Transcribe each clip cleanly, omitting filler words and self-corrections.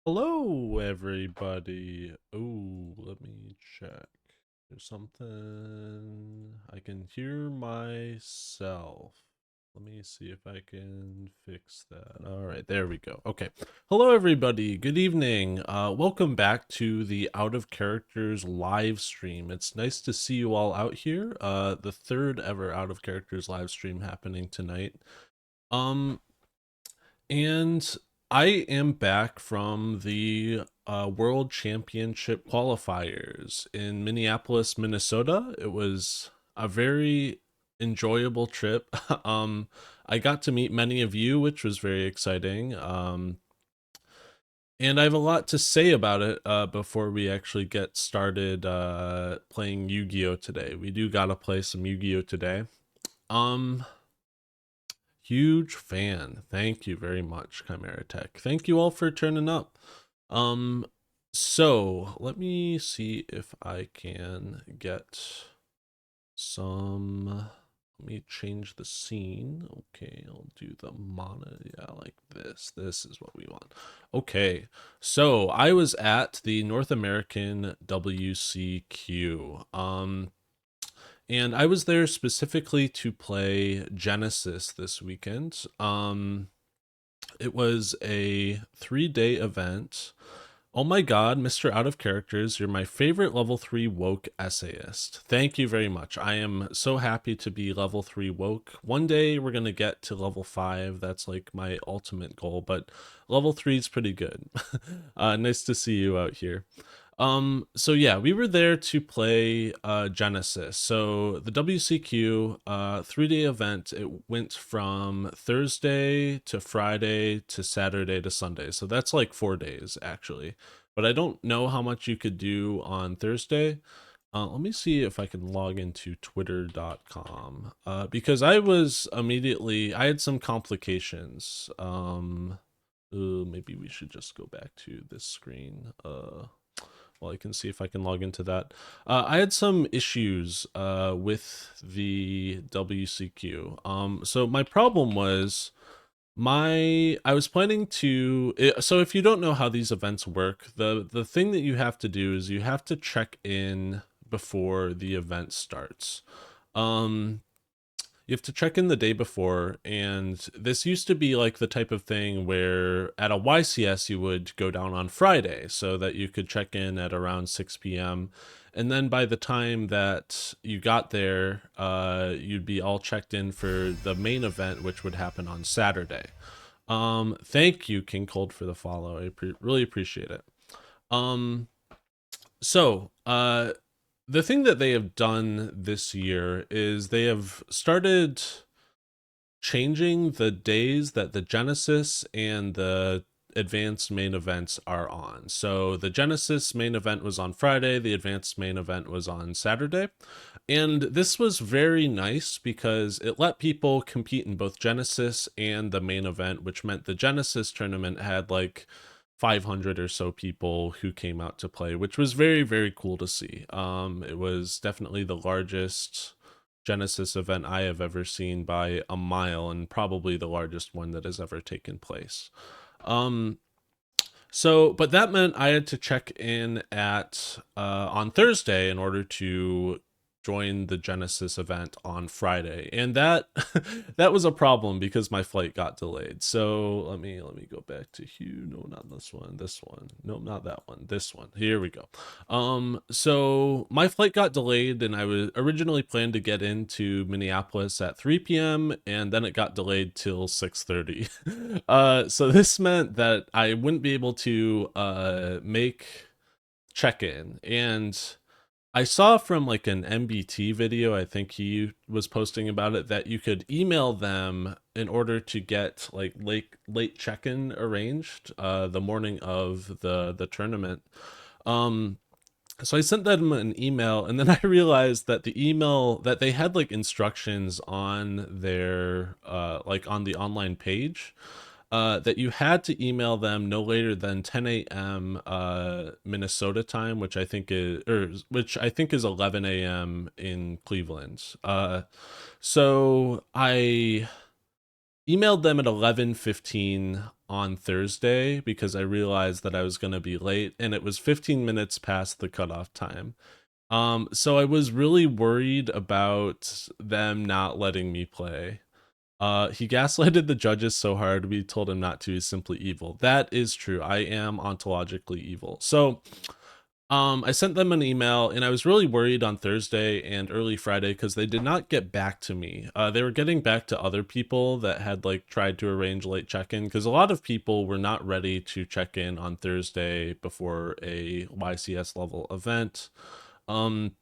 Hello, everybody. Oh, let me check. There's something. I can hear myself. Let me see if I can fix that. All right, there we go. Okay. Hello, everybody. Good evening. Welcome back to the Out of Characters live stream. It's nice to see you all out here. The third ever Out of Characters live stream happening tonight. Um, and I am back from the World Championship qualifiers in Minneapolis, Minnesota. It was a very enjoyable trip. I got to meet many of you, which was very exciting. And I have a lot to say about it before we actually get started playing Yu-Gi-Oh today. We do gotta play some Yu-Gi-Oh today. Um, Huge fan. Thank you very much, Chimera Tech. Thank you all for turning up. Um, so let me see if I can get some. Let me change the scene. Okay, I'll do the mono. Yeah, like this. This is what we want. Okay, so I was at the North American WCQ. And I was there specifically to play Genesis this weekend. It was a 3-day event. Oh my god, Mr. Out of Characters, you're my favorite level 3 woke essayist. Thank you very much. I am so happy to be level 3 woke. One day we're going to get to level 5. That's like my ultimate goal, but level 3 is pretty good. Nice to see you out here. So yeah, we were there to play Genesis. So the WCQ 3-day event, it went from Thursday to Friday to Saturday to Sunday. So that's like 4 days actually. But I don't know how much you could do on Thursday. Let me see if I can log into twitter.com because I had some complications. Maybe we should just go back to this screen. Well, I can see if I can log into that. I had some issues with the WCQ. So my problem was I was planning to. So if you don't know how these events work, the thing that you have to do is you have to check in before the event starts. Um, you have to check in the day before, and this used to be like the type of thing where at a YCS you would go down on Friday so that you could check in at around 6 p.m. And then by the time that you got there, you'd be all checked in for the main event, which would happen on Saturday. Thank you, King Cold, for the follow. I really appreciate it. Um, so, the thing that they have done this year is they have started changing the days that the Genesis and the advanced main events are on. So the Genesis main event was on Friday, the advanced main event was on Saturday. And this was very nice because it let people compete in both Genesis and the main event, which meant the Genesis tournament had like 500 or so people who came out to play, which was very, very cool to see. It was definitely the largest Genesis event I have ever seen by a mile, and probably the largest one that has ever taken place. Um, but that meant I had to check in at on Thursday in order to join the Genesis event on Friday, and that that was a problem because my flight got delayed. So let me go back to Hugh. No, not this one. This one. No, not that one. This one. Here we go. So my flight got delayed, and I was originally planned to get into Minneapolis at 3 p.m. and then it got delayed till 6:30. So this meant that I wouldn't be able to make check-in. And I saw from like an MBT video, I think he was posting about it, that you could email them in order to get like late check-in arranged the morning of the tournament. Um, so I sent them an email, and then I realized that the email that they had like instructions on their like on the online page that you had to email them no later than 10 a.m. Minnesota time, which I think is 11 a.m. in Cleveland. So I emailed them at 11:15 on Thursday because I realized that I was going to be late, and it was 15 minutes past the cutoff time. So I was really worried about them not letting me play. He gaslighted the judges so hard we told him not to. He's simply evil. That is true. I am ontologically evil. So I sent them an email, and I was really worried on Thursday and early Friday because they did not get back to me. They were getting back to other people that had like tried to arrange late check-in, because a lot of people were not ready to check in on Thursday before a YCS level event. Um,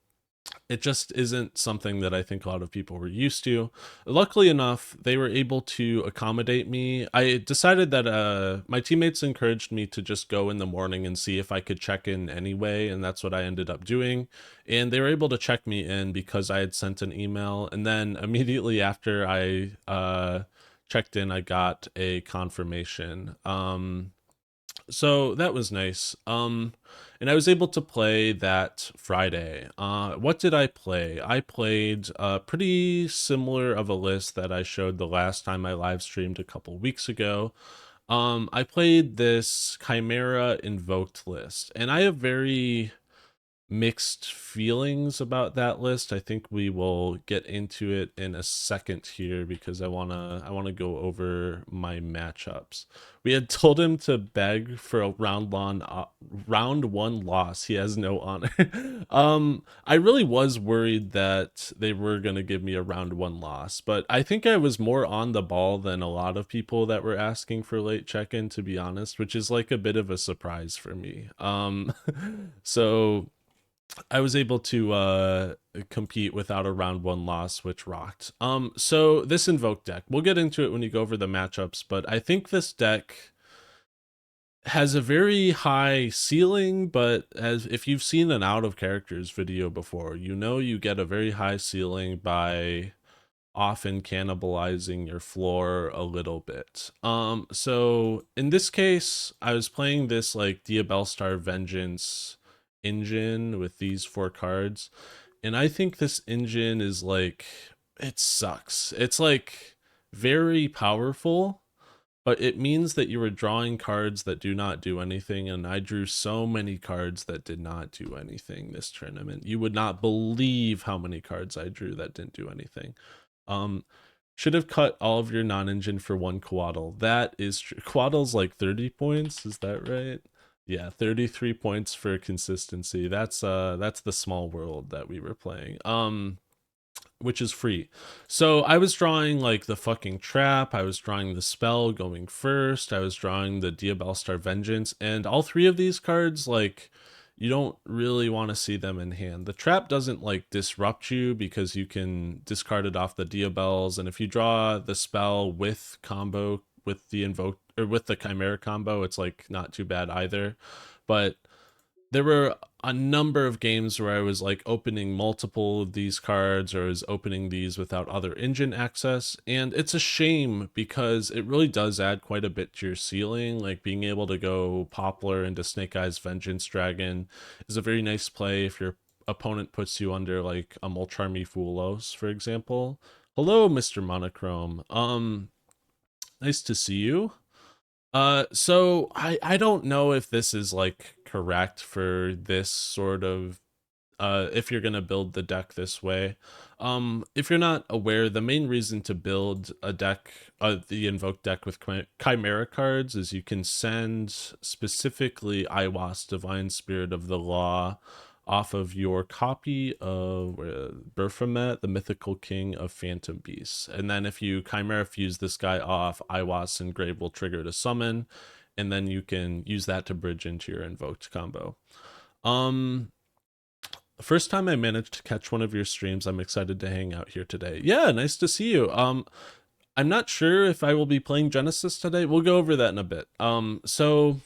it just isn't something that I think a lot of people were used to. Luckily enough, they were able to accommodate me. I decided that my teammates encouraged me to just go in the morning and see if I could check in anyway, and that's what I ended up doing. And they were able to check me in because I had sent an email, and then immediately after I checked in, I got a confirmation. So that was nice. And I was able to play that Friday. What did I play? I played pretty similar of a list that I showed the last time I live streamed a couple weeks ago. I played this Chimera invoked list, and I have very mixed feelings about that list. I think we will get into it in a second here because I wanna go over my matchups. We had told him to beg for a round one loss. He has no honor. I really was worried that they were gonna give me a round one loss, but I think I was more on the ball than a lot of people that were asking for late check-in, to be honest, which is like a bit of a surprise for me. So I was able to compete without a round one loss, which rocked. So this invoked deck, we'll get into it when you go over the matchups, but I think this deck has a very high ceiling, but as if you've seen an out of characters video before, you know you get a very high ceiling by often cannibalizing your floor a little bit. So in this case, I was playing this like Diabellstar Vengeance engine with these 4 cards, and I think this engine is like, it sucks. It's like very powerful, but it means that you were drawing cards that do not do anything, and I drew so many cards that did not do anything this tournament. You would not believe how many cards I drew that didn't do anything. Um, should have cut all of your non-engine for 1 Quaddle. That is true. Quaddle's like 30 points, is that right? Yeah, 33 points for consistency. That's the small world that we were playing. Which is free. So I was drawing like the fucking trap, I was drawing the spell going first, I was drawing the Diabellstar Vengeance, and all 3 of these cards, like, you don't really want to see them in hand. The trap doesn't like disrupt you because you can discard it off the Diabells, and if you draw the spell with combo with the invoke or with the Chimera combo, it's like not too bad either. But there were a number of games where I was like opening multiple of these cards, or I was opening these without other engine access, and it's a shame because it really does add quite a bit to your ceiling. Like being able to go Poplar into Snake Eyes Vengeance Dragon is a very nice play if your opponent puts you under like a Molcharmy Fulos, for example. Hello, Mr. Monochrome. Nice to see you. So I don't know if this is like correct for this sort of if you're gonna build the deck this way. If you're not aware, the main reason to build a deck, the invoked deck with Chimera cards, is you can send specifically Iwas, Divine Spirit of the Law, off of your copy of Baphomet, the Mythical King of Phantom Beasts. And then if you Chimera fuse this guy off, Iwas and Grave will trigger to summon, and then you can use that to bridge into your invoked combo. First time I managed to catch one of your streams. I'm excited to hang out here today. Yeah, nice to see you. I'm not sure if I will be playing Genesis today. We'll go over that in a bit. So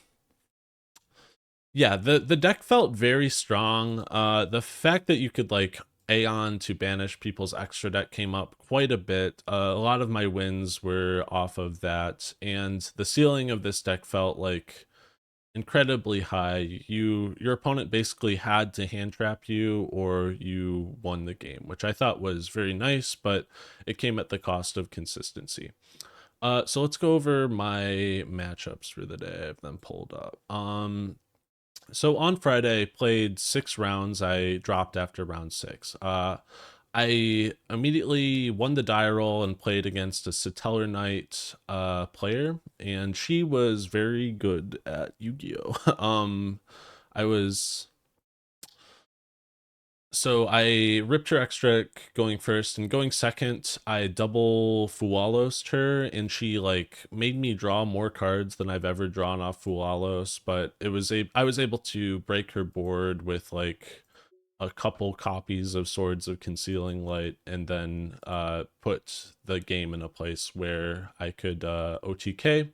yeah, the deck felt very strong. The fact that you could like Aeon to banish people's extra deck came up quite a bit. A lot of my wins were off of that, and the ceiling of this deck felt like incredibly high. Your opponent basically had to hand trap you or you won the game, which I thought was very nice, but it came at the cost of consistency. So let's go over my matchups for the day. I have them pulled up. So on Friday, I played 6 rounds. I dropped after round 6. I immediately won the die roll and played against a Satellar Knight player, and she was very good at Yu-Gi-Oh. I was So I ripped her extra going first, and going second, I double Fualos her, and she like made me draw more cards than I've ever drawn off Fualos. But I was able to break her board with like a couple copies of Swords of Concealing Light, and then put the game in a place where I could OTK.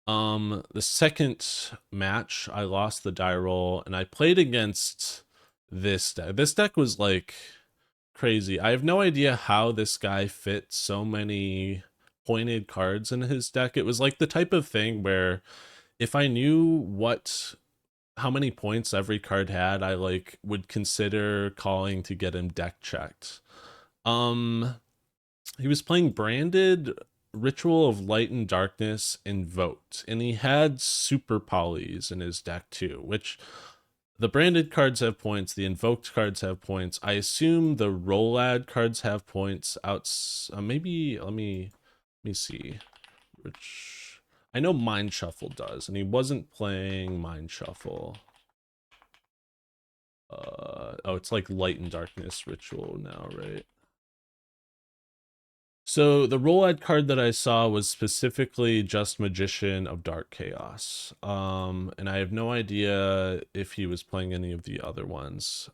The second match, I lost the die roll, and I played against this deck. This deck was like crazy. I have no idea how this guy fit so many pointed cards in his deck. It was like the type of thing where if I knew how many points every card had, I like would consider calling to get him deck checked. Um he was playing branded Ritual of Light and Darkness invoked, and he had super polys in his deck too, which the branded cards have points, the invoked cards have points. I assume the Rollad cards have points. Maybe let me see. Which I know Mind Shuffle does, and he wasn't playing Mind Shuffle. Oh, it's like Light and Darkness Ritual now, right? So the Rollad card that I saw was specifically just Magician of Dark Chaos. And I have no idea if he was playing any of the other ones.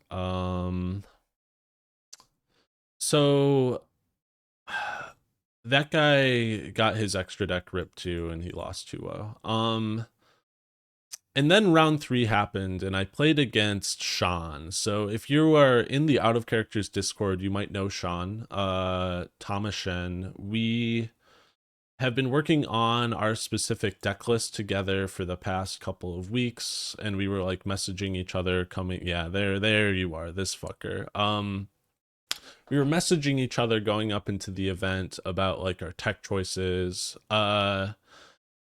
So that guy got his extra deck ripped too, and he lost 2-0. And then round 3 happened, and I played against Sean. So if you are in the Out of Characters Discord, you might know Sean, Thomas Shen. We have been working on our specific deck list together for the past couple of weeks, and we were like messaging each other there you are, this fucker. We were messaging each other going up into the event about like our tech choices.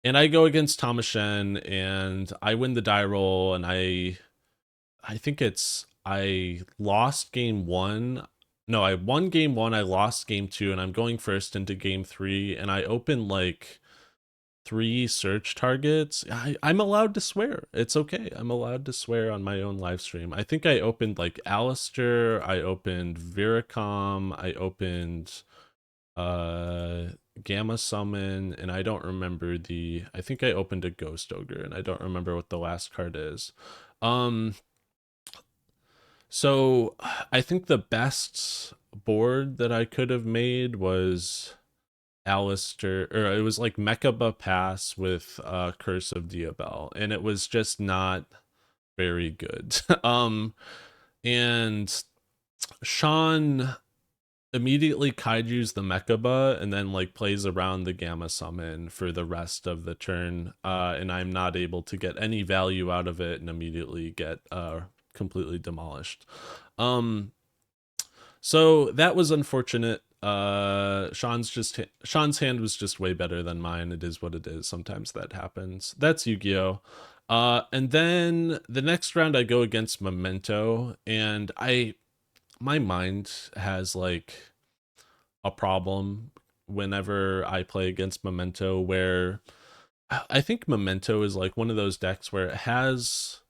And I go against Thomas Shen, and I win the die roll, and I think I lost game 1. No, I won game 1, I lost game 2, and I'm going first into game 3, and I open like 3 search targets. I'm allowed to swear. It's okay. I'm allowed to swear on my own live stream. I think I opened like aleister, I opened Viracom, I opened Gamma Summon, and I don't remember I think I opened a Ghost Ogre, and I don't remember what the last card is. So I think the best board that I could have made was aleister, or it was like Mechaba Pass with Curse of Diabel, and it was just not very good. And Sean immediately kaiju's the Mechaba and then like plays around the Gamma Summon for the rest of the turn, and I'm not able to get any value out of it and immediately get completely demolished. So that was unfortunate. Sean's hand was just way better than mine. It is what it is. Sometimes that happens. That's Yu-Gi-Oh. And then the next round I go against Memento, and my mind has like a problem whenever I play against Memento, where I think Memento is like one of those decks where it has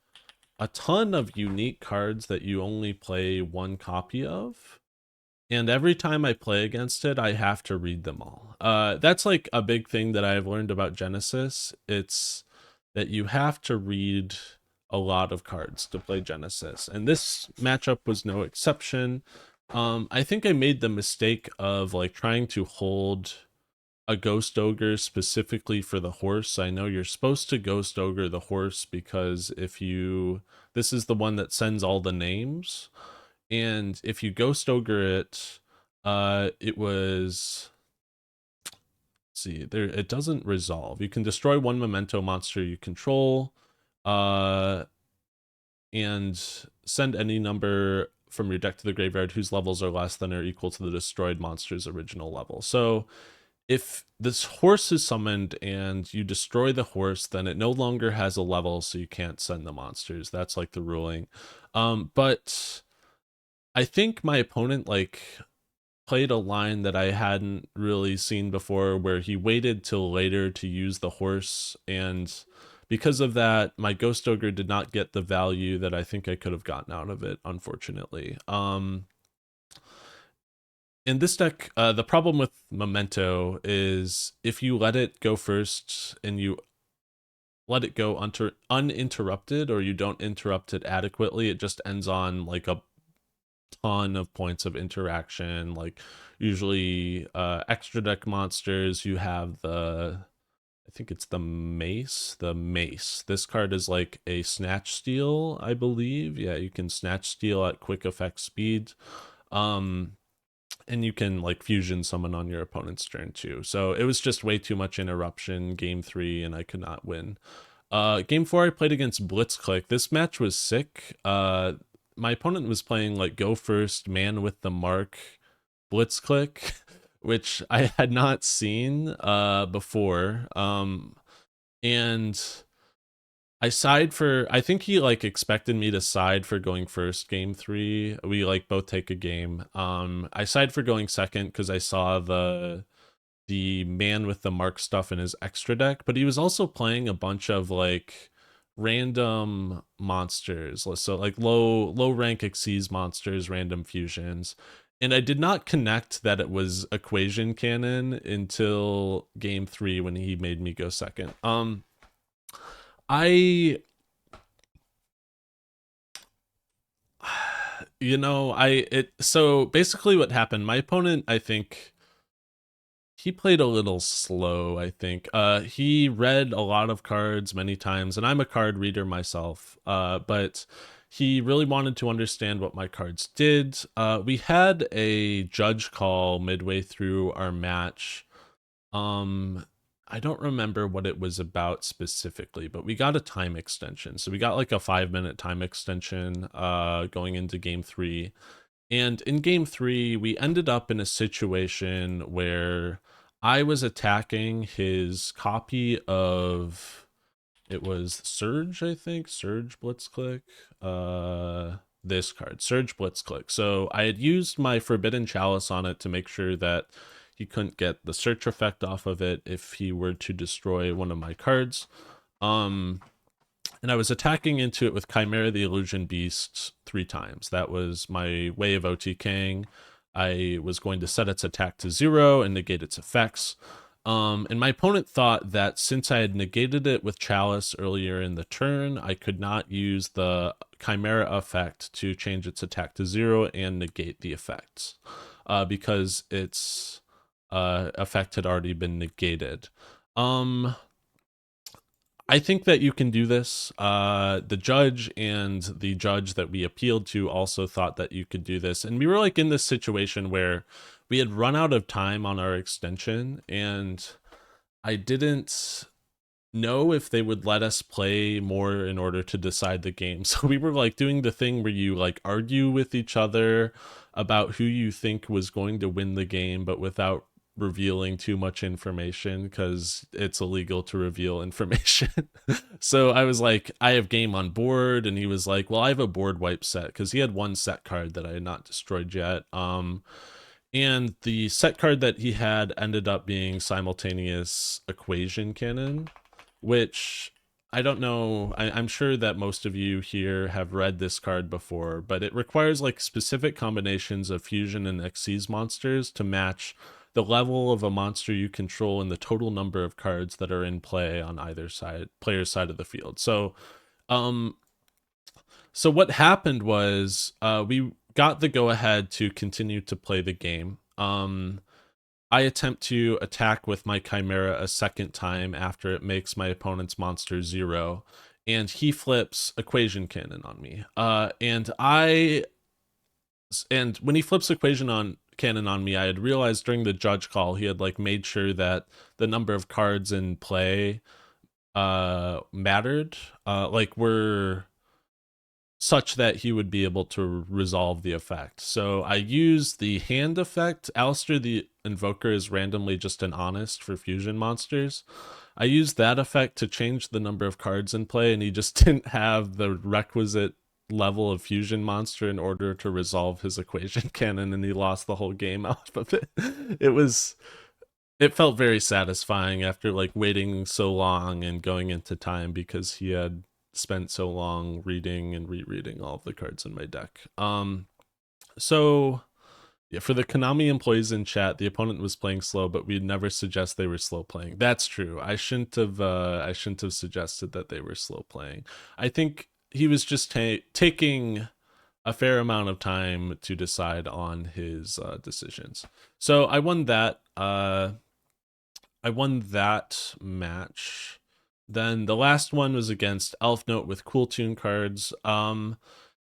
a ton of unique cards that you only play one copy of. And every time I play against it, I have to read them all. That's like a big thing that I've learned about Genesis. It's that you have to read a lot of cards to play Genesis. And this matchup was no exception. I think I made the mistake of like trying to hold a Ghost Ogre specifically for the horse. I know you're supposed to Ghost Ogre the horse because this is the one that sends all the names. And if you Ghost Ogre it, it was, see, it doesn't resolve. You can destroy one Memento monster you control, and send any number from your deck to the graveyard whose levels are less than or equal to the destroyed monster's original level. So if this horse is summoned and you destroy the horse, then it no longer has a level, so you can't send the monsters. That's like the ruling. But I think my opponent like played a line that I hadn't really seen before, where he waited till later to use the horse, and because of that, my Ghost Ogre did not get the value that I think I could have gotten out of it, unfortunately. In this deck, the problem with Memento is if you let it go first and you let it go uninterrupted, or you don't interrupt it adequately, it just ends on like a ton of points of interaction. Like usually extra deck monsters, you have the, I think it's the mace. This card is like a snatch steal, I believe. Yeah, you can snatch steal at quick effect speed. Um and you can like fusion summon on your opponent's turn too. So it was just way too much interruption game 3 and I could not win. Game 4 I played against Blitzclick. This match was sick. My opponent was playing like go first man with the mark Blitzclick, which I had not seen before. And I think he like expected me to side for going first game 3. We like both take a game. I side for going second because I saw the man with the mark stuff in his extra deck, but he was also playing a bunch of like random monsters, so like low rank Xyz monsters, random fusions. And I did not connect that it was equation cannon until game 3 when he made me go second. I so basically what happened, my opponent, I think he played a little slow, I think. He read a lot of cards many times, and I'm a card reader myself. But he really wanted to understand what my cards did. We had a judge call midway through our match. Um, I don't remember what it was about specifically, but we got a time extension. So we got like a 5-minute time extension going into game 3. And in game 3, we ended up in a situation where I was attacking his copy of, it was Surge, I think, Surge Blitzclick. This card, Surge Blitzclick. So I had used my Forbidden Chalice on it to make sure that he couldn't get the search effect off of it if he were to destroy one of my cards. And I was attacking into it with Chimera the Illusion Beast 3 times. That was my way of OTKing. I was going to set its attack to 0 and negate its effects. And my opponent thought that since I had negated it with Chalice earlier in the turn, I could not use the Chimera effect to change its attack to 0 and negate the effects, because its effect had already been negated. I think that you can do this. The judge and the judge that we appealed to also thought that you could do this. And we were like in this situation where we had run out of time on our extension, and I didn't know if they would let us play more in order to decide the game. So we were like doing the thing where you like argue with each other about who you think was going to win the game, but without revealing too much information because it's illegal to reveal information. So I was like, I have game on board, and he was like, well, I have a board wipe set because he had one set card that I had not destroyed yet. And the set card that he had ended up being simultaneous equation cannon, which I don't know. I'm sure that most of you here have read this card before, but it requires like specific combinations of fusion and Xyz monsters to match the level of a monster you control and the total number of cards that are in play on either side, player's side of the field. Um, so what happened was we got the go ahead to continue to play the game. I attempt to attack with my Chimera a second time after it makes my opponent's monster 0, and he flips Equation Cannon on me. And when he flips Cannon on me, I had realized during the judge call he had like made sure that the number of cards in play mattered. Like such that he would be able to resolve the effect. So I use the hand effect. Aleister the Invoker is randomly just an honest for fusion monsters. I used that effect to change the number of cards in play, and he just didn't have the requisite level of fusion monster in order to resolve his equation cannon, and he lost the whole game off of it. It was it felt very satisfying after like waiting so long and going into time because he had spent so long reading and rereading all of the cards in my deck. So yeah, for the Konami employees in chat, the opponent was playing slow, but we'd never suggest they were slow playing. That's true. I shouldn't have suggested that they were slow playing. I think he was just taking a fair amount of time to decide on his decisions. So I won that. I won that match. Then the last one was against Elf Note with Cool Tune cards.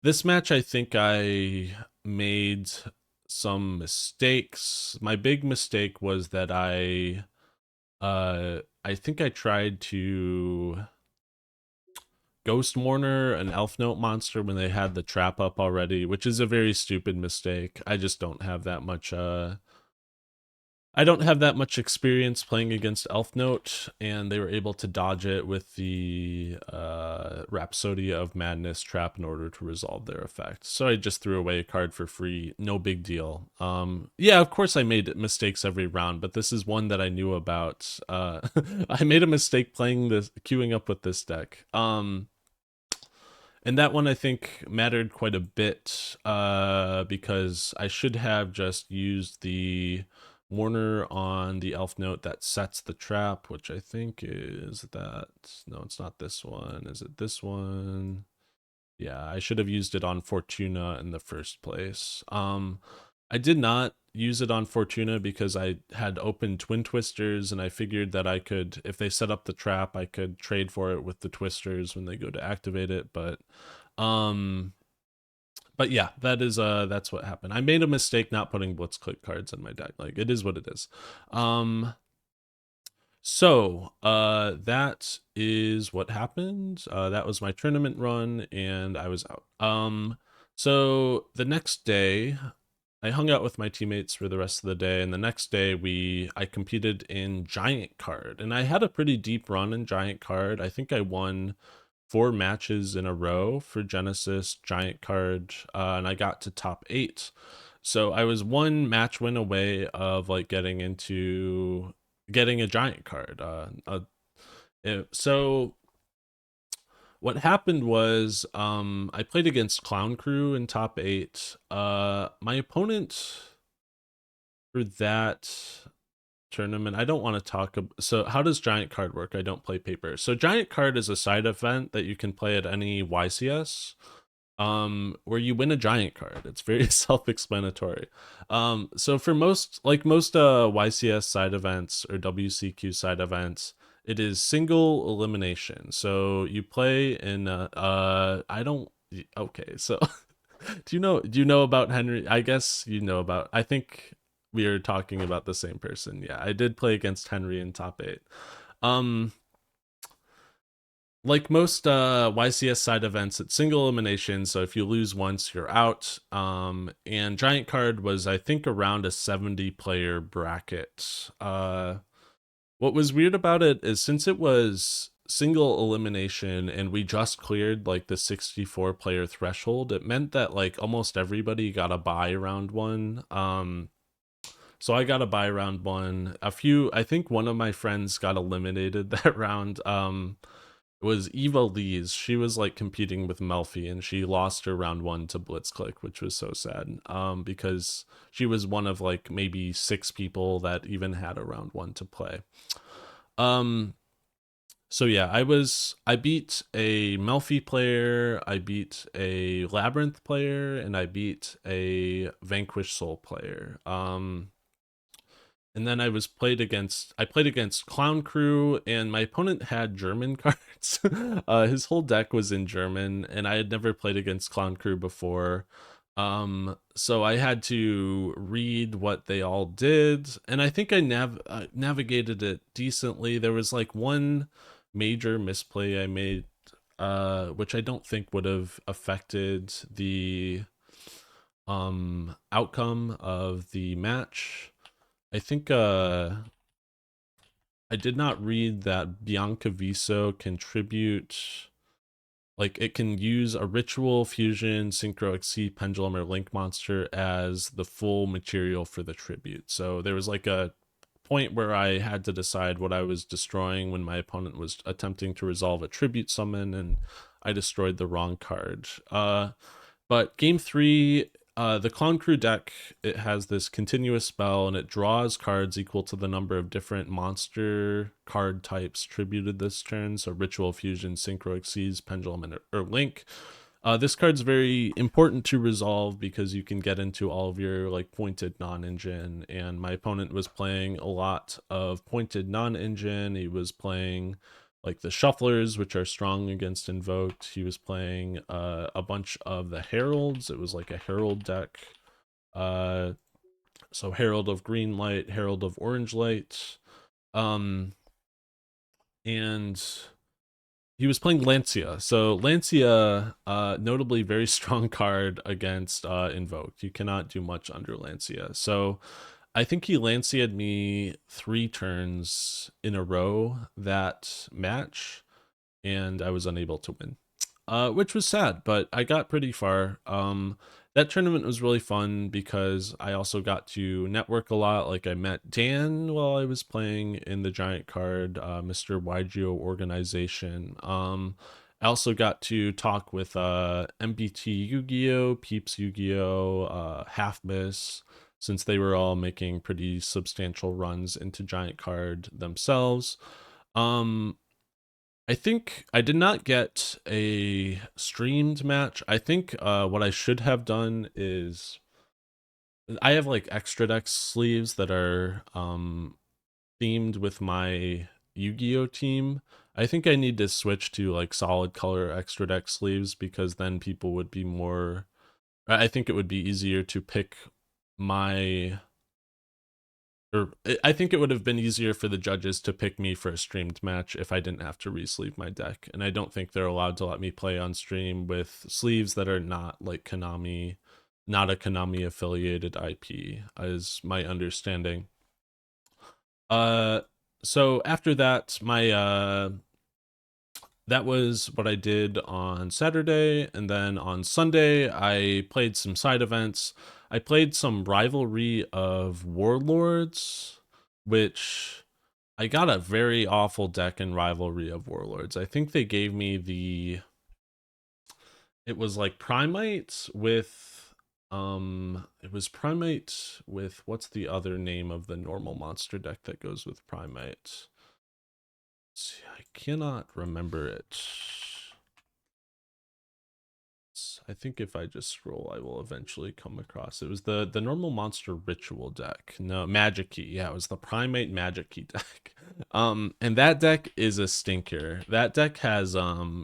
This match, I think I made some mistakes. My big mistake was that I think I tried to Ghost Mourner an Elf Note monster when they had the trap up already, which is a very stupid mistake. I just don't have that much I don't have that much experience playing against Elf Note, and they were able to dodge it with the Rhapsody of Madness trap in order to resolve their effect. So I just threw away a card for free. No big deal. Yeah, of course I made mistakes every round, but this is one that I knew about. I made a mistake playing this, queuing up with this deck. And that one I think mattered quite a bit because I should have just used the Warner on the Elf Note that sets the trap, which I think is that. No, it's not this one. Is it this one? Yeah, I should have used it on Fortuna in the first place. I did not use it on Fortuna because I had opened Twin Twisters, and I figured that I could, if they set up the trap, I could trade for it with the Twisters when they go to activate it. Um, but yeah, that's what happened. I made a mistake not putting Blitzclick cards in my deck. Like, it is what it is. So that is what happened. That was my tournament run, and I was out. So the next day, I hung out with my teammates for the rest of the day, and the next day I competed in Giant Card, and I had a pretty deep run in Giant Card. I think I won 4 matches in a row for Genesis Giant Card, and I got to top 8. So I was 1 match win away of like getting a Giant Card. So what happened was I played against Clown Crew in top 8. My opponent for that tournament, I don't want to talk about. So how does Giant Card work? I don't play paper. So Giant Card is a side event that you can play at any YCS where you win a giant card. It's very self-explanatory. So for most YCS side events or WCQ side events, it is single elimination. So you play in I don't okay, so do you know about Henry? I guess you know about, I think we are talking about the same person. Yeah, I did play against Henry in top 8. Like most YCS side events, it's single elimination. So if you lose once, you're out. And Giant Card was, I think, around a 70-player bracket. What was weird about it is since it was single elimination and we just cleared like the 64-player threshold, it meant that like almost everybody got a bye round 1. So I got a bye round 1. I think one of my friends got eliminated that round. Was Eva Lee's. She was like competing with Melfi, and she lost her round 1 to Blitzclick, which was so sad. Because she was one of like maybe 6 people that even had a round 1 to play. So yeah, I beat a Melfi player, I beat a Labyrinth player, and I beat a Vanquish Soul player. And then I played against Clown Crew, and my opponent had German cards. His whole deck was in German, and I had never played against Clown Crew before. So I had to read what they all did, and I think I navigated it decently. There was like one major misplay I made. which I don't think would have affected the outcome of the match. I think I did not read that Bianca Viso contribute, like it can use a ritual, fusion, synchro exceed, pendulum, or link monster as the full material for the tribute. So there was like a point where I had to decide what I was destroying when my opponent was attempting to resolve a tribute summon, and I destroyed the wrong card. But game three, the Clown Crew deck, it has this continuous spell and it draws cards equal to the number of different monster card types tributed this turn. So Ritual, Fusion, Synchro Exceeds, Pendulum, and or Link. This card's very important to resolve because you can get into all of your like pointed non-engine, and my opponent was playing a lot of pointed non-engine. He was playing like the shufflers, which are strong against invoked. He was playing a bunch of the heralds. It was like a herald deck. Uh, so Herald of Green Light, Herald of Orange Light, and he was playing Lancia. So Lancia, notably very strong card against invoked. You cannot do much under Lancia. So I think he Lancia'd me 3 turns in a row that match, and I was unable to win, which was sad, but I got pretty far. That tournament was really fun because I also got to network a lot. Like I met Dan while I was playing in the giant card, Mr. YGO organization. I also got to talk with MBT Yu-Gi-Oh, Peeps Yu-Gi-Oh, Half Miss, since they were all making pretty substantial runs into giant card themselves. I think I did not get a streamed match. I think what I should have done is I have like extradeck sleeves that are themed with my Yu-Gi-Oh team. I think I need to switch to like solid color extradeck sleeves because then people would be more, I think it would be easier to pick my, or I think it would have been easier for the judges to pick me for a streamed match if I didn't have to re-sleeve my deck. And I don't think they're allowed to let me play on stream with sleeves that are not like Konami, not a Konami affiliated IP, is my understanding. Uh, so after that, my that was what I did on Saturday, and then on Sunday I played some side events. I played some Rivalry of Warlords, which I got a very awful deck in Rivalry of Warlords. I think they gave me the, it was like Primate with it was Primate with, what's the other name of the normal monster deck that goes with Primate? See, I cannot remember it. I think if I just scroll, I will eventually come across. It was the normal monster ritual deck. No, Magic Key. Yeah, it was the Primate Magic Key deck. And that deck is a stinker. That deck has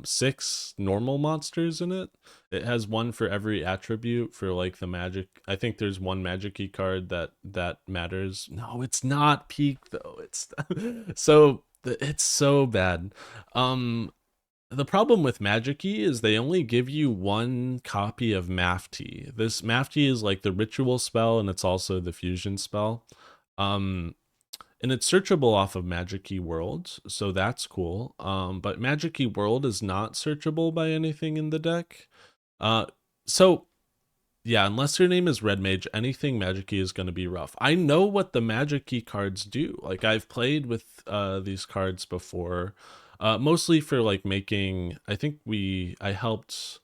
6 normal monsters in it. It has one for every attribute for like the magic. I think there's one Magic Key card that matters. No, it's not peak though. It's so it's so bad. The problem with Magic-E is they only give you 1 copy of Mafti. This Mafti is like the ritual spell, and it's also the fusion spell. And it's searchable off of Magic-E World, so that's cool. But Magic-E World is not searchable by anything in the deck. So yeah, unless your name is Red Mage, anything Magic-E is going to be rough. I know what the Magic-E cards do. Like I've played with these cards before. Mostly for like making, I think I helped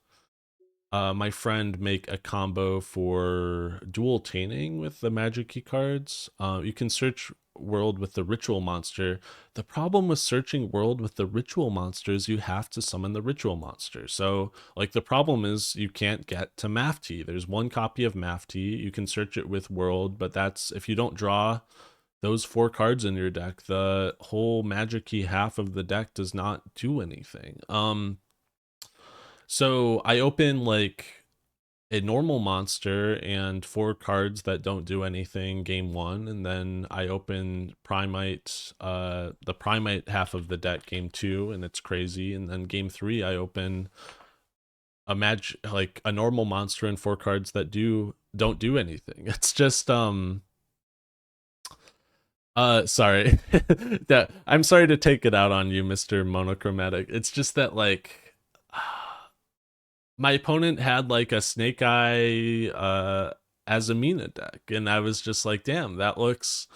my friend make a combo for dual taining with the Magic Key cards. You can search world with the ritual monster. The problem with searching world with the ritual monster is you have to summon the ritual monster. So like the problem is you can't get to Mafti. There's 1 copy of Mafti. You can search it with world, but that's if you don't draw those 4 cards in your deck, the whole Magic Key half of the deck does not do anything. So I open like a normal monster and 4 cards that don't do anything game 1, and then I open Primite, the Primite half of the deck game 2, and it's crazy, and then game 3 I open like a normal monster and 4 cards that don't do anything. It's just sorry. That I'm sorry to take it out on you, Mr. Monochromatic. It's just that like my opponent had like a Snake Eye Azamina deck, and I was just like, damn, that looks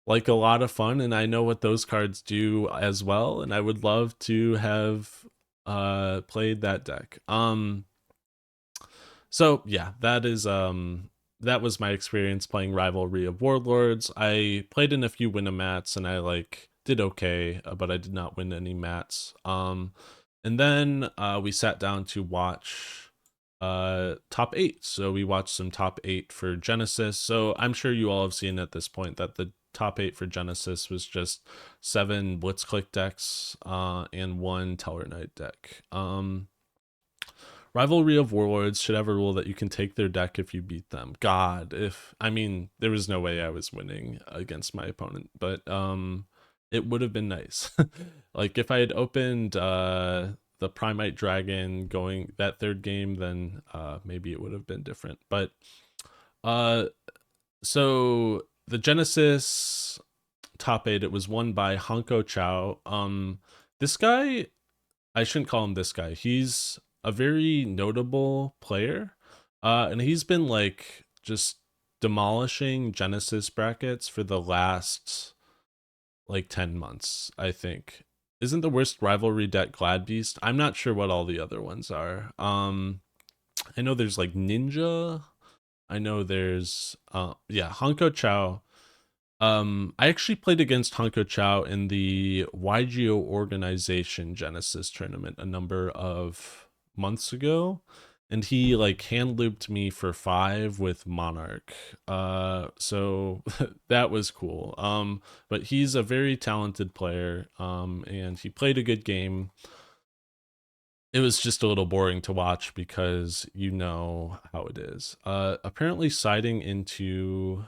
like a lot of fun, and I know what those cards do as well, and I would love to have played that deck. So yeah, that was my experience playing Rivalry of Warlords. I played in a few win-a-mats and I like did okay, but I did not win any mats. And then we sat down to watch top 8. So we watched some top 8 for Genesis. So I'm sure you all have seen at this point that the top 8 for Genesis was just 7 Blitzclick decks and 1 Tellarknight deck. Rivalry of Warlords should have a rule that you can take their deck if you beat them. God, if I mean, there was no way I was winning against my opponent, but it would have been nice. Like if I had opened the Primite Dragon going that third game, then maybe it would have been different. But uh so the Genesis top 8, it was won by Hanko Chow. This guy, I shouldn't call him this guy. He's a very notable player. And he's been like just demolishing Genesis brackets for the last like 10 months, I think. Isn't the worst rivalry deck Glad Beast? I'm not sure what all the other ones are. I know there's like Ninja. I know there's yeah, Hanko Chow. I actually played against Hanko Chow in the YGO organization Genesis tournament a number of months ago, and he like hand looped me for 5 with Monarch. So that was cool. But he's a very talented player. And he played a good game. It was just a little boring to watch because you know how it is. Apparently siding into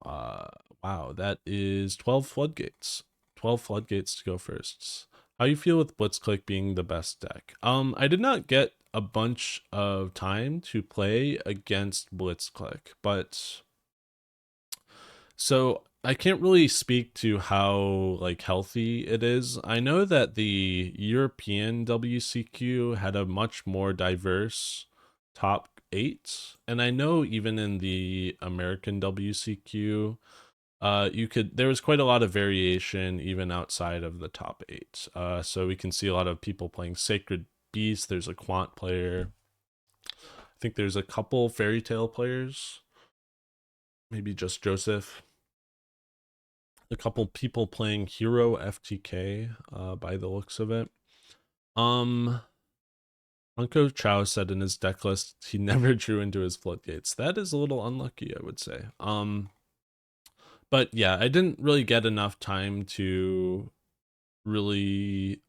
Uh, wow, that is 12 floodgates. 12 floodgates to go first. How you feel with Blitzclick being the best deck? I did not get a bunch of time to play against Blitzclick, but so I can't really speak to how like healthy it is. I know that the European WCQ had a much more diverse top 8, and I know even in the American WCQ there was quite a lot of variation even outside of the top 8. So we can see a lot of people playing Sacred Beast. There's a Quant player. I think there's a couple Fairy Tale players, maybe just Joseph. A couple people playing Hero FTK by the looks of it. Uncle Chow said in his deck list he never drew into his floodgates. That is a little unlucky, I would say. But yeah, I didn't really get enough time to really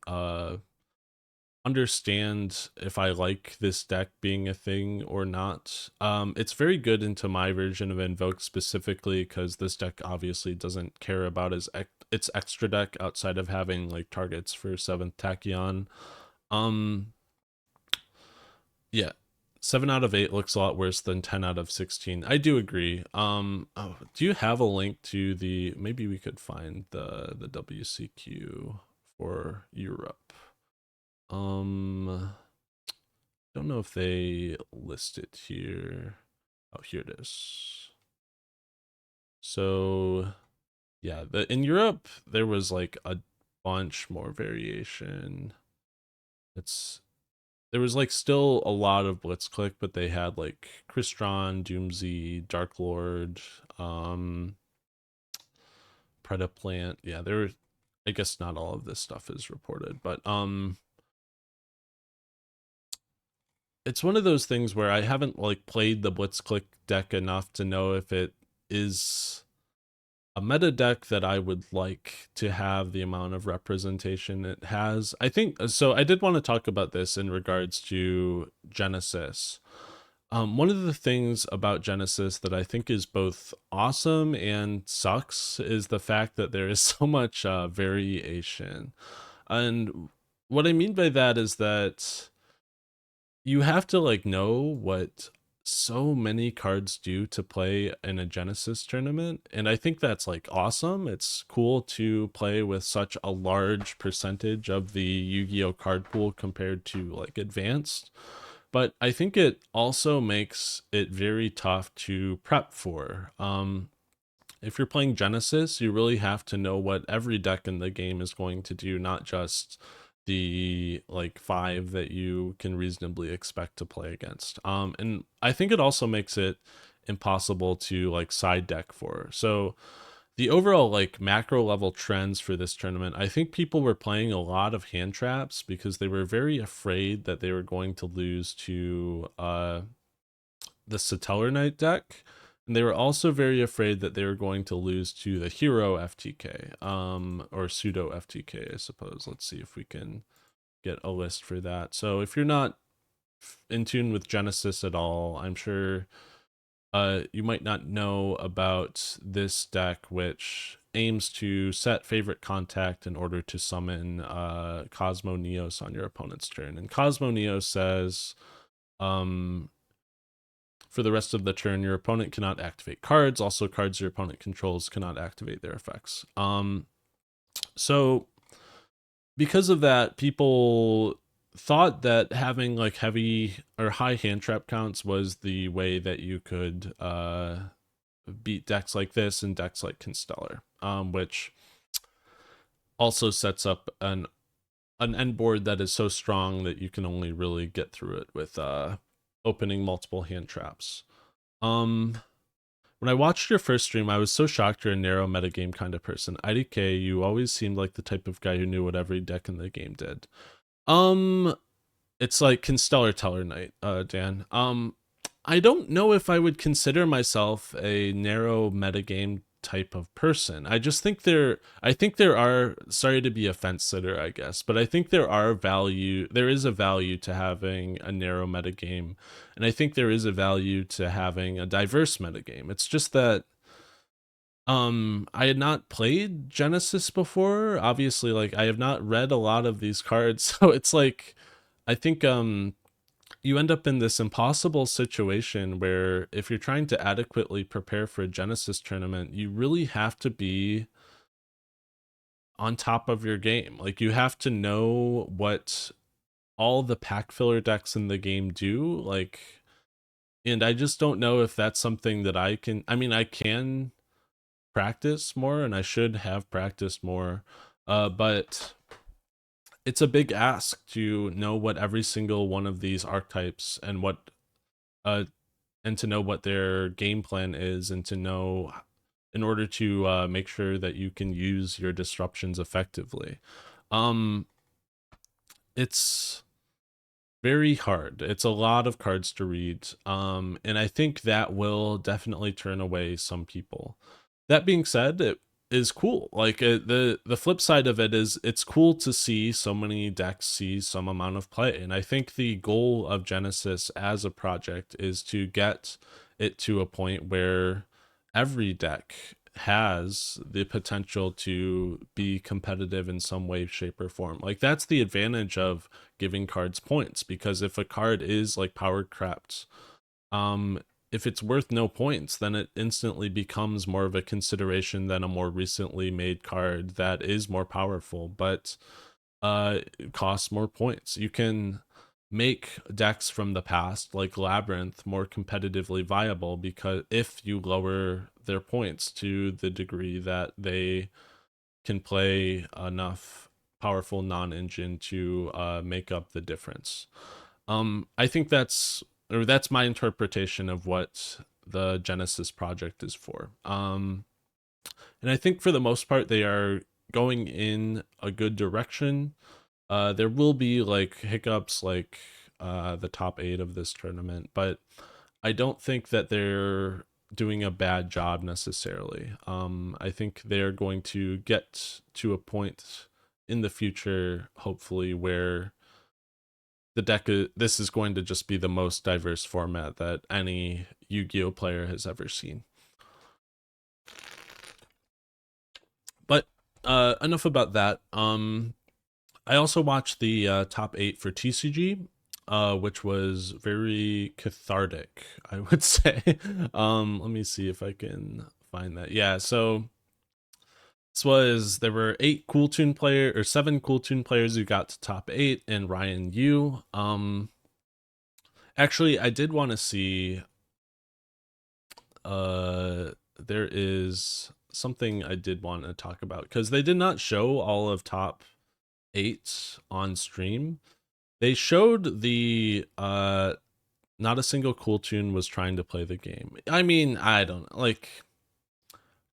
understand if I like this deck being a thing or not. It's very good into my version of Invoke specifically because this deck obviously doesn't care about its extra deck outside of having like targets for 7th Tachyon. Yeah, 7 out of 8 looks a lot worse than 10 out of 16. I do agree. Do you have a link to the, maybe we could find the WCQ for Europe? Don't know if they list it here. Oh, here it is. So yeah, in Europe there was like a bunch more variation. There was like still a lot of Blitzclick, but they had like Crystron, Doomsy, Dark Lord, Predaplant. Yeah, there. I guess not all of this stuff is reported, but it's one of those things where I haven't like played the Blitzclick deck enough to know if it is a meta deck that I would like to have the amount of representation it has. I think so. I did want to talk about this in regards to Genesis. One of the things about Genesis that I think is both awesome and sucks is the fact that there is so much variation. And what I mean by that is that you have to like know what so many cards do to play in a Genesis tournament, and I think that's like awesome. It's cool to play with such a large percentage of the Yu-Gi-Oh card pool compared to like advanced, but I think it also makes it very tough to prep for. If you're playing Genesis, you really have to know what every deck in the game is going to do, not just the like five that you can reasonably expect to play against. And I think it also makes it impossible to like side deck for. So the overall like macro level trends for this tournament, I think people were playing a lot of hand traps because they were very afraid that they were going to lose to the Satellar Knight deck. And they were also very afraid that they were going to lose to the Hero FTK, or pseudo FTK, I suppose. Let's see if we can get a list for that. So if you're not in tune with Genesis at all, I'm sure you might not know about this deck, which aims to set favorite contact in order to summon Cosmo Neos on your opponent's turn. And Cosmo Neos says, for the rest of the turn, your opponent cannot activate cards. Also, cards your opponent controls cannot activate their effects. So because of that, people thought that having like heavy or high hand trap counts was the way that you could beat decks like this and decks like Constellar, which also sets up an end board that is so strong that you can only really get through it with opening multiple hand traps. When I watched your first stream, I was so shocked you're a narrow metagame kind of person. IDK, you always seemed like the type of guy who knew what every deck in the game did. It's like Constellar Teller Knight, Dan. I don't know if I would consider myself a narrow metagame type of person. I think there are, sorry to be a fence sitter, I guess, but I think there is a value to having a narrow metagame, and I think there is a value to having a diverse metagame. It's just that I had not played Genesis before. Obviously, like I have not read a lot of these cards, so it's like I think you end up in this impossible situation where if you're trying to adequately prepare for a Genesis tournament, you really have to be on top of your game. Like you have to know what all the pack filler decks in the game do. Like, and I just don't know if that's something that I can practice more and I should have practiced more. But it's a big ask to know what every single one of these archetypes and what and to know what their game plan is, and to know in order to make sure that you can use your disruptions effectively. Um, it's very hard. It's a lot of cards to read. And I think that will definitely turn away some people. That being said, it is cool. Like the flip side of it is it's cool to see so many decks see some amount of play. And I think the goal of Genesis as a project is to get it to a point where every deck has the potential to be competitive in some way, shape, or form. Like that's the advantage of giving cards points, because if a card is like power crept, if it's worth no points, then it instantly becomes more of a consideration than a more recently made card that is more powerful, but it costs more points. You can make decks from the past like Labyrinth more competitively viable because if you lower their points to the degree that they can play enough powerful non-engine to make up the difference. I think that's my interpretation of what the Genesis project is for. And I think for the most part they are going in a good direction. There will be like hiccups like the top 8 of this tournament, but I don't think that they're doing a bad job necessarily. I think they're going to get to a point in the future, hopefully, where the deck this is going to just be the most diverse format that any Yu-Gi-Oh player has ever seen. But enough about that. I also watched the top 8 for TCG, which was very cathartic, I would say. Let me see if I can find that. Yeah, so there were 7 Cool Tune players who got to top 8, and Ryan Yu. Actually, I did want to see. There is something I did want to talk about because they did not show all of top 8 on stream. They showed the not a single Cool Tune was trying to play the game. I mean, I don't like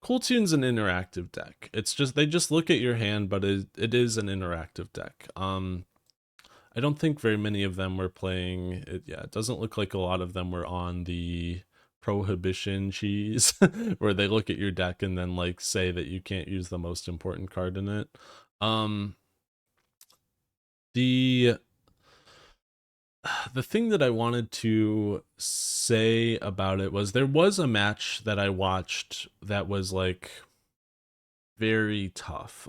Cool Tune's an interactive deck. It's just they just look at your hand, but it is an interactive deck. I don't think very many of them were playing it. Yeah, it doesn't look like a lot of them were on the prohibition cheese where they look at your deck and then like say that you can't use the most important card in it. The the thing that I wanted to say about it was there was a match that I watched that was like very tough.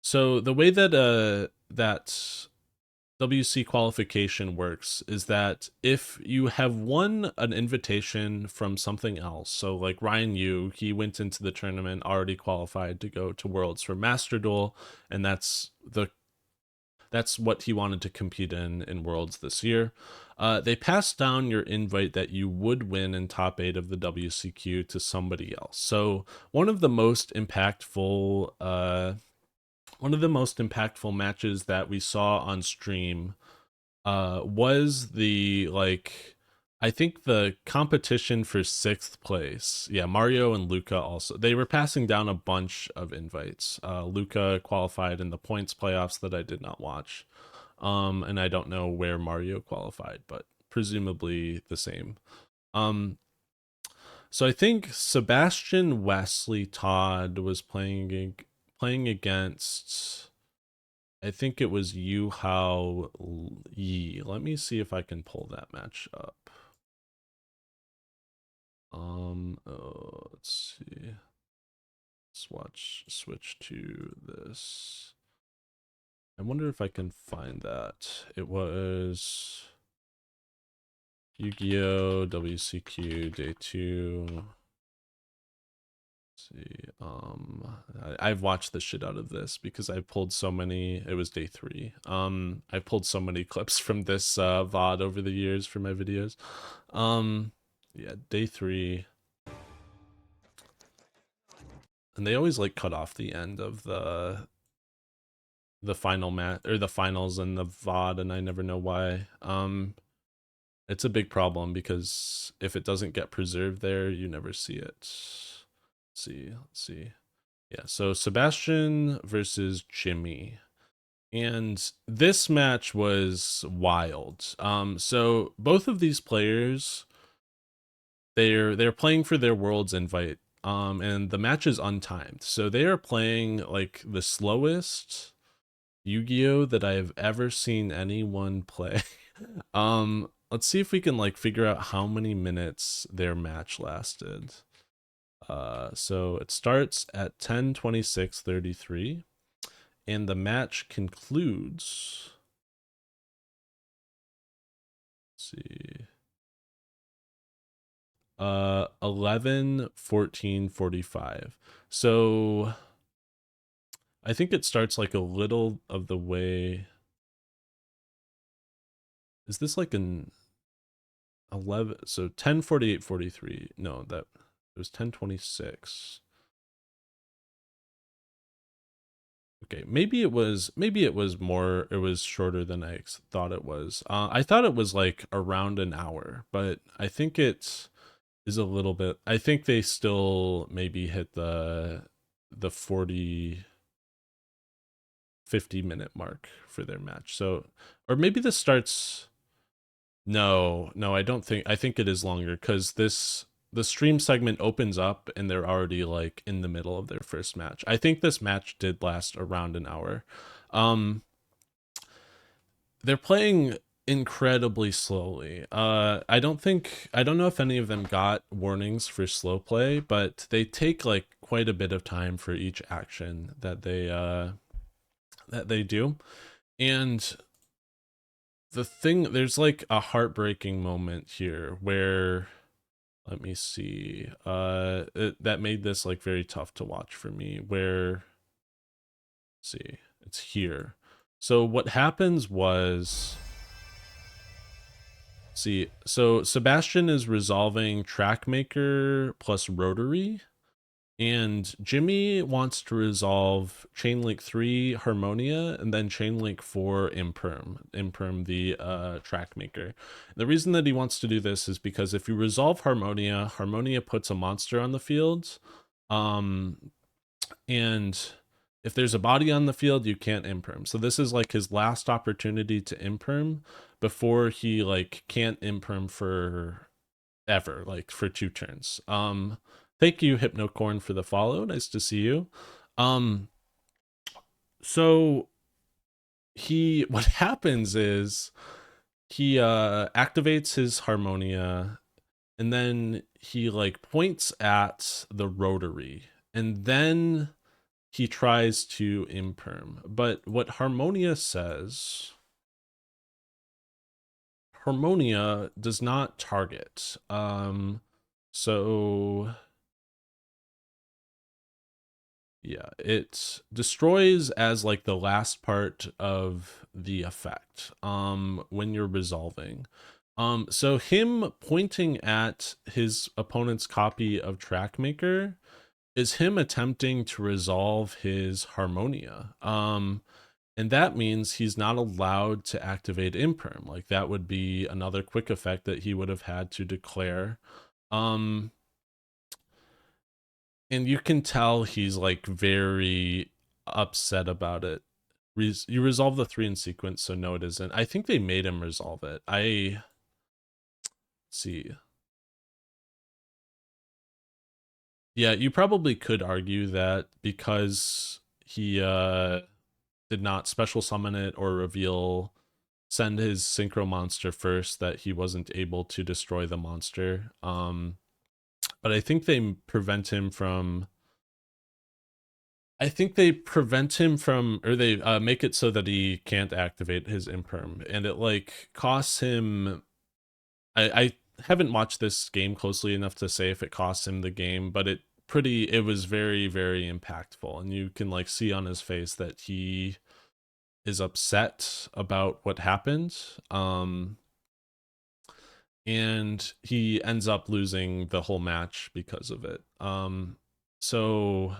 So the way that that WC qualification works is that if you have won an invitation from something else, so like Ryan Yu, he went into the tournament already qualified to go to Worlds for Master Duel, and that's what he wanted to compete in Worlds this year. They passed down your invite that you would win in top 8 of the WCQ to somebody else. So one of the most impactful matches that we saw on stream was the like I think the competition for 6th place. Yeah, Mario and Luca also. They were passing down a bunch of invites. Luca qualified in the points playoffs that I did not watch. And I don't know where Mario qualified, but presumably the same. So I think Sebastian Wesley Todd was playing against, I think it was Yu Hao Yi. Let me see if I can pull that match up. Let's see. Switch to this. I wonder if I can find that. It was Yu-Gi-Oh! WCQ Day 2. Let's see. I've watched the shit out of this because I pulled so many. It was Day 3. I pulled so many clips from this VOD over the years for my videos. Yeah, Day 3. And they always like cut off the end of the final match or the finals and the VOD, and I never know why. It's a big problem because if it doesn't get preserved there, you never see it. Let's see. Yeah, so Sebastian versus Jimmy. And this match was wild. So both of these players, they're playing for their world's invite. And the match is untimed. So they are playing like the slowest Yu-Gi-Oh that I have ever seen anyone play. Let's see if we can like figure out how many minutes their match lasted. So it starts at 10:26:33 and the match concludes, let's see, 11:14:45. So I think it starts like a little of the way. Is this like an 11? So 10:48:43. No, that it was 10:26. Okay, maybe it was more. It was shorter than I thought it was. I thought it was like around an hour, but I think it is a little bit. I think they still maybe hit the 40-50 minute mark for their match. So, or maybe this starts. No, I don't think. I think it is longer because this the stream segment opens up and they're already like in the middle of their first match. I think this match did last around an hour. Um, they're playing incredibly slowly. I don't know if any of them got warnings for slow play, but they take like quite a bit of time for each action that they do. And there's like a heartbreaking moment here where, let me see, that made this like very tough to watch for me, where, see, it's here. So what happens was, see, so Sebastian is resolving Trackmaker plus Rotary, and Jimmy wants to resolve Chainlink 3 Harmonia and then Chainlink 4 Imperm the Trackmaker. The reason that he wants to do this is because if you resolve Harmonia, Harmonia puts a monster on the field, and if there's a body on the field, you can't imperm. So this is like his last opportunity to imperm before he like can't imperm for ever, like for 2 turns. Thank you, Hypnocorn, for the follow. Nice to see you. So what happens is he activates his Harmonia, and then he like points at the Rotary, and then he tries to imperm. But what Harmonia says, Harmonia does not target. So yeah, it destroys as like the last part of the effect when you're resolving. So him pointing at his opponent's copy of Trackmaker is him attempting to resolve his Harmonia. And that means he's not allowed to activate Imperm. Like that would be another quick effect that he would have had to declare. And you can tell he's like very upset about it. You resolve the 3 in sequence, so no, it isn't. I think they made him resolve it. See. Yeah, you probably could argue that because he did not special summon it or send his synchro monster first, that he wasn't able to destroy the monster. But I think they prevent him from, or they make it so that he can't activate his imperm, and it like costs him. I haven't watched this game closely enough to say if it costs him the game, but it was very, very impactful, and you can like see on his face that he is upset about what happened. And he ends up losing the whole match because of it. So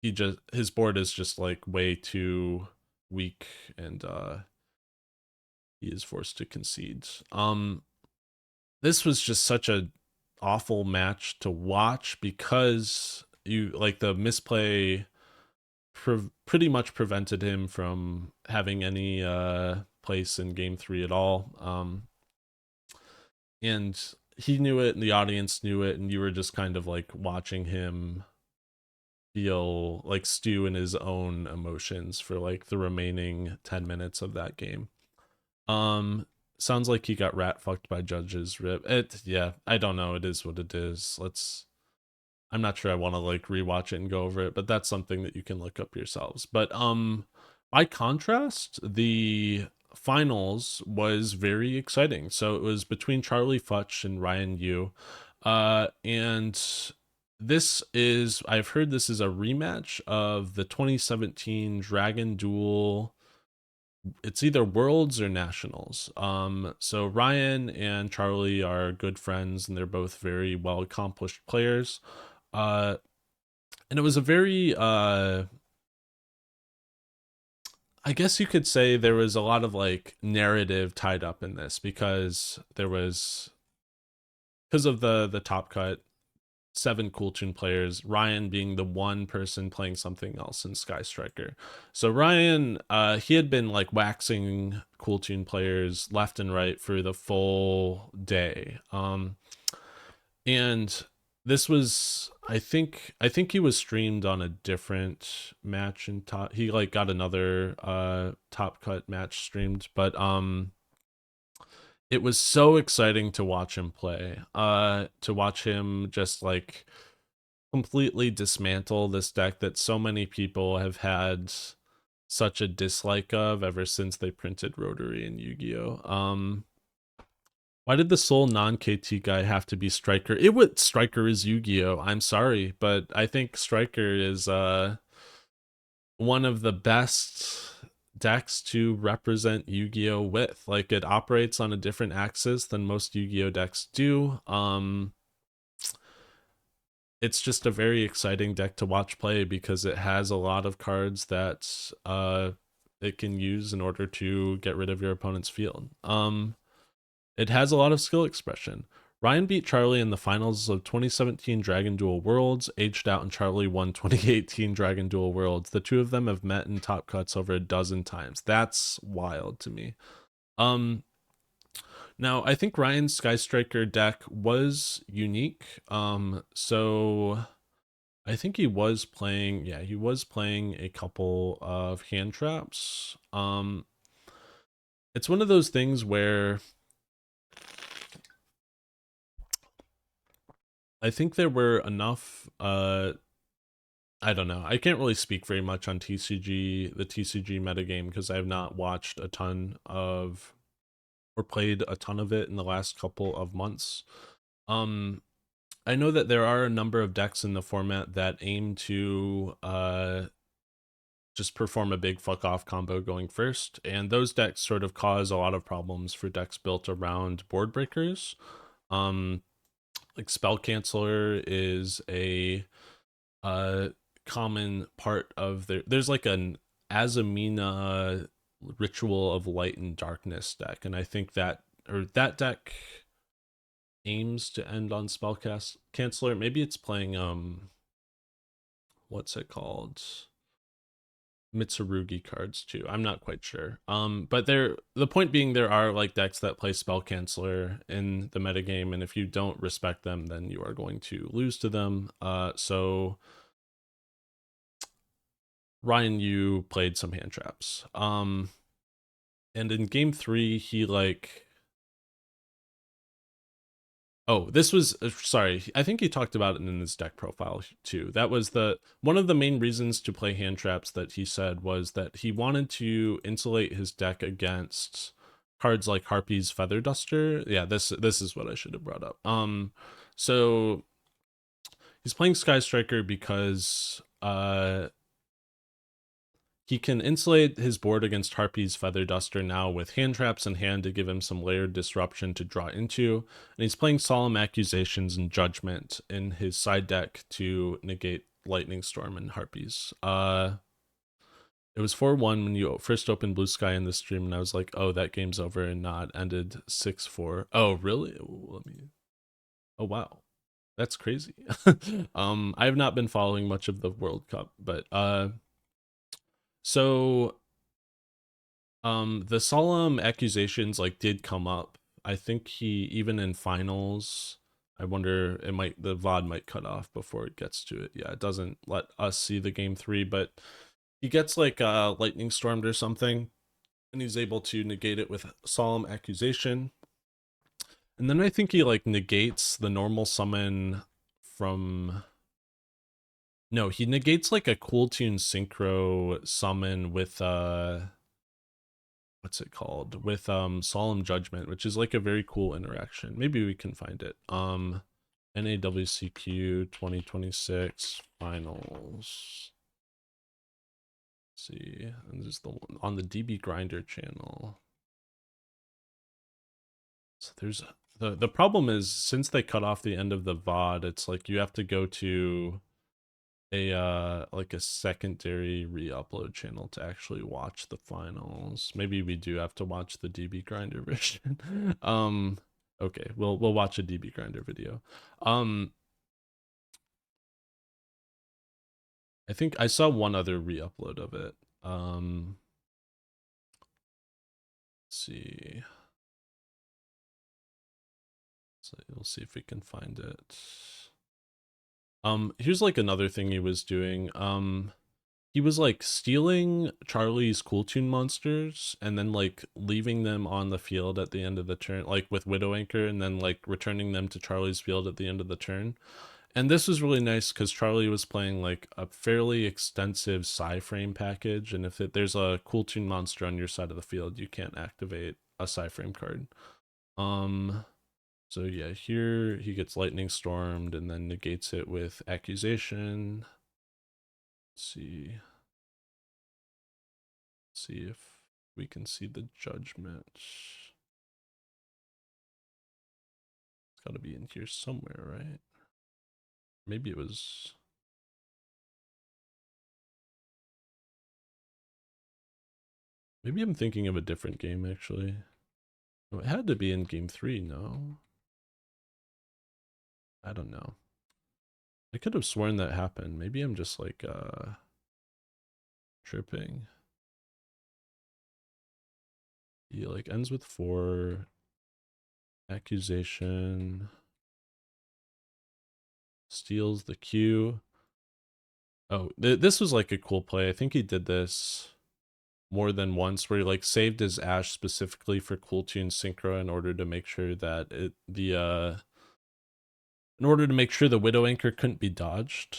his board is just like way too weak, and he is forced to concede. This was just such a awful match to watch because you like the misplay pretty much prevented him from having any place in game 3 at all. And he knew it and the audience knew it, and you were just kind of like watching him feel like stew in his own emotions for like the remaining 10 minutes of that game. Sounds like he got rat fucked by judges. Rip it. Yeah, I don't know, it is what it is. I'm not sure I want to like rewatch it and go over it, but that's something that you can look up yourselves. But by contrast, the finals was very exciting. So it was between Charlie Futch and Ryan Yu. And I've heard this is a rematch of the 2017 Dragon Duel. It's either Worlds or Nationals. So Ryan and Charlie are good friends, and they're both very well accomplished players. And it was a very I guess you could say there was a lot of like narrative tied up in this because of the top cut, 7 Cool Tune players, Ryan being the one person playing something else in Sky Striker. So Ryan, he had been like waxing Cool Tune players left and right for the full day. And this was, I think he was streamed on a different match, and he like got another top cut match streamed, but it was so exciting to watch him play. To watch him just like completely dismantle this deck that so many people have had such a dislike of ever since they printed Rotary in Yu-Gi-Oh. Why did the sole non-KT guy have to be Striker? Striker is Yu-Gi-Oh. I'm sorry, but I think Striker is one of the best decks to represent Yu-Gi-Oh with. Like, it operates on a different axis than most Yu-Gi-Oh decks do. It's just a very exciting deck to watch play because it has a lot of cards that it can use in order to get rid of your opponent's field. It has a lot of skill expression. Ryan beat Charlie in the finals of 2017 Dragon Duel Worlds. Aged out and Charlie won 2018 Dragon Duel Worlds. The two of them have met in top cuts over a dozen times. That's wild to me. Now I think Ryan's Sky Striker deck was unique. So I think he was playing, yeah, he was playing a couple of hand traps. It's one of those things where I think there were enough I don't know. I can't really speak very much on the TCG metagame because I have not watched a ton of or played a ton of it in the last couple of months. I know that there are a number of decks in the format that aim to just perform a big fuck off combo going first, and those decks sort of cause a lot of problems for decks built around board breakers. Like Spell Canceller is a common part of there's like an Azamina Ritual of Light and Darkness deck, and I think that deck aims to end on Spellcast Canceller. Maybe it's playing what's it called? Mitsurugi cards too. I'm not quite sure. But the point being there are like decks that play Spell Canceller in the metagame, and if you don't respect them, then you are going to lose to them. So Ryan Yu played some hand traps. And in game 3, he like, oh, this was sorry. I think he talked about it in his deck profile too. That was one of the main reasons to play hand traps that he said was that he wanted to insulate his deck against cards like Harpy's Feather Duster. Yeah, this is what I should have brought up. So he's playing Sky Striker because he can insulate his board against Harpy's Feather Duster now with hand traps in hand to give him some layered disruption to draw into. And he's playing Solemn Accusations and Judgment in his side deck to negate Lightning Storm and Harpies. It was 4-1 when you first opened Blue Sky in the stream, and I was like, oh, that game's over, and not ended 6-4. Oh, really? Oh, wow. That's crazy. I have not been following much of the World Cup, but so the solemn accusations like did come up. I think he even in finals, I wonder the VOD might cut off before it gets to it. Yeah, it doesn't let us see the game 3, but he gets like lightning stormed or something, and he's able to negate it with solemn accusation. And then I think he like negates the normal summon from, no, he negates like a Cool Tune Synchro summon with what's it called, with Solemn Judgment, which is like a very cool interaction. Maybe we can find it. NAWCQ 2026 finals. Let's see, and this is the one on the DB Grinder channel. So there's the problem is, since they cut off the end of the VOD, it's like you have to go to a like a secondary re-upload channel to actually watch the finals. Maybe we do have to watch the DB Grinder version. Okay, we'll watch a DB Grinder video. I think I saw one other re-upload of it. Let's see. So we'll see if we can find it. Here's like another thing he was doing. He was like stealing Charlie's Cool Tune monsters and then like leaving them on the field at the end of the turn, like with Widow Anchor, and then like returning them to Charlie's field at the end of the turn. And this was really nice because Charlie was playing like a fairly extensive frame package, and if there's a Cool Tune monster on your side of the field, you can't activate a frame card. So yeah, here he gets Lightning Stormed and then negates it with Accusation. See if we can see the judgment. It's got to be in here somewhere, right? Maybe it was. Maybe I'm thinking of a different game actually. Oh, it had to be in game 3, no? I don't know. I could have sworn that happened. Maybe I'm just like tripping. He like ends with 4. Accusation. Steals the Q. Oh, this was like a cool play. I think he did this more than once where he like saved his Ash specifically for Cool Tune Synchro in order to make sure that in order to make sure the Widow Anchor couldn't be dodged.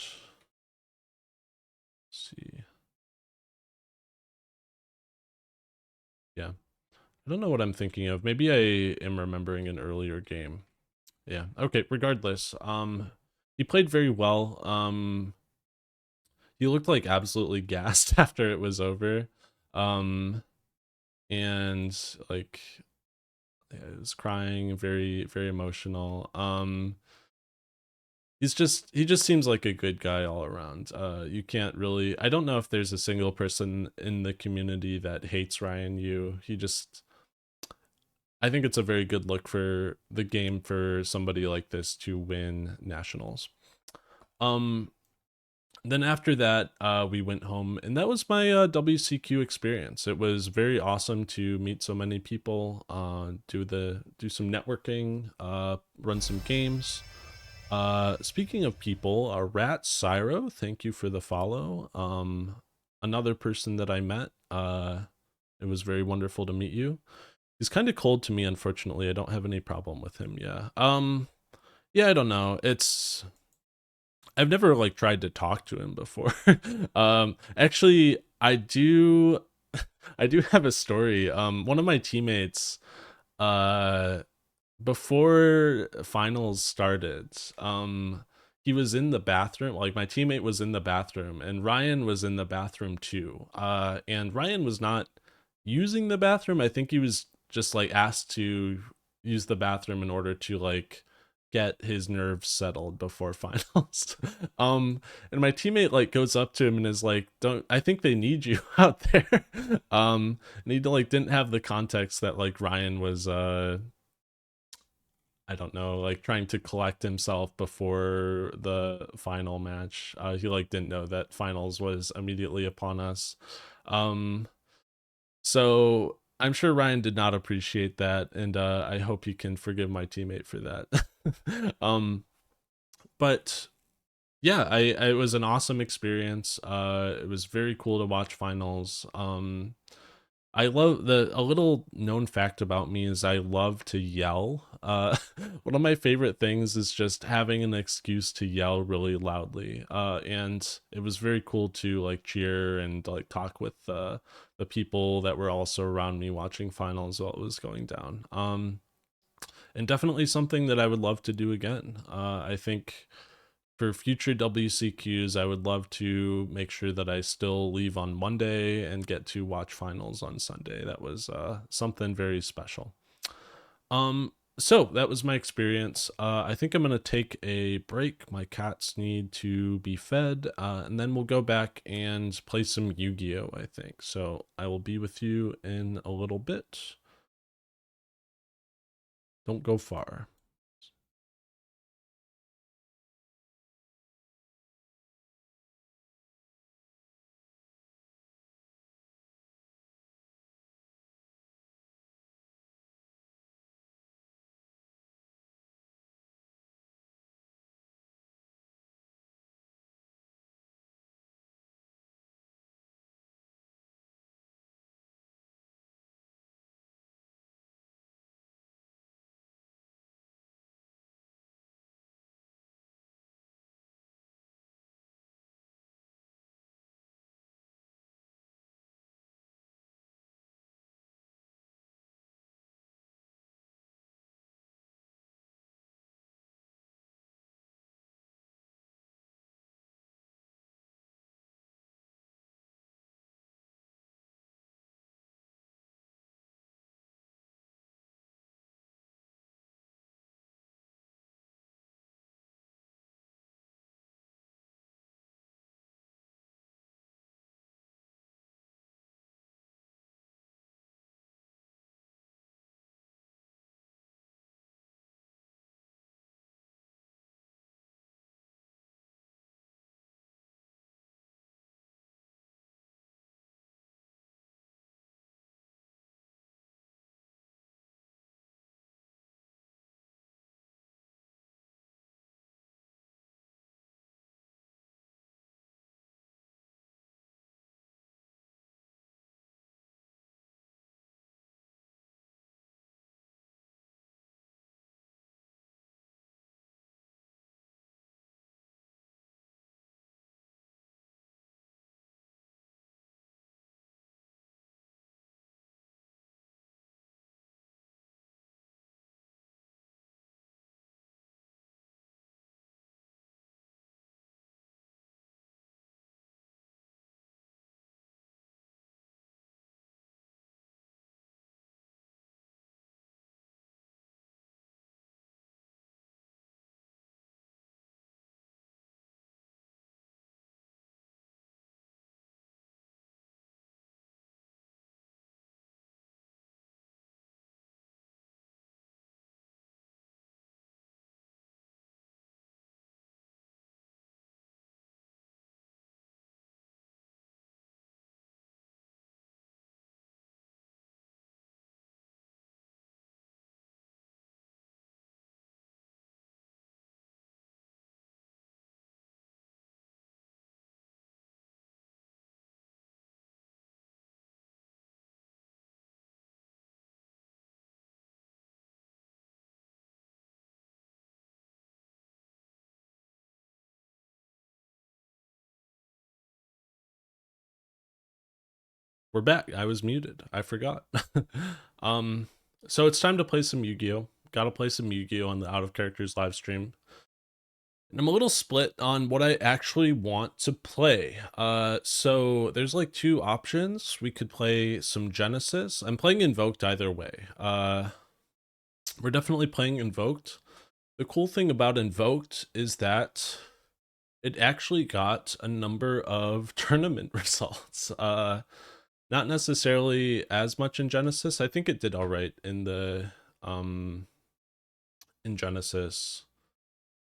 Let's see. Yeah. I don't know what I'm thinking of. Maybe I am remembering an earlier game. Yeah. Okay, regardless. He played very well. He looked like absolutely gassed after it was over. And like I was crying, very, very emotional. He just seems like a good guy all around. You can't really, I don't know if there's a single person in the community that hates Ryan Yu. I think it's a very good look for the game for somebody like this to win nationals. Then after that, we went home, and that was my WCQ experience. It was very awesome to meet so many people, do some networking, run some games. Speaking of people, Rat Syro, thank you for the follow. Another person that I met. It was very wonderful to meet you. He's kind of cold to me, unfortunately. I don't have any problem with him. Yeah. Yeah, I don't know. I've never like tried to talk to him before. Actually, I do have a story. One of my teammates, uh, before finals started, he was in the bathroom. Like my teammate was in the bathroom, and Ryan was in the bathroom too. And Ryan was not using the bathroom. I think he was just like asked to use the bathroom in order to like get his nerves settled before finals. And my teammate like goes up to him and is like, "Don't I think they need you out there?" And he like didn't have the context that like Ryan was I don't know, like trying to collect himself before the final match. He like didn't know that finals was immediately upon us. So I'm sure Ryan did not appreciate that, and I hope he can forgive my teammate for that. But yeah, it was an awesome experience. It was very cool to watch finals. I love a little known fact about me is I love to yell. One of my favorite things is just having an excuse to yell really loudly. And it was very cool to like cheer and like talk with the people that were also around me watching finals while it was going down. And definitely something that I would love to do again. I think for future WCQs, I would love to make sure that I still leave on Monday and get to watch finals on Sunday. That was something very special. So that was my experience. I think I'm gonna take a break. My cats need to be fed, and then we'll go back and play some Yu-Gi-Oh, I think. So I will be with you in a little bit. Don't go far. We're back. I was muted. I forgot. um, so it's time to play some Yu-Gi-Oh. Gotta play some Yu-Gi-Oh on the Out of Characters live stream. And I'm a little split on what I actually want to play. So there's like two options. We could play some Genesis. I'm playing Invoked either way. We're definitely playing Invoked. The cool thing about Invoked is that it actually got a number of tournament results. Not necessarily as much in Genesis. I think it did all right in the in Genesis.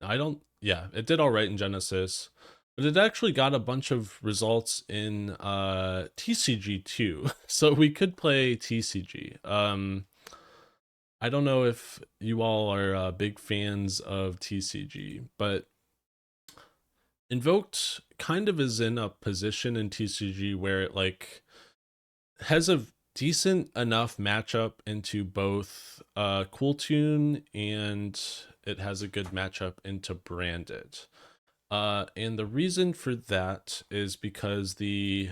I don't yeah, it did all right in Genesis. But it actually got a bunch of results in TCG too. So we could play TCG. I don't know if you all are big fans of TCG, but Invoked kind of is in a position in TCG where it like has a decent enough matchup into both Cool Tune, and it has a good matchup into Branded. And the reason for that is because the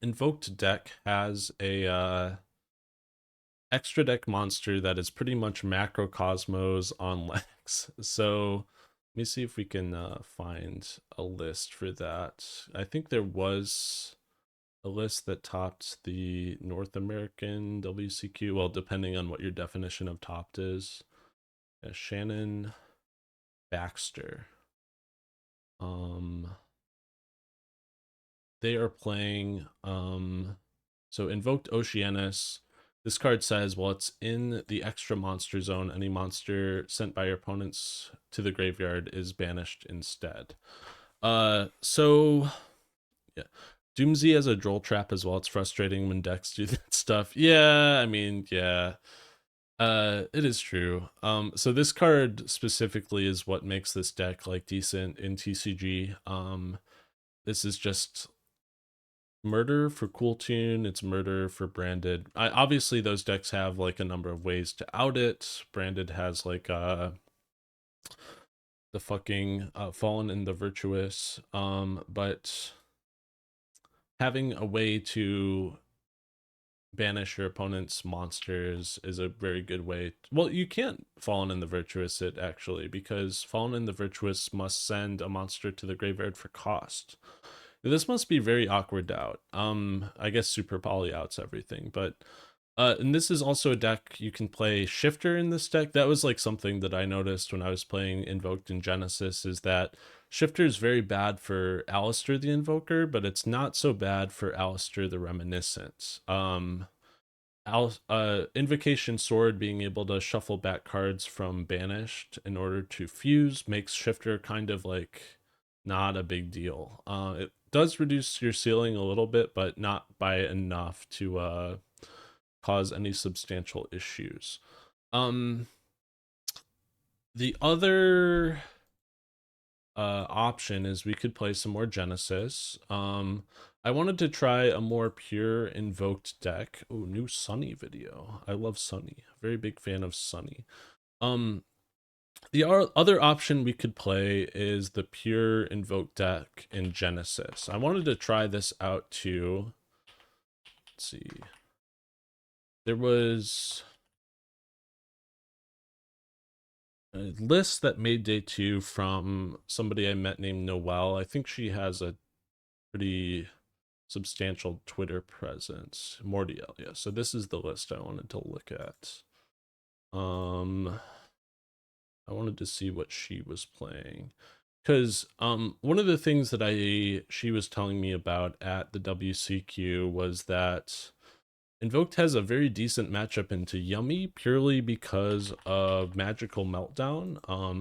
Invoked deck has a extra deck monster that is pretty much Macrocosmos on Lex. So let me see if we can find a list for that. I think there was a list that topped the North American WCQ. Well, depending on what your definition of topped is. Shannon Baxter. They are playing so Invoked Oceanus. This card says, well, it's in the extra monster zone. Any monster sent by your opponents to the graveyard is banished instead. So yeah. Doomsy has a Droll Trap as well. It's frustrating when decks do that stuff. Yeah, I mean, yeah. It is true. So this card specifically is what makes this deck like decent in TCG. This is just murder for Cool Tune, it's murder for Branded. Obviously those decks have like a number of ways to out it. Branded has like the fucking Fallen in the Virtuous. But having a way to banish your opponent's monsters is a very good way. Well, you can't Fallen in the Virtuous it actually, because Fallen in the Virtuous must send a monster to the graveyard for cost. This must be very awkward to out. I guess Super Poly outs everything, but and this is also a deck you can play Shifter in this deck. That was like something that I noticed when I was playing Invoked in Genesis, is that Shifter is very bad for aleister the Invoker, but it's not so bad for aleister the Reminiscent. Invocation Sword being able to shuffle back cards from banished in order to fuse makes Shifter kind of like not a big deal. It does reduce your ceiling a little bit, but not by enough to cause any substantial issues. The other option is we could play some more Genesis. I wanted to try a more pure invoked deck. Oh, new Sunny video. I love Sunny. Very big fan of Sunny. The other option we could play is the pure invoked deck in Genesis. I wanted to try this out too. Let's see. There was a list that made day 2 from somebody I met named Noelle. I think she has a pretty substantial Twitter presence. Mordiel, yeah. So this is the list I wanted to look at. I wanted to see what she was playing, because one of the things that she was telling me about at the WCQ was that Invoked has a very decent matchup into Yummy purely because of Magical Meltdown.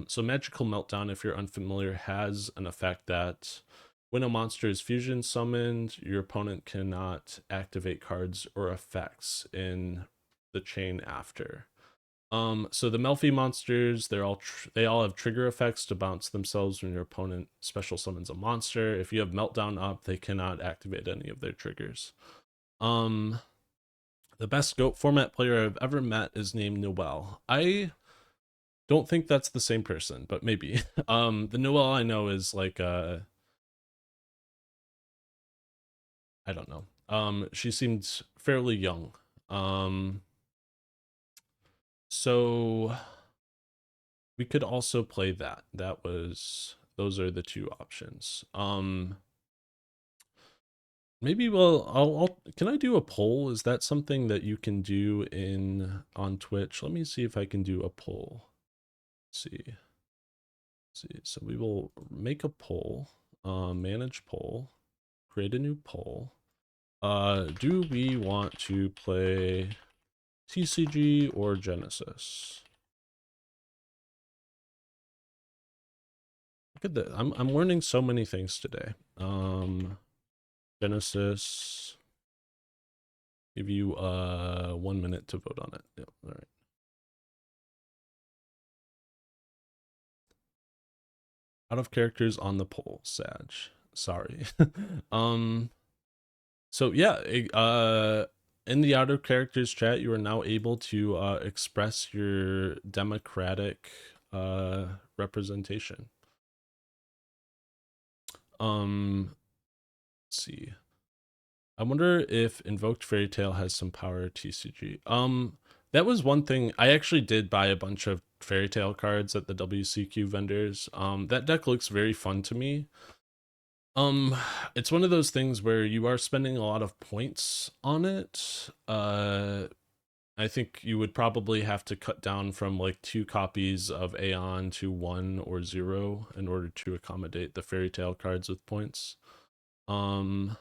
So Magical Meltdown, if you're unfamiliar, has an effect that when a monster is fusion summoned, your opponent cannot activate cards or effects in the chain after. So the Melfi monsters, they all have trigger effects to bounce themselves when your opponent special summons a monster. If you have Meltdown up, they cannot activate any of their triggers. The best GOAT format player I've ever met is named Noelle. I don't think that's the same person, but maybe. The Noelle I know is like I don't know. She seemed fairly young. Um, so we could also play that. Those are the two options. Maybe can I do a poll? Is that something that you can do in on Twitch? Let me see if I can do a poll. See. So we will make a poll, manage poll, create a new poll. Do we want to play TCG or Genesis? Look at that. I'm learning so many things today. Genesis. Give you 1 minute to vote on it. Yep, all right. Out of characters on the poll, Sag. Sorry. um so yeah, in the out of characters chat, you are now able to express your democratic representation. Let's see. I wonder if Invoked Fairy Tale has some power TCG. That was one thing. I actually did buy a bunch of Fairy Tale cards at the WCQ vendors. That deck looks very fun to me. Um, it's one of those things where you are spending a lot of points on it. I think you would probably have to cut down from like 2 copies of Aeon to 1 or 0 in order to accommodate the Fairy Tale cards with points. Um,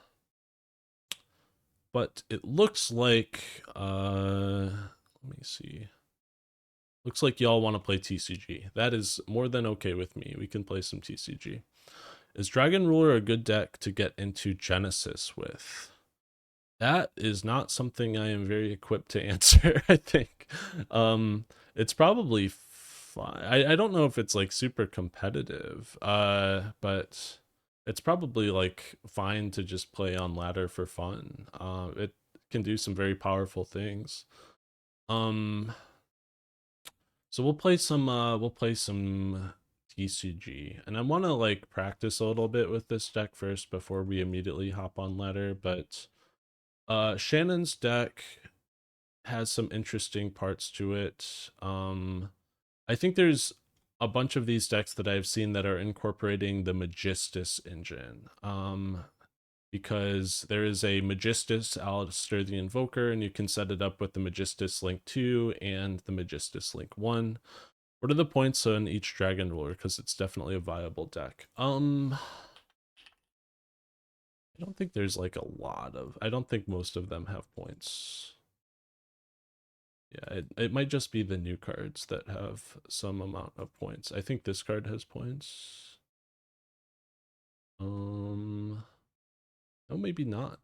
but it looks like let me see. Looks like y'all want to play TCG. That is more than okay with me. We can play some TCG. Is Dragon Ruler a good deck to get into Genesis with? That is not something I am very equipped to answer, I think. It's probably fine. I don't know if it's like super competitive, but it's probably like fine to just play on ladder for fun. It can do some very powerful things. Um, so we'll play some TCG, and I want to like practice a little bit with this deck first before we immediately hop on ladder, but Shannon's deck has some interesting parts to it. I think there's a bunch of these decks that I've seen that are incorporating the Magistus engine. Because there is a Magistus aleister the Invoker, and you can set it up with the Magistus Link 2 and the Magistus Link 1. What are the points on each Dragon Ruler? Because it's definitely a viable deck. I don't think there's like a lot of... I don't think most of them have points. Yeah, it might just be the new cards that have some amount of points. I think this card has points. No, maybe not.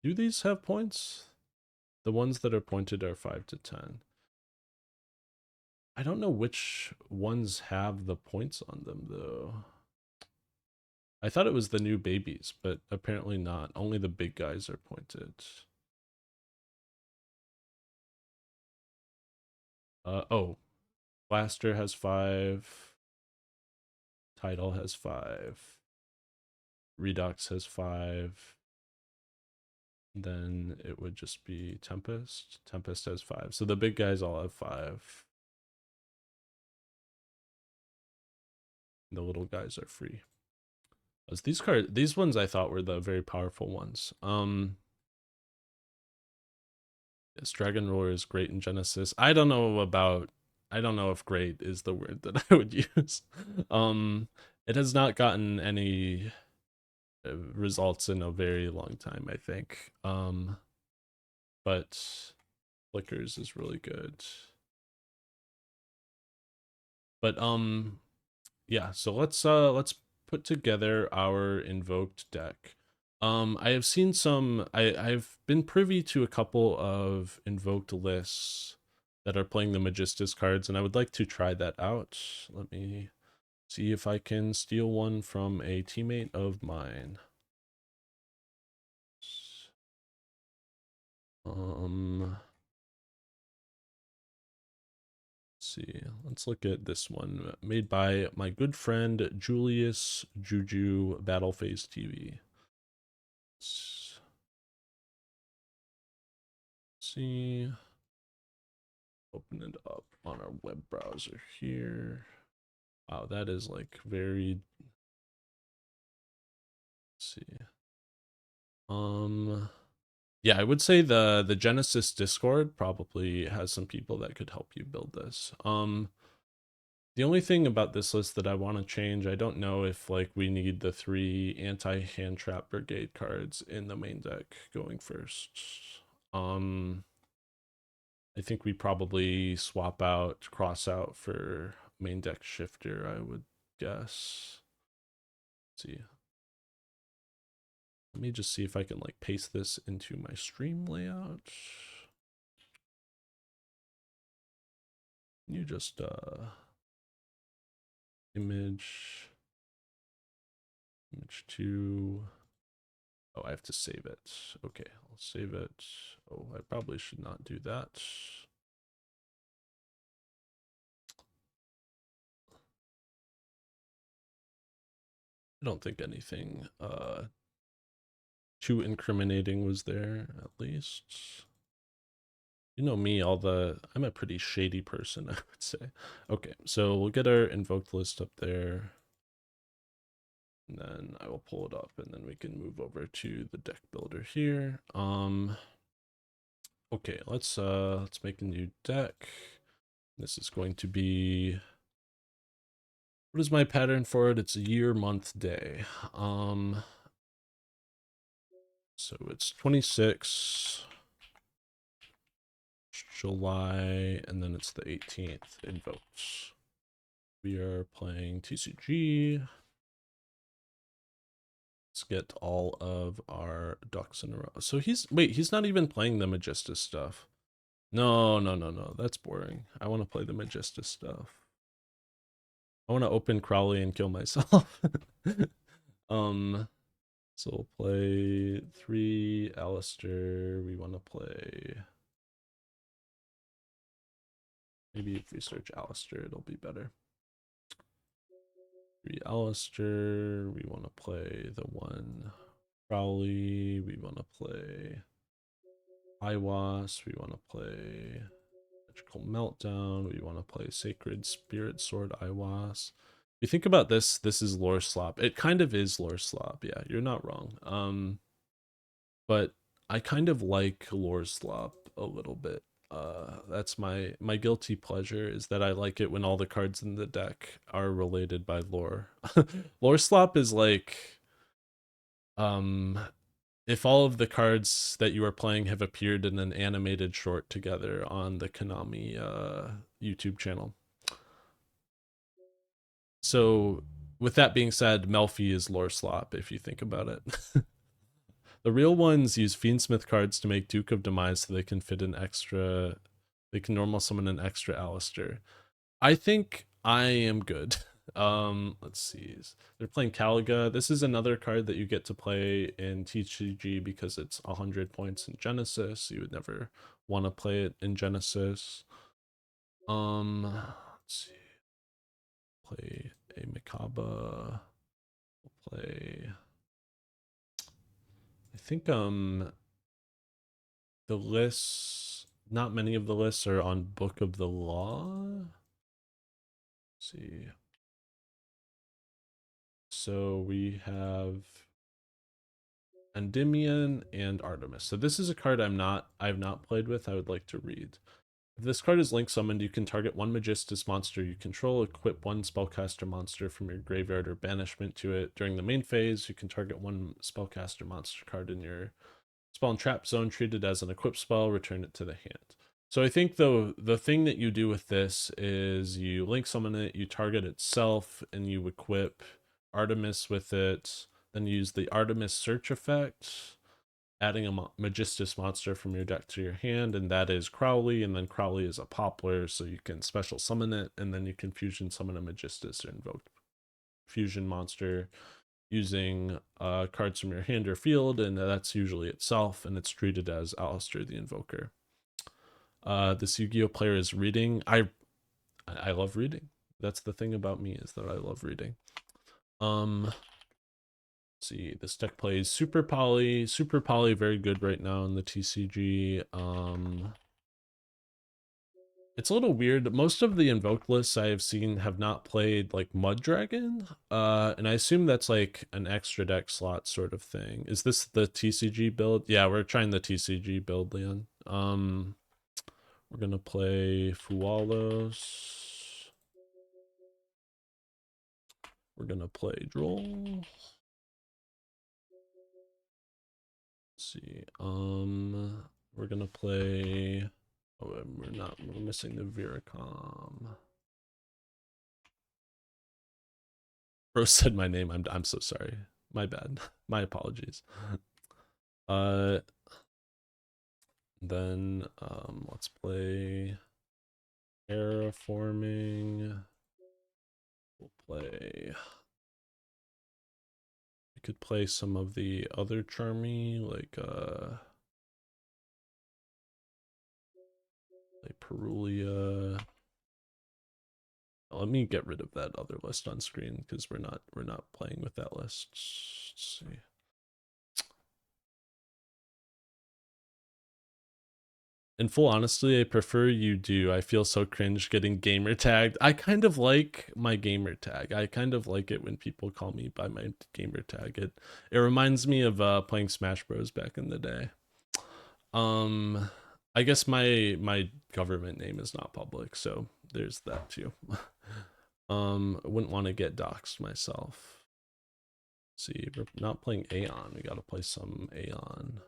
Do these have points? The ones that are pointed are 5 to 10. I don't know which ones have the points on them, though. I thought it was the new babies, but apparently not. Only the big guys are pointed. Oh, Blaster has 5. Tidal has 5. Redux has 5. Then it would just be Tempest. Tempest has 5. So the big guys all have 5. The little guys are free. As these ones I thought were the very powerful ones. Yes, Dragon Roar is great in Genesis. I don't know if great is the word that I would use. It has not gotten any results in a very long time, I think. But Flickers is really good. But yeah, so let's put together our invoked deck. I have seen I've been privy to a couple of invoked lists that are playing the Magistus cards, and I would like to try that out. Let me see if I can steal one from a teammate of mine. See, let's look at this one made by my good friend Julius Juju Battle Phase TV. Let's see. Open it up on our web browser here. Wow, that is like very. Let's see. Yeah, I would say the Genesis Discord probably has some people that could help you build this. The only thing about this list that I want to change, I don't know if like we need the 3 anti-hand trap brigade cards in the main deck going first. I think we probably swap out cross out for main deck shifter, I would guess. Let's see. Let me just see if I can like paste this into my stream layout. You just image 2. Oh, I have to save it. Okay, I'll save it. Oh, I probably should not do that. I don't think anything too incriminating was there, at least. You know me, I'm a pretty shady person, I would say. Okay, so we'll get our invoked list up there. And then I will pull it up and then we can move over to the deck builder here. Okay, let's make a new deck. This is going to be, what is my pattern for it? It's a year, month, day. So it's 26 July, and then it's the 18th invoked. We are playing TCG. Let's get all of our ducks in a row. So he's not even playing the Magistus stuff. No, that's boring. I want to play the Magistus stuff. I want to open Crowley and kill myself. So we'll play 3 aleister. We want to play, maybe if we search aleister, it'll be better. 3 aleister. We want to play the 1 Crowley. We want to play Iwas. We want to play Magical Meltdown. We want to play Sacred Spirit Sword Iwas. If you think about this, this is lore slop. It kind of is lore slop. Yeah, you're not wrong. But I kind of like lore slop a little bit. That's my guilty pleasure, is that I like it when all the cards in the deck are related by lore. Lore slop is like, if all of the cards that you are playing have appeared in an animated short together on the Konami YouTube channel. So with that being said, Melfi is lore slop if you think about it. The real ones use Fiendsmith cards to make Duke of Demise so they can fit an extra, they can normal summon an extra aleister. I think I am good. Let's see. They're playing Caliga. This is another card that you get to play in TCG because it's 100 points in Genesis. You would never want to play it in Genesis. Let's see. Play a Mikaba. We'll play, I think the lists, not many of the lists are on Book of the Law. Let's see. So we have Endymion and Artemis. So this is a card I've not played with. I would like to read. If this card is link summoned, you can target 1 Magistus monster you control, equip 1 spellcaster monster from your graveyard or banishment to it. During the main phase, you can target 1 spellcaster monster card in your spell and trap zone, treat it as an equipped spell, return it to the hand. So I think though the thing that you do with this is you link summon it, you target itself, and you equip Artemis with it, then use the Artemis search effect, adding a Magistus monster from your deck to your hand, and that is Crowley, and then Crowley is a Poplar, so you can special summon it, and then you can fusion summon a Magistus or invoke fusion monster using cards from your hand or field, and that's usually itself, and it's treated as Aleister the Invoker. This Yu-Gi-Oh player is reading. I love reading. That's the thing about me, is that I love reading. See, this deck plays super poly, very good right now in the TCG. It's a little weird. Most of the invoked lists I have seen have not played like Mud Dragon, and I assume that's like an extra deck slot sort of thing. Is this the TCG build? Yeah, we're trying the TCG build, Leon. We're gonna play Fualos. We're gonna play Droll. Let's see. We're gonna play. Oh, we're not. We're missing the Viracom. Bro said my name. I'm so sorry. My bad. My apologies. Uh, then let's play terraforming. We'll play. We could play some of the other charmy like Perulia. Let me get rid of that other list on screen because we're not playing with that list. Let's see. In full honesty, I prefer you do. I feel so cringe getting gamer tagged. I kind of like my gamer tag. I kind of like it when people call me by my gamer tag. It reminds me of playing Smash Bros back in the day. Um I guess my government name is not public, so there's that too. I wouldn't want to get doxxed myself. See, we're not playing Aeon. We gotta play some Aeon.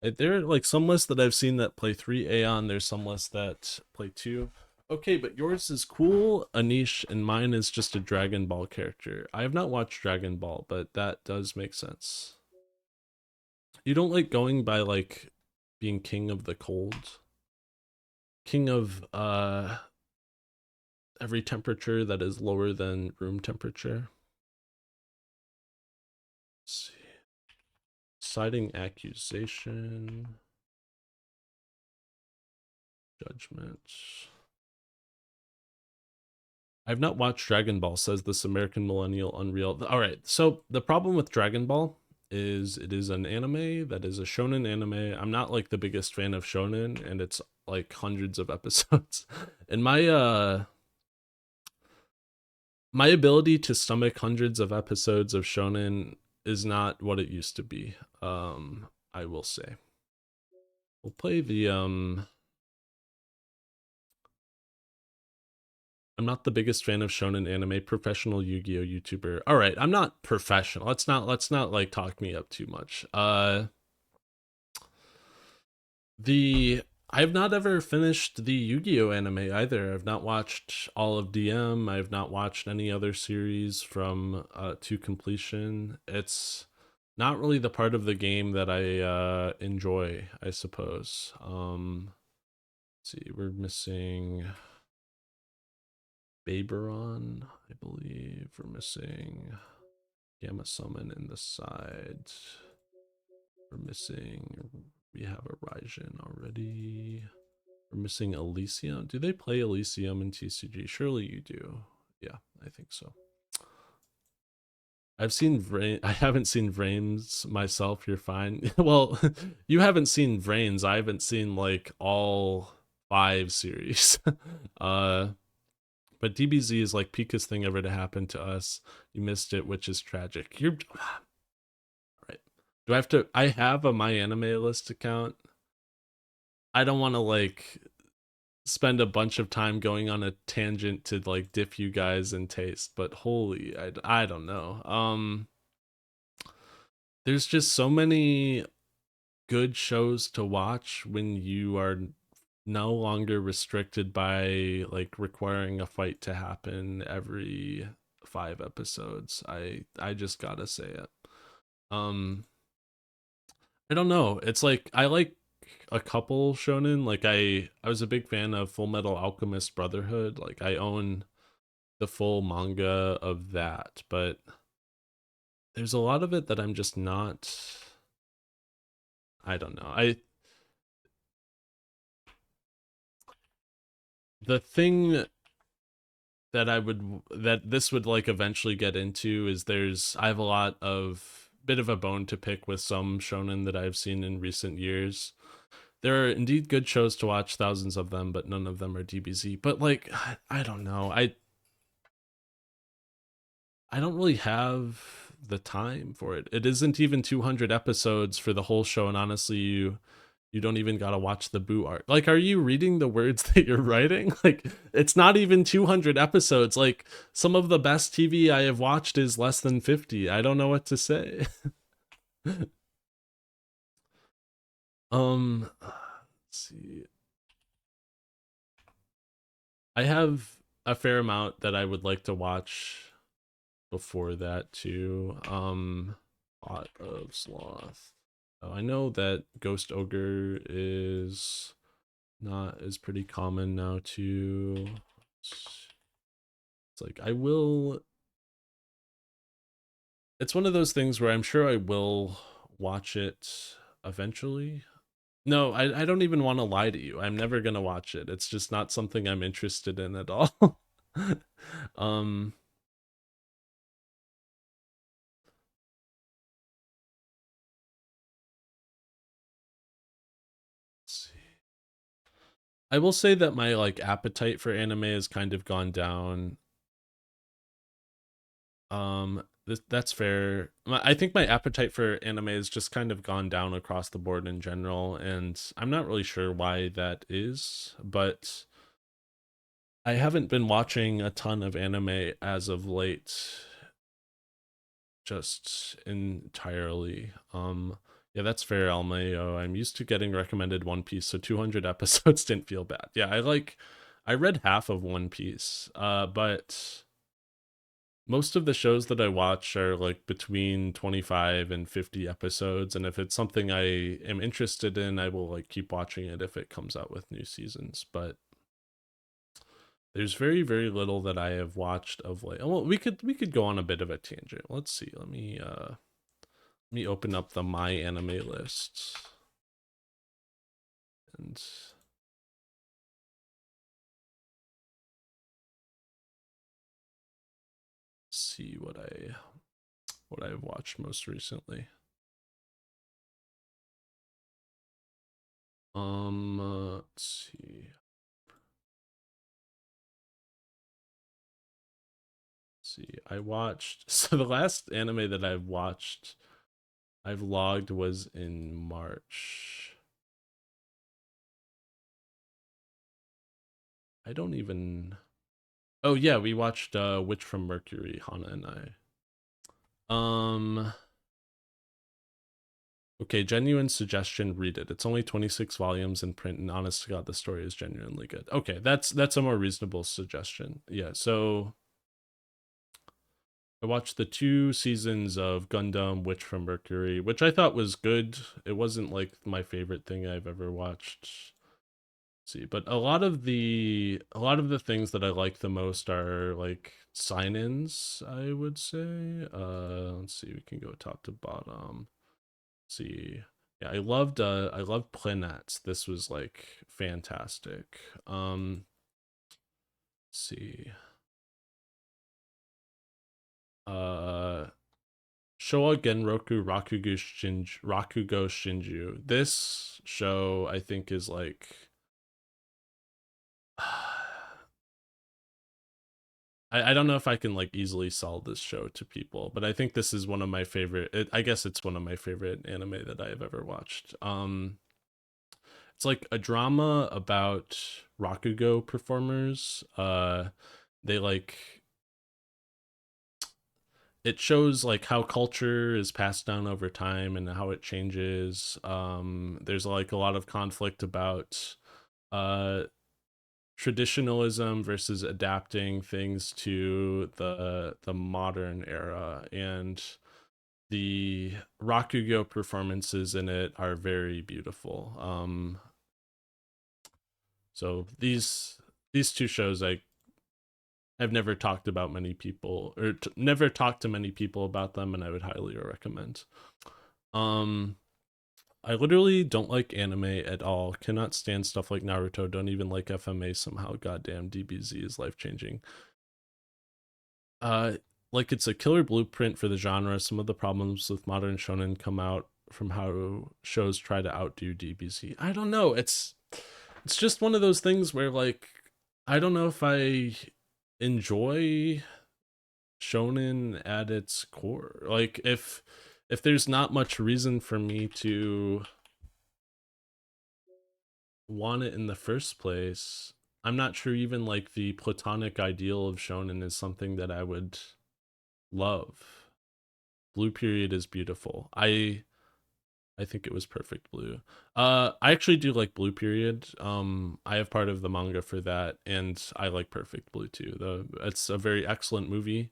There are like some lists that I've seen that play 3 Aeon. There's some lists that play 2. Okay, but yours is cool, Anish, and mine is just a Dragon Ball character. I have not watched Dragon Ball, but that does make sense. You don't like going by like being king of the cold? King of every temperature that is lower than room temperature. Let's see. Citing accusation. Judgment. I've not watched Dragon Ball, says this American millennial unreal. All right, so the problem with Dragon Ball is it is an anime that is a shonen anime. I'm not like the biggest fan of shonen, and it's like hundreds of episodes. And my ability to stomach hundreds of episodes of shonen is not what it used to be. I will say. We'll play the I'm not the biggest fan of shonen anime. Professional Yu-Gi-Oh YouTuber. All right, I'm not professional. Let's not like talk me up too much. The I've not ever finished the Yu-Gi-Oh anime either. I've not watched all of DM. I've not watched any other series from to completion. It's not really the part of the game that I enjoy, I suppose. Let's see, we're missing Baberon, I believe. We're missing Gamma Summon in the side. We're missing. We have a Raijin already. We're missing Elysium. Do they play Elysium in TCG? Surely you do. Yeah, I think so. I haven't seen Vrains myself. You're fine. Well, you haven't seen Vrains. I haven't seen like all 5 series. uh, but DBZ is like peakest thing ever to happen to us. You missed it, which is tragic. You're right. Do I have to? I have a My Anime List account. I don't want to like spend a bunch of time going on a tangent to like diff you guys in taste, but holy, I don't know. There's just so many good shows to watch when you are no longer restricted by like requiring a fight to happen every 5 episodes. I just gotta say it. Um, I don't know. It's like I like a couple shonen. Like I was a big fan of Full Metal Alchemist Brotherhood. Like I own the full manga of that, but there's a lot of it that I'm just not. I don't know. The thing that this would like eventually get into is I have a lot of bit of a bone to pick with some shonen that I've seen in recent years. There are indeed good shows to watch, thousands of them, but none of them are DBZ. But like, I don't know. I don't really have the time for it. It isn't even 200 episodes for the whole show, and honestly, you don't even gotta watch the Boo art. Like, are you reading the words that you're writing? Like, it's not even 200 episodes. Like, some of the best TV I have watched is less than 50. I don't know what to say. Let's see. I have a fair amount that I would like to watch before that too. Pot of Sloth. Oh, I know that Ghost Ogre is pretty common now too. It's like I will. It's one of those things where I'm sure I will watch it eventually. No, I don't even want to lie to you. I'm never gonna watch it. It's just not something I'm interested in at all. um let's see. I will say that my like appetite for anime has kind of gone down. That's fair. I think my appetite for anime has just kind of gone down across the board in general, and I'm not really sure why that is, but I haven't been watching a ton of anime as of late, just entirely. Yeah, that's fair, Almayo. I'm used to getting recommended One Piece, so 200 episodes didn't feel bad. Yeah, I read half of One Piece, but most of the shows that I watch are like between 25 and 50 episodes, and if it's something I am interested in, I will like keep watching it if it comes out with new seasons. But there's very little that I have watched of late. Well, we could go on a bit of a tangent. Let's see. Let me open up the my anime list and see what I've watched most recently. Let's see. I watched so the last anime that I've logged was in March. I don't even. Oh yeah, we watched Witch from Mercury, Hana and I. Um okay, genuine suggestion, read it. It's only 26 volumes in print, and honest to God, the story is genuinely good. Okay, that's a more reasonable suggestion. Yeah, so I watched the 2 seasons of Gundam Witch from Mercury, which I thought was good. It wasn't like my favorite thing I've ever watched. See, but a lot of the things that I like the most are like sign-ins, I would say. Let's see, we can go top to bottom. Let's see. Yeah, I loved Planets. This was like fantastic. Let's see. Uh Showa Genroku Rakugo Shinju. This show I think is like I don't know if I can like easily sell this show to people, but I think this is one of my favorite. I guess it's one of my favorite anime that I have ever watched. It's like a drama about Rakugo performers. They like it shows like how culture is passed down over time and how it changes. There's like a lot of conflict about uh traditionalism versus adapting things to the modern era, and the Rakugo performances in it are very beautiful. So these 2 shows I've never talked about many people or never talked to many people about them, and I would highly recommend. um I literally don't like anime at all. Cannot stand stuff like Naruto. Don't even like FMA somehow. Goddamn, DBZ is life changing. Uh, like it's a killer blueprint for the genre. Some of the problems with modern shonen come out from how shows try to outdo DBZ. I don't know. It's just one of those things where like I don't know if I enjoy shonen at its core. Like if there's not much reason for me to want it in the first place, I'm not sure even like the platonic ideal of shonen is something that I would love. Blue Period is beautiful. I think it was perfect blue. I actually do like Blue Period. I have part of the manga for that, and I like Perfect Blue too. It's a very excellent movie.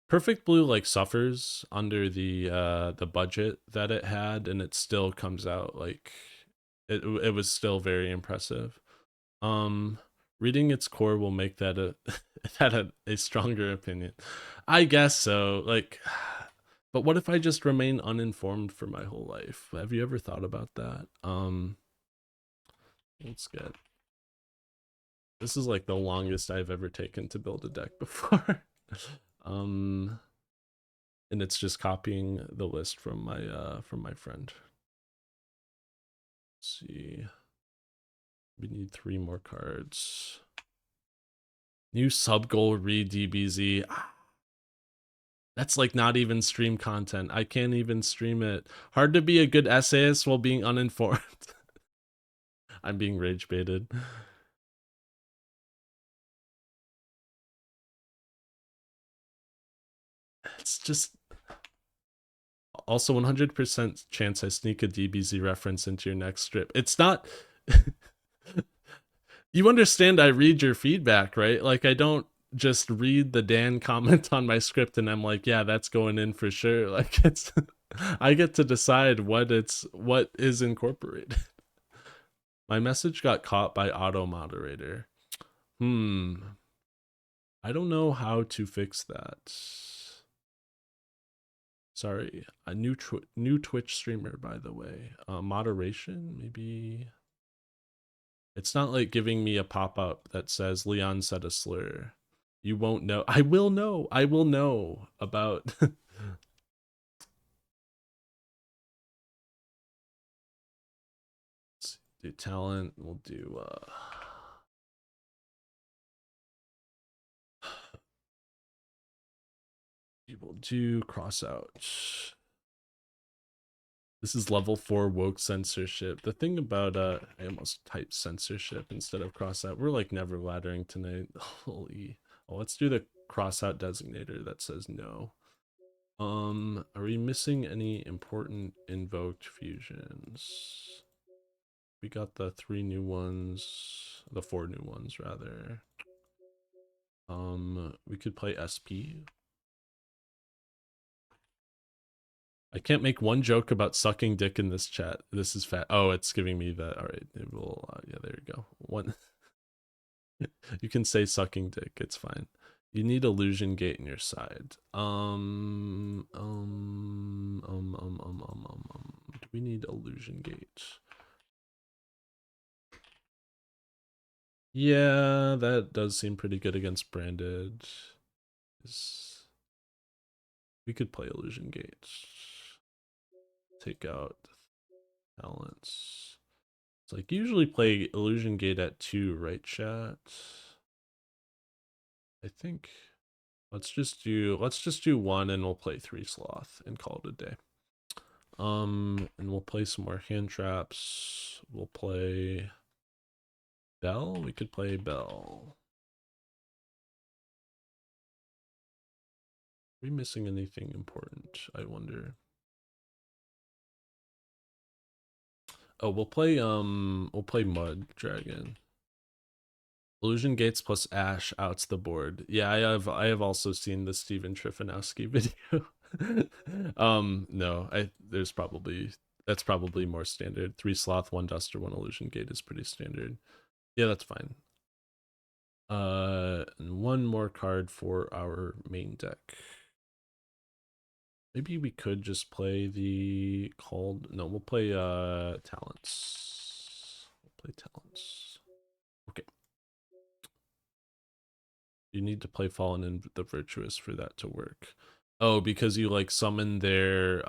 Perfect Blue like suffers under the budget that it had, and it still comes out like it was still very impressive. Um, Reading its core will make that a a stronger opinion. I guess so. Like, but what if I just remain uninformed for my whole life? Have you ever thought about that? Let's get. This is like the longest I've ever taken to build a deck before. um, and it's just copying the list from my friend. Let's see. We need 3 more cards. New sub goal read DBZ. That's like not even stream content. I can't even stream it. Hard to be a good essayist while being uninformed. I'm being rage baited. It's just also 100% chance I sneak a DBZ reference into your next strip. It's not. You understand I read your feedback, right? Like I don't just read the Dan comment on my script and I'm like, yeah, that's going in for sure. Like it's I get to decide what is incorporated. My message got caught by auto moderator. I don't know how to fix that. Sorry, a new Twitch streamer, by the way. Moderation, maybe. It's not like giving me a pop up that says Leon said a slur. You won't know. I will know. I will know about. Let's do talent. We'll do. We will do cross out. This is level 4 woke censorship. The thing about I almost typed censorship instead of cross out. We're like never laddering tonight. Holy. Oh, let's do the cross out designator that says no. Are we missing any important invoked fusions? We got the 3 new ones, the 4 new ones rather. We could play SP. I can't make one joke about sucking dick in this chat. This is fat. Oh, it's giving me that. All right, it will. Yeah, there you go. One. You can say sucking dick. It's fine. You need illusion gate in your side. Do we need illusion gate? Yeah, that does seem pretty good against branded. We could play illusion gate. Take out talents. It's like usually play illusion gate at 2, right, chat? I think let's just do 1 and we'll play 3 sloth and call it a day. And we'll play some more hand traps. We'll play Bell. We could play Bell. Are we missing anything important? I wonder. Oh, we'll play Mud Dragon. Illusion Gates plus Ash outs the board. Yeah, I have also seen the Steven Trifanowski video. No, that's probably more standard. 3 sloth, 1 duster, 1 illusion gate is pretty standard. Yeah, that's fine. And 1 more card for our main deck. Maybe we could just play the called. No, we'll play talents. We'll play talents. Okay. You need to play Fallen and the Virtuous for that to work. Oh, because you like summon their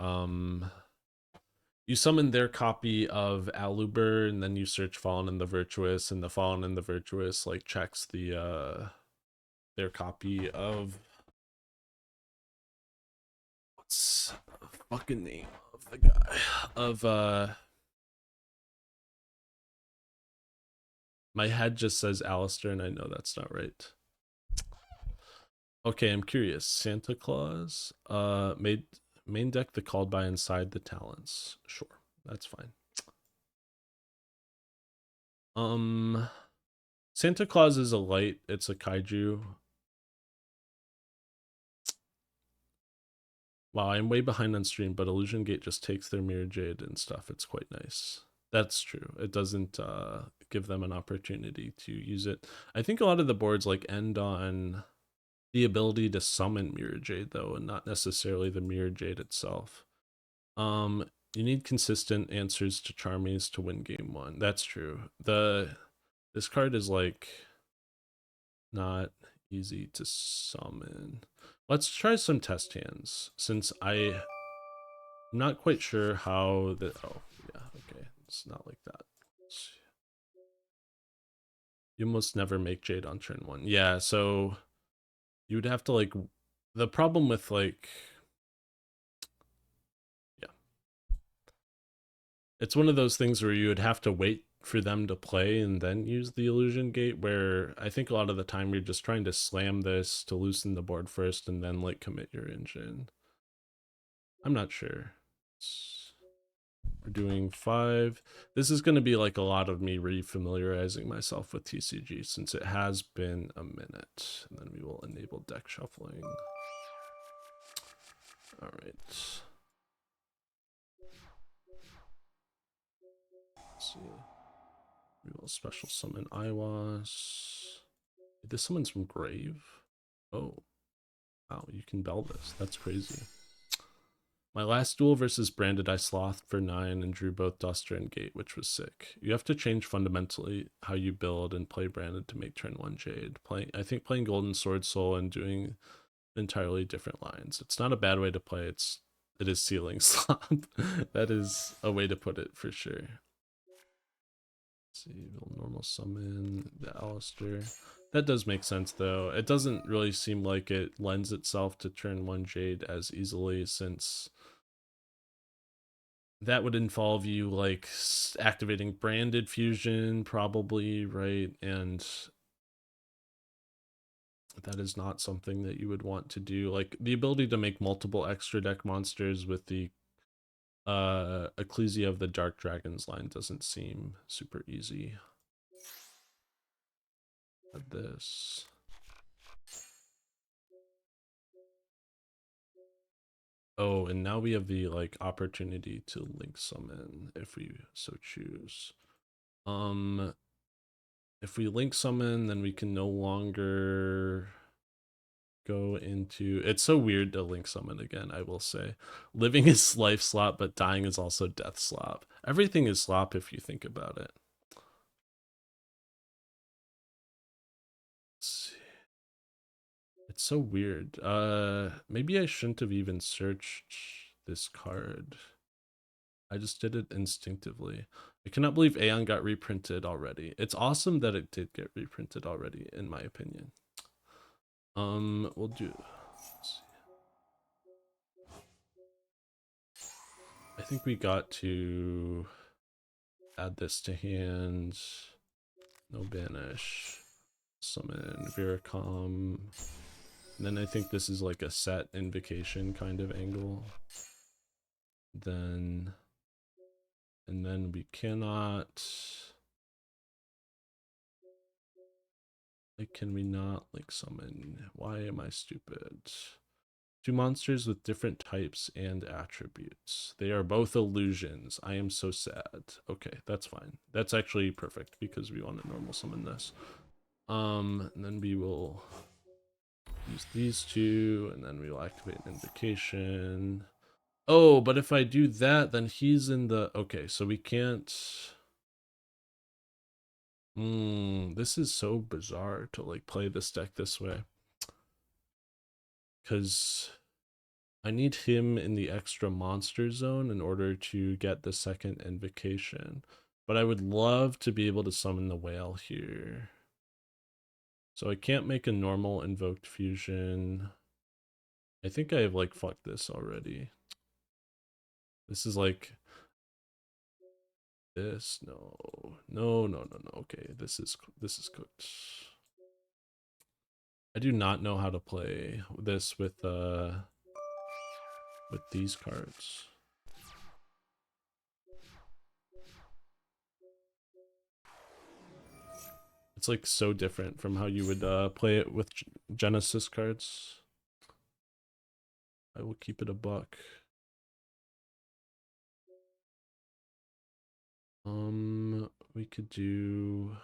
you summon their copy of Aluber, and then you search Fallen and the Virtuous, and the Fallen and the Virtuous like checks their copy of what's the fucking name of the guy of my head just says Aleister, and I know that's not right. Okay, I'm curious. Santa Claus made main deck the called by inside the talents. Sure, that's fine. Santa Claus is a light, it's a kaiju. Wow, I'm way behind on stream, but Illusion Gate just takes their Mirror Jade and stuff. It's quite nice. That's true. It doesn't give them an opportunity to use it. I think a lot of the boards like end on the ability to summon Mirror Jade though, and not necessarily the Mirror Jade itself. You need consistent answers to Charmies to win game one. That's true. This card is like not easy to summon. Let's try some test hands since I'm not quite sure how the oh yeah, okay. It's not like that. You almost never make Jade on turn one. Yeah, so you would have to like the problem with like yeah. It's one of those things where you would have to wait for them to play and then use the illusion gate, where I think a lot of the time you're just trying to slam this to loosen the board first and then like commit your engine. I'm not sure. We're doing 5. This is going to be like a lot of me refamiliarizing myself with TCG since it has been a minute. And then we will enable deck shuffling. All right. Let's see. We will special summon Iwas. This summons from Grave. Oh, wow, you can bell this. That's crazy. My last duel versus Branded, I slothed for 9 and drew both Duster and Gate, which was sick. You have to change fundamentally how you build and play Branded to make turn 1 Jade. I think playing Golden Sword Soul and doing entirely different lines. It's not a bad way to play. It is ceiling slop. That is a way to put it for sure. Let's see, we'll normal summon the aleister. That does make sense though. It doesn't really seem like it lends itself to turn 1 Jade as easily, since that would involve you like activating Branded Fusion probably, right? And that is not something that you would want to do. Like the ability to make multiple extra deck monsters with the Ecclesia of the Dark Dragons line doesn't seem super easy. But this. Oh, and now we have the like opportunity to link summon if we so choose. If we link summon, then we can no longer go into, it's so weird to link summon again, I will say. Living is life slop, but dying is also death slop. Everything is slop if you think about it. Let's see. It's so weird. Maybe I shouldn't have even searched this card. I just did it instinctively. I cannot believe Aeon got reprinted already. It's awesome that it did get reprinted already, in my opinion. We'll do. I think we got to add this to hand. No banish. Summon Viracom. And then I think this is like a set invocation kind of angle. Then, and then we cannot. Like, can we not like summon? Why am I stupid? 2 monsters with different types and attributes. They are both illusions. I am so sad. Okay, that's fine. That's actually perfect because we want to normal summon this. And then we will use these 2, and then we will activate an invocation. Oh, but if I do that, then he's in the... Okay, so we can't... This is so bizarre to like play this deck this way. Because I need him in the extra monster zone in order to get the second invocation. But I would love to be able to summon the whale here. So I can't make a normal invoked fusion. I think I have like fucked this already. This is like this. No. No, no, no, no. Okay, this is cooked. I do not know how to play this with these cards. It's like so different from how you would play it with Genesis cards. I will keep it a buck. We could do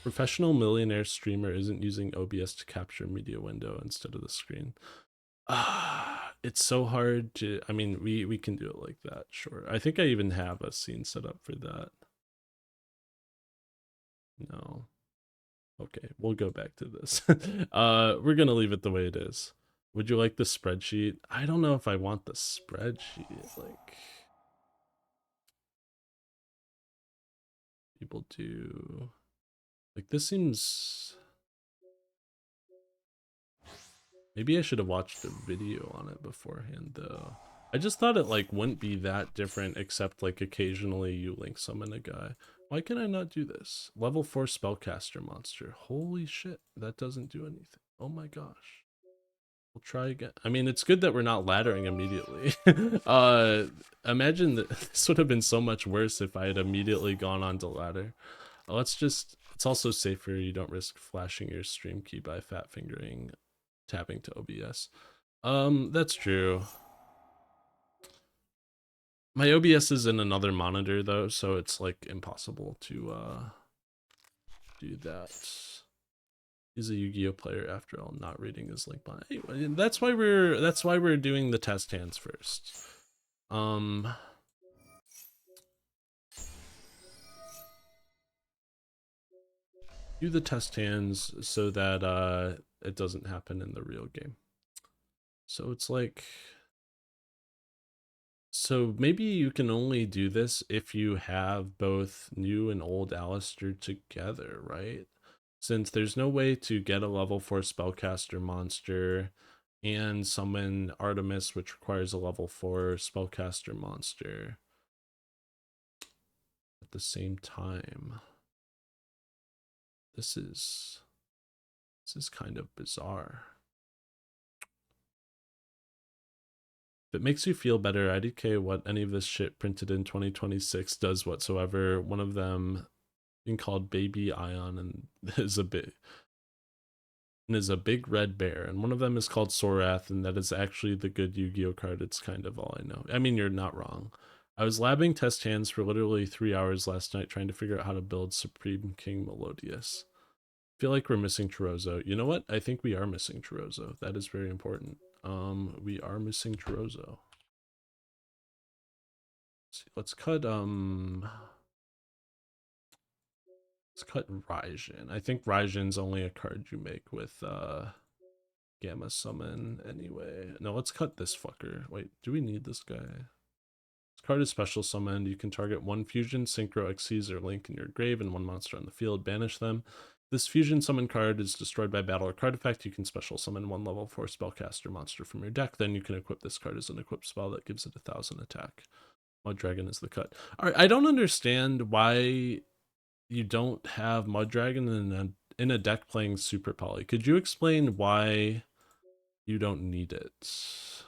professional millionaire streamer isn't using OBS to capture media window instead of the screen. It's so hard to, I mean, we can do it like that, sure. I think I even have a scene set up for that. No. Okay, we'll go back to this. We're gonna leave it the way it is. Would you like the spreadsheet? I don't know if I want the spreadsheet. Like, people do. Like, this seems. Maybe I should have watched a video on it beforehand, though. I just thought it, like, wouldn't be that different, except, like, occasionally you link summon a guy. Why can I not do this? Level 4 spellcaster monster. Holy shit, that doesn't do anything. Oh my gosh. We'll try again. I mean, it's good that we're not laddering immediately. Imagine that this would have been so much worse if I had immediately gone on to ladder. Let's just, it's also safer. You don't risk flashing your stream key by fat fingering, tapping to OBS. That's true. My OBS is in another monitor though, so it's like impossible to do that. He's a Yu-Gi-Oh player after all, not reading his link behind. Anyway, that's why we're doing the test hands first. Do the test hands so that it doesn't happen in the real game. So it's like, so maybe you can only do this if you have both new and old aleister together, right? Since there's no way to get a level 4 spellcaster monster and summon Artemis, which requires a level 4 spellcaster monster at the same time. This is kind of bizarre. If it makes you feel better, IDK what any of this shit printed in 2026 does whatsoever. One of them being called Baby Ion and is a big red bear, and one of them is called Sorath, and that is actually the good Yu-Gi-Oh card. It's kind of all I know. I mean, you're not wrong. I was labbing test hands for literally 3 hours last night trying to figure out how to build Supreme King Melodious. I feel like we're missing Chorozo. You know what? I think we are missing Chorozo. That is very important. We are missing Chorozo. Let's cut Raijin. I think Raijin's only a card you make with Gamma Summon anyway. No, let's cut this fucker. Wait, do we need this guy? This card is special summoned. You can target one fusion, synchro, Xyz, or link in your grave and one monster on the field. Banish them. This fusion summon card is destroyed by battle or card effect. You can special summon one level 4 spellcaster monster from your deck. Then you can equip this card as an equipped spell that gives it 1000 attack. Mud Dragon is the cut. Alright, I don't understand why you don't have Mud Dragon in a deck playing Super Poly. Could you explain why you don't need it?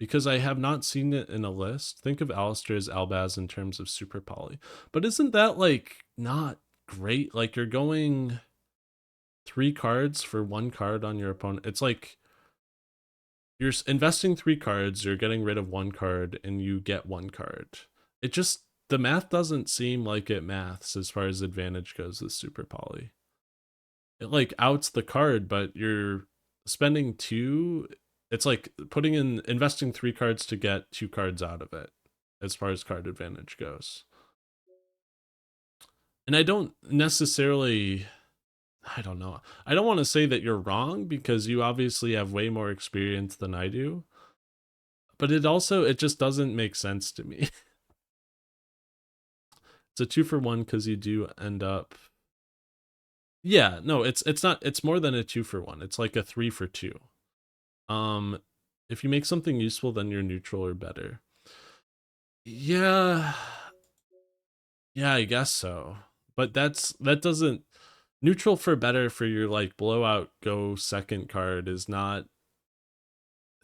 Because I have not seen it in a list. Think of aleister as Albaz in terms of Super Poly. But isn't that, like, not great? Like, you're going 3 cards for 1 card on your opponent. It's like, you're investing 3 cards, you're getting rid of 1 card, and you get 1 card. It just, the math doesn't seem like it maths as far as advantage goes with Super Poly. It, like, outs the card, but you're spending 2. It's like investing 3 cards to get 2 cards out of it. as far as card advantage goes. And I don't necessarily, I don't know. I don't want to say that you're wrong because you obviously have way more experience than I do. But it just doesn't make sense to me. It's a 2-for-1 because you do end up. Yeah, no, it's not. It's more than a 2-for-1. It's like a 3-for-2. Um, if you make something useful, then you're neutral or better. Yeah, yeah, I guess so. But that doesn't neutral for better for your like blowout go second card is not.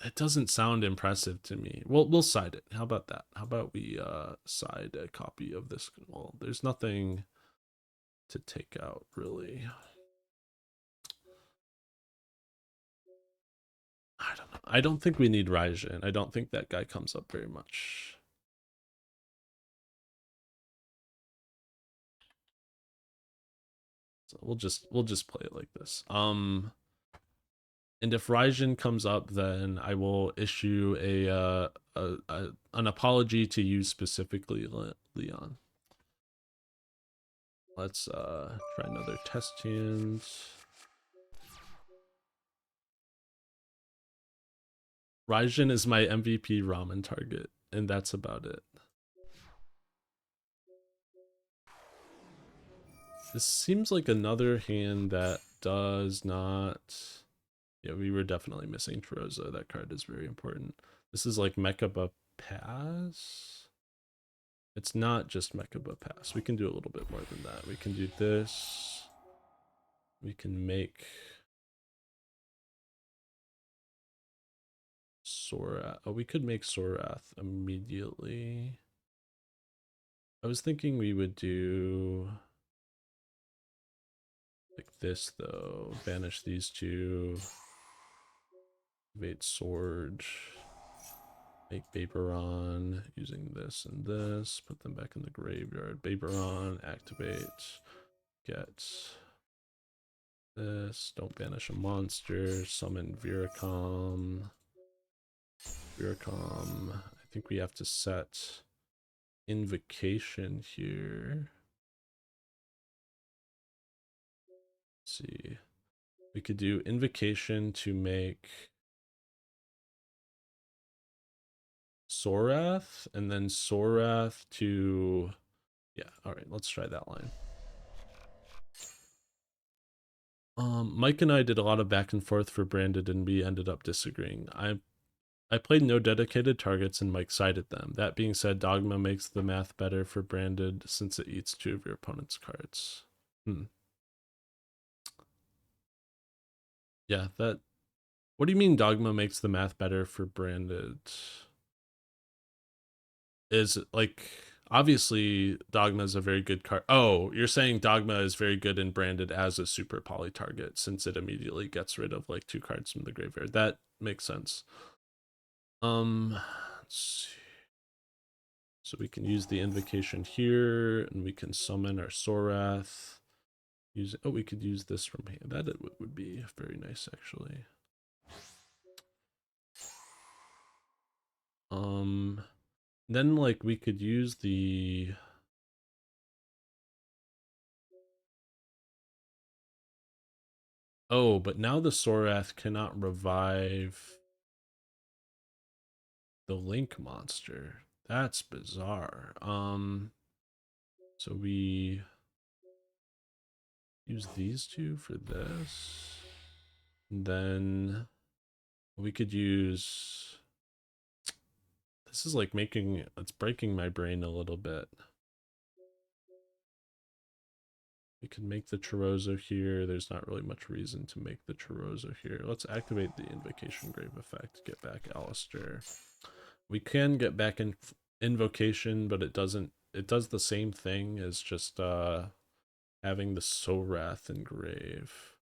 It doesn't sound impressive to me. We'll side it. How about that? How about we side a copy of this? Well, there's nothing to take out really. I don't know. I don't think we need Raijin. I don't think that guy comes up very much. So we'll just play it like this. And if Raijin comes up, then I will issue an apology to you specifically, Leon. Let's try another test hand. Raijin is my MVP ramen target, and that's about it. This seems like another hand that does not. Yeah, we were definitely missing Tarosa. That card is very important. This is like Mechaba Pass. It's not just Mechaba Pass. We can do a little bit more than that. We can do this. We can make Sorath. Oh, we could make Sorath immediately. I was thinking we would do like this though. Banish these two. Evade Sword. Make Baberon using this and this. Put them back in the graveyard. Baberon, activate. Get this. Don't banish a monster. Summon Viracom. Viracom. I think we have to set Invocation here. Let's see. We could do Invocation to make Sorath, and then Sorath to... Yeah, alright, let's try that line. Mike and I did a lot of back and forth for Branded, and we ended up disagreeing. I played no dedicated targets, and Mike sided them. That being said, Dogma makes the math better for Branded since it eats 2 of your opponent's cards. Yeah, that... What do you mean Dogma makes the math better for Branded? Is like... Obviously, Dogma is a very good card. Oh, you're saying Dogma is very good and Branded as a super poly target since it immediately gets rid of like 2 cards from the graveyard. That makes sense. Let's see. So we can use the invocation here, and we can summon our Sorath. Use we could use this from hand. That would be very nice, actually. Then like we could use the. Oh, but now the Sorath cannot revive the Link monster. That's bizarre. So we use these two for this. And then we could use... This is like it's breaking my brain a little bit. We can make the Chorozo here. There's not really much reason to make the Chorozo here. Let's activate the Invocation Grave effect. Get back aleister. We can get back in Invocation, but it doesn't. It does the same thing as just having the Sorath and Grave.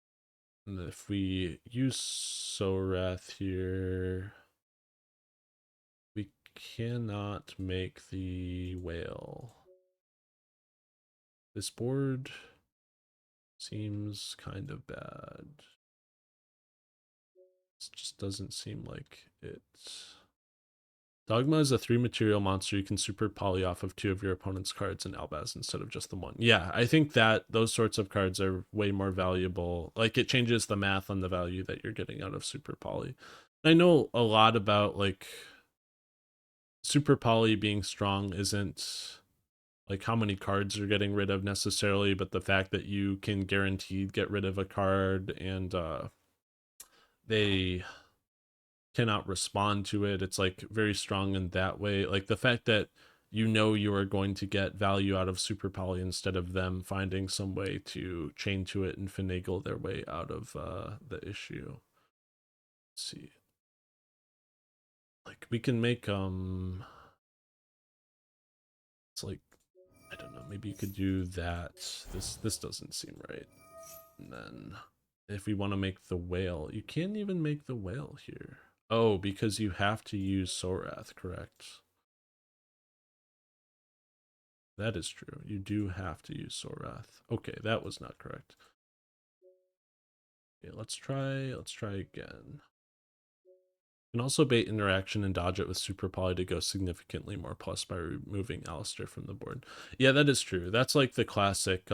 And if we use Sorath here, we cannot make the whale. This board seems kind of bad. It just doesn't seem like it Dogma is a 3 material monster. You can super poly off of 2 of your opponent's cards in Albaz instead of just the 1. Yeah, I think that those sorts of cards are way more valuable. Like, it changes the math on the value that you're getting out of super poly. I know a lot about, like, super poly being strong isn't like how many cards you're getting rid of necessarily, but the fact that you can guaranteed get rid of a card and they cannot respond to it. It's like very strong in that way. Like the fact that you know you are going to get value out of super poly instead of them finding some way to chain to it and finagle their way out of the issue. Let's see. Like we can make it's like I don't know, maybe you could do that. This doesn't seem right. And then if we want to make the whale, you can't even make the whale here. Oh, because you have to use Sorath, correct? That is true. You do have to use Sorath. Okay, that was not correct. Okay, let's try again. You can also bait interaction and dodge it with Super Poly to go significantly more plus by removing aleister from the board. Yeah, that is true. That's like the classic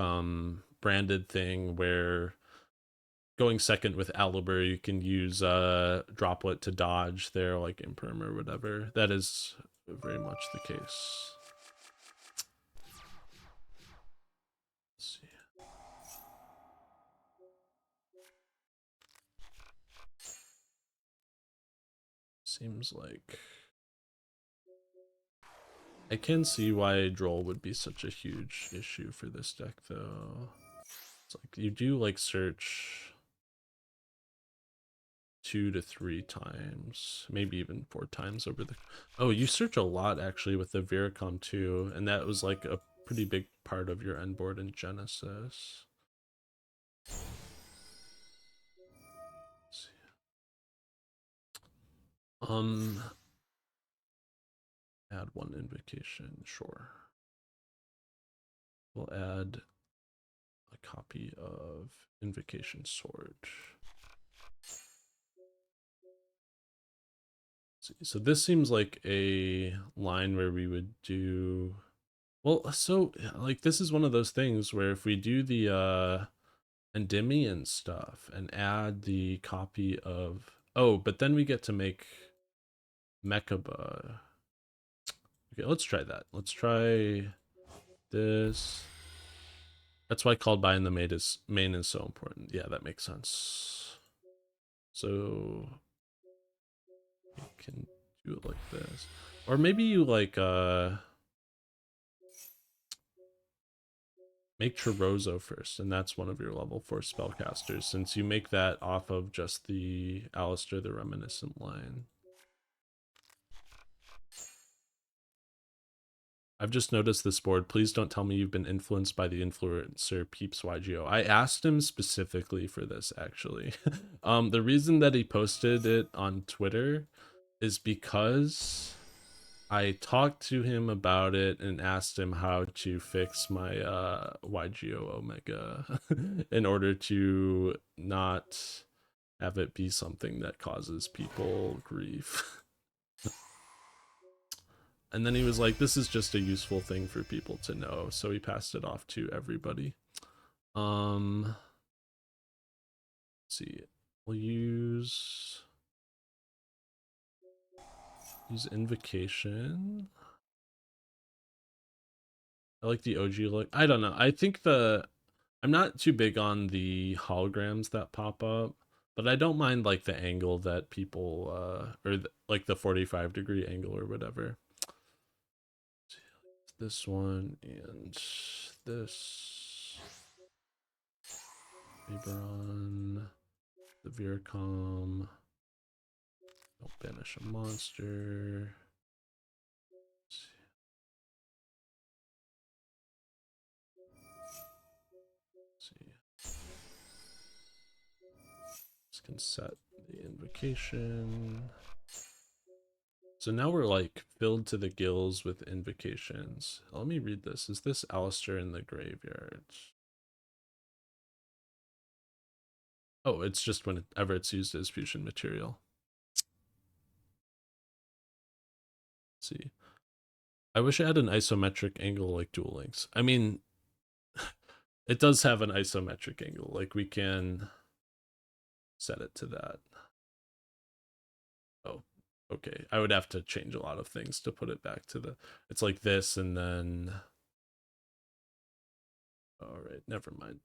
branded thing where going second with Aliber, you can use Droplet to dodge their like Imperm or whatever. That is very much the case. Let's see. Seems like I can see why Droll would be such a huge issue for this deck though. It's like you do like search 2 to 3 times, maybe even 4 times over the. Oh, you search a lot actually with the Viracom too, and that was like a pretty big part of your end board in Genesis. Um, add 1 invocation, sure. We'll add a copy of Invocation Sword. So this seems like a line where we would do well. So like this is one of those things where if we do the Endymion stuff and add the copy of but then we get to make Mechaba. Okay, let's try that. Let's try this. That's why called by in the main is so important. Yeah, that makes sense. So you can do it like this. Or maybe you like make Chorozo first, and that's one of your level 4 spellcasters, since you make that off of just the Aleister the Reminiscent line. I've just noticed this board. Please don't tell me you've been influenced by the influencer Peeps YGO. I asked him specifically for this, actually. The reason that he posted it on Twitter is because I talked to him about it and asked him how to fix my YGO Omega in order to not have it be something that causes people grief. And then he was like, this is just a useful thing for people to know. So he passed it off to everybody. Let's see. We'll use Invocation. I like the OG look. I don't know. I think I'm not too big on the holograms that pop up, but I don't mind like the angle that people like the 45-degree angle or whatever. This one and this. Eberron, the Viracom. Don't banish a monster. Let's see. This can set the invocation. So now we're like filled to the gills with invocations. Let me read this. Is this Aleister in the graveyard? Oh, it's just whenever it's used as fusion material. see. I wish it had an isometric angle like Duel Links. I mean, it does have an isometric angle. Like, we can set it to that. Oh, okay. I would have to change a lot of things to put it back to the... It's like this, and then... Alright, never mind.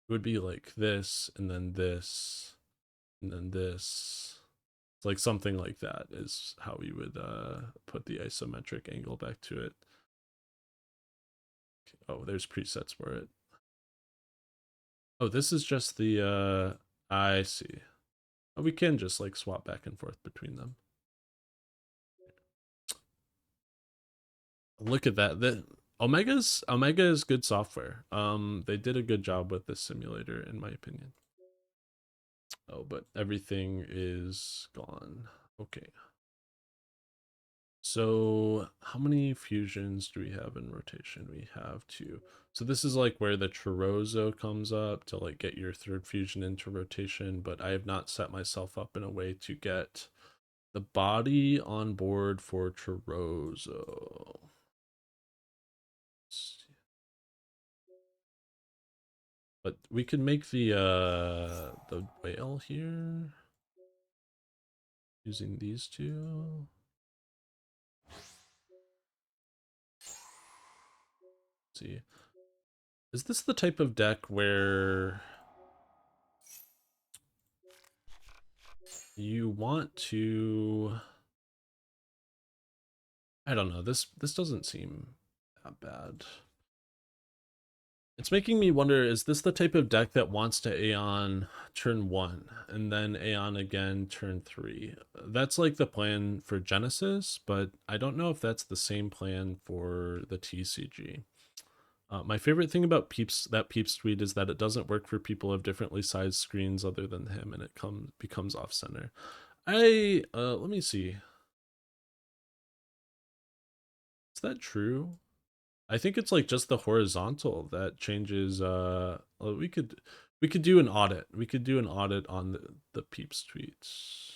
It would be like this, and then this, and then this. It's like something like that is how we would put the isometric angle back to it. Oh, there's presets for it. Oh, this is just the, I see. Oh, we can just like swap back and forth between them. Look at that. Omega is good software. They did a good job with this simulator, in my opinion. Oh, but everything is gone. Okay. So how many fusions do we have in rotation? We have 2. So this is like where the Chorozo comes up to like get your 3rd fusion into rotation, but I have not set myself up in a way to get the body on board for Chorozo. But we could make the whale here using these 2. Let's see. Is this the type of deck where you want to... I don't know, this doesn't seem that bad. It's making me wonder, is this the type of deck that wants to Aeon turn 1 and then Aeon again turn 3? That's like the plan for Genesis, but I don't know if that's the same plan for the TCG. My favorite thing about Peeps tweet is that it doesn't work for people of differently sized screens other than him, and it becomes off center. Let me see. Is that true? I think it's like just the horizontal that changes. Well, we could do an audit. We could do an audit on the Peeps tweets.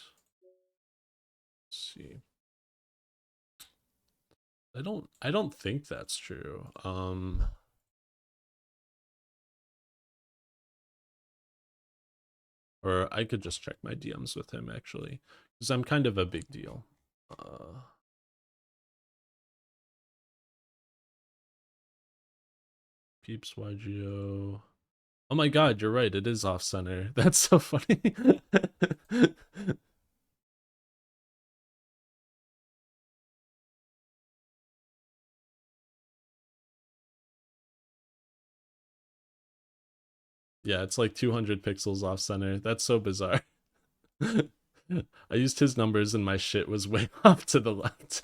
Let's see. I don't think that's true. Or I could just check my DMs with him actually, because I'm kind of a big deal. Peeps YGO. Oh my god, you're right. It is off center. That's so funny. Yeah, it's like 200 pixels off center. That's so bizarre. I used his numbers and my shit was way off to the left.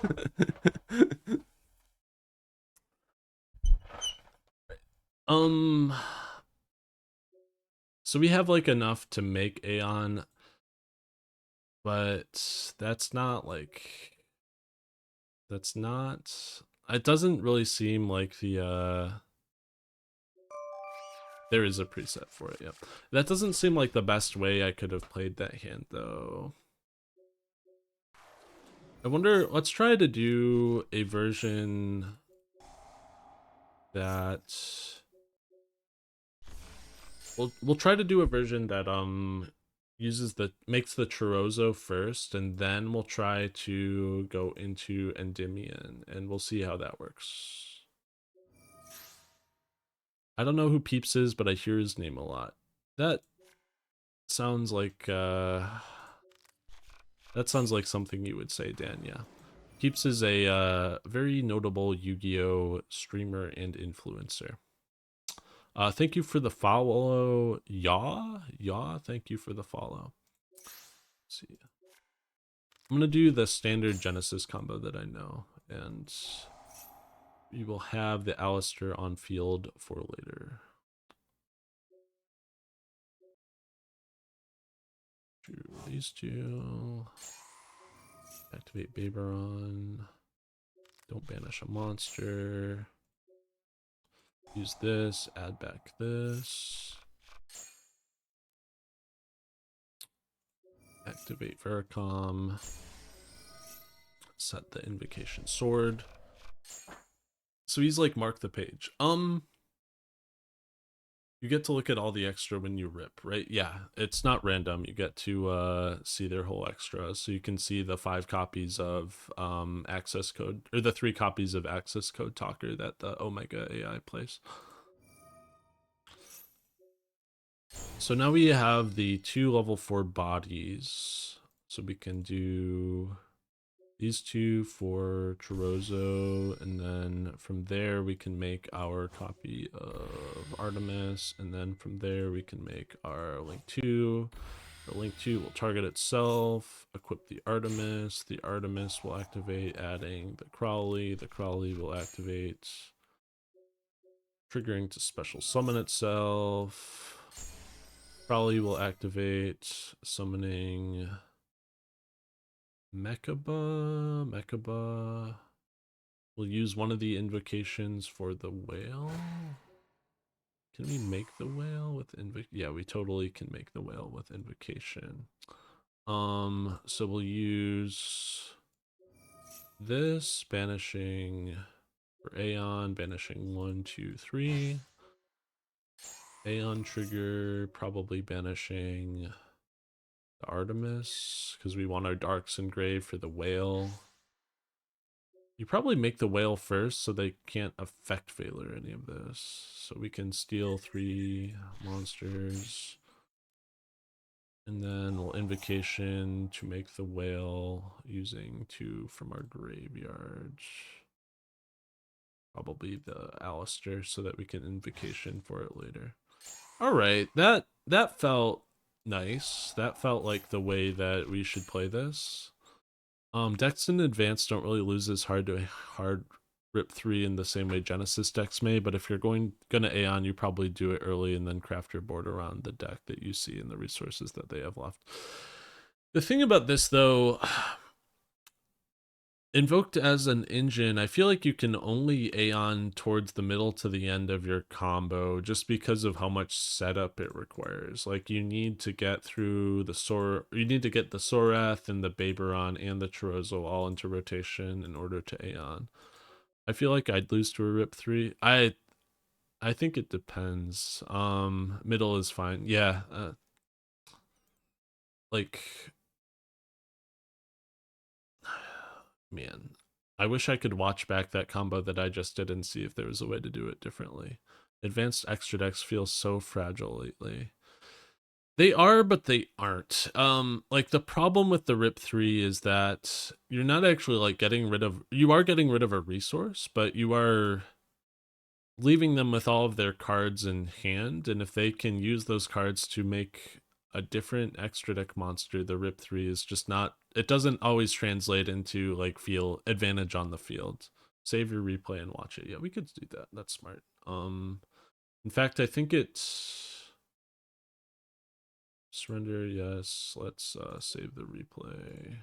um so we have like enough to make Aeon, but that's not it doesn't really seem like there is a preset for it, yep. That doesn't seem like the best way I could have played that hand though. I wonder, let's try to do a version that we'll try to do a version that makes the Chorozo first, and then we'll try to go into Endymion, and we'll see how that works. I don't know who Peeps is, but I hear his name a lot. That sounds like something you would say, Dan. Yeah. Peeps is a very notable Yu-Gi-Oh streamer and influencer. Thank you for the follow, Yaw. Thank you for the follow. Let's see. I'm gonna do the standard Genesis combo that I know, and we will have the aleister on field for later. Do these 2. Activate Baberon. Don't banish a monster. Use this, add back this. Activate Vericom. set the invocation sword. So he's like, mark the page. You get to look at all the extra when you rip, right? Yeah, it's not random. You get to see their whole extra. So you can see the 5 copies of access code, or the 3 copies of access code talker that the Omega AI plays. So now we have the 2 level 4 bodies. So we can do these 2 for Chirozzo, and then from there we can make our copy of Artemis, and then from there we can make our Link 2. The Link 2 will target itself, equip the Artemis will activate adding the Crowley will activate triggering to special summon itself, Crowley will activate summoning Mechaba. We'll use one of the invocations for the whale. Can we make the whale with yeah, we totally can make the whale with invocation. So we'll use this, banishing for Aeon, banishing 1, 2, 3. Aeon trigger, probably banishing the Artemis, because we want our darks engraved for the whale. You probably make the whale first so they can't affect Fail or any of this. So we can steal 3 monsters. And then we'll invocation to make the whale using 2 from our graveyard. Probably the aleister so that we can invocation for it later. Alright, that felt nice. That felt like the way that we should play this. Decks in advance don't really lose as hard to hard rip 3 in the same way Genesis decks may, but if you're gonna Aeon, you probably do it early and then craft your board around the deck that you see and the resources that they have left. The thing about this though, invoked as an engine, I feel like you can only Aeon towards the middle to the end of your combo just because of how much setup it requires. Like you need to get through the you need to get the Sorath and the Baberon and the Chirozzo all into rotation in order to Aeon. I feel like I'd lose to a rip 3. I think it depends. Middle is fine. Yeah. Like man, I wish I could watch back that combo that I just did and see if there was a way to do it differently. Advanced extra decks feel so fragile lately. They are, but they aren't. Like the problem with the Rip 3 is that you're not actually like you are getting rid of a resource, but you are leaving them with all of their cards in hand, and if they can use those cards to make a different extra deck monster, the Rip 3 is just not, it doesn't always translate into like feel advantage on the field. Save your replay and watch it. Yeah, we could do that. That's smart. In fact, I think it's surrender. Yes, let's save the replay.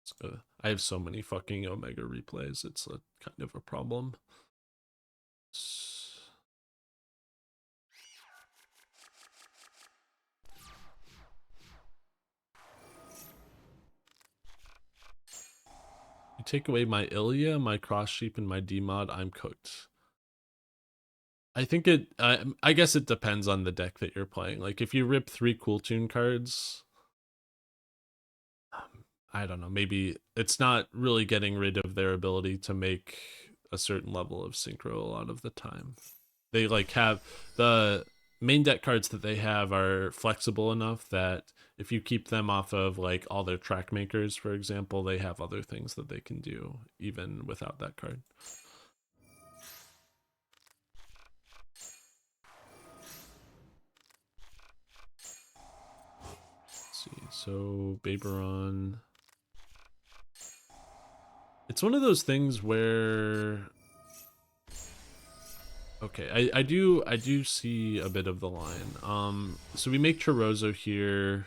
Let's go. I have so many fucking Omega replays. It's a kind of a problem. You take away my Ilya, my Cross Sheep, and my D-Mod, I'm cooked. I think I guess it depends on the deck that you're playing. Like, if you rip 3 Cool Tune cards, I don't know, maybe it's not really getting rid of their ability to make a certain level of synchro a lot of the time. They, like, have the main deck cards that they have are flexible enough that if you keep them off of like all their track makers, for example, they have other things that they can do even without that card. Let's see, so Baberon. It's one of those things where okay, I do see a bit of the line. So we make Chirozzo here.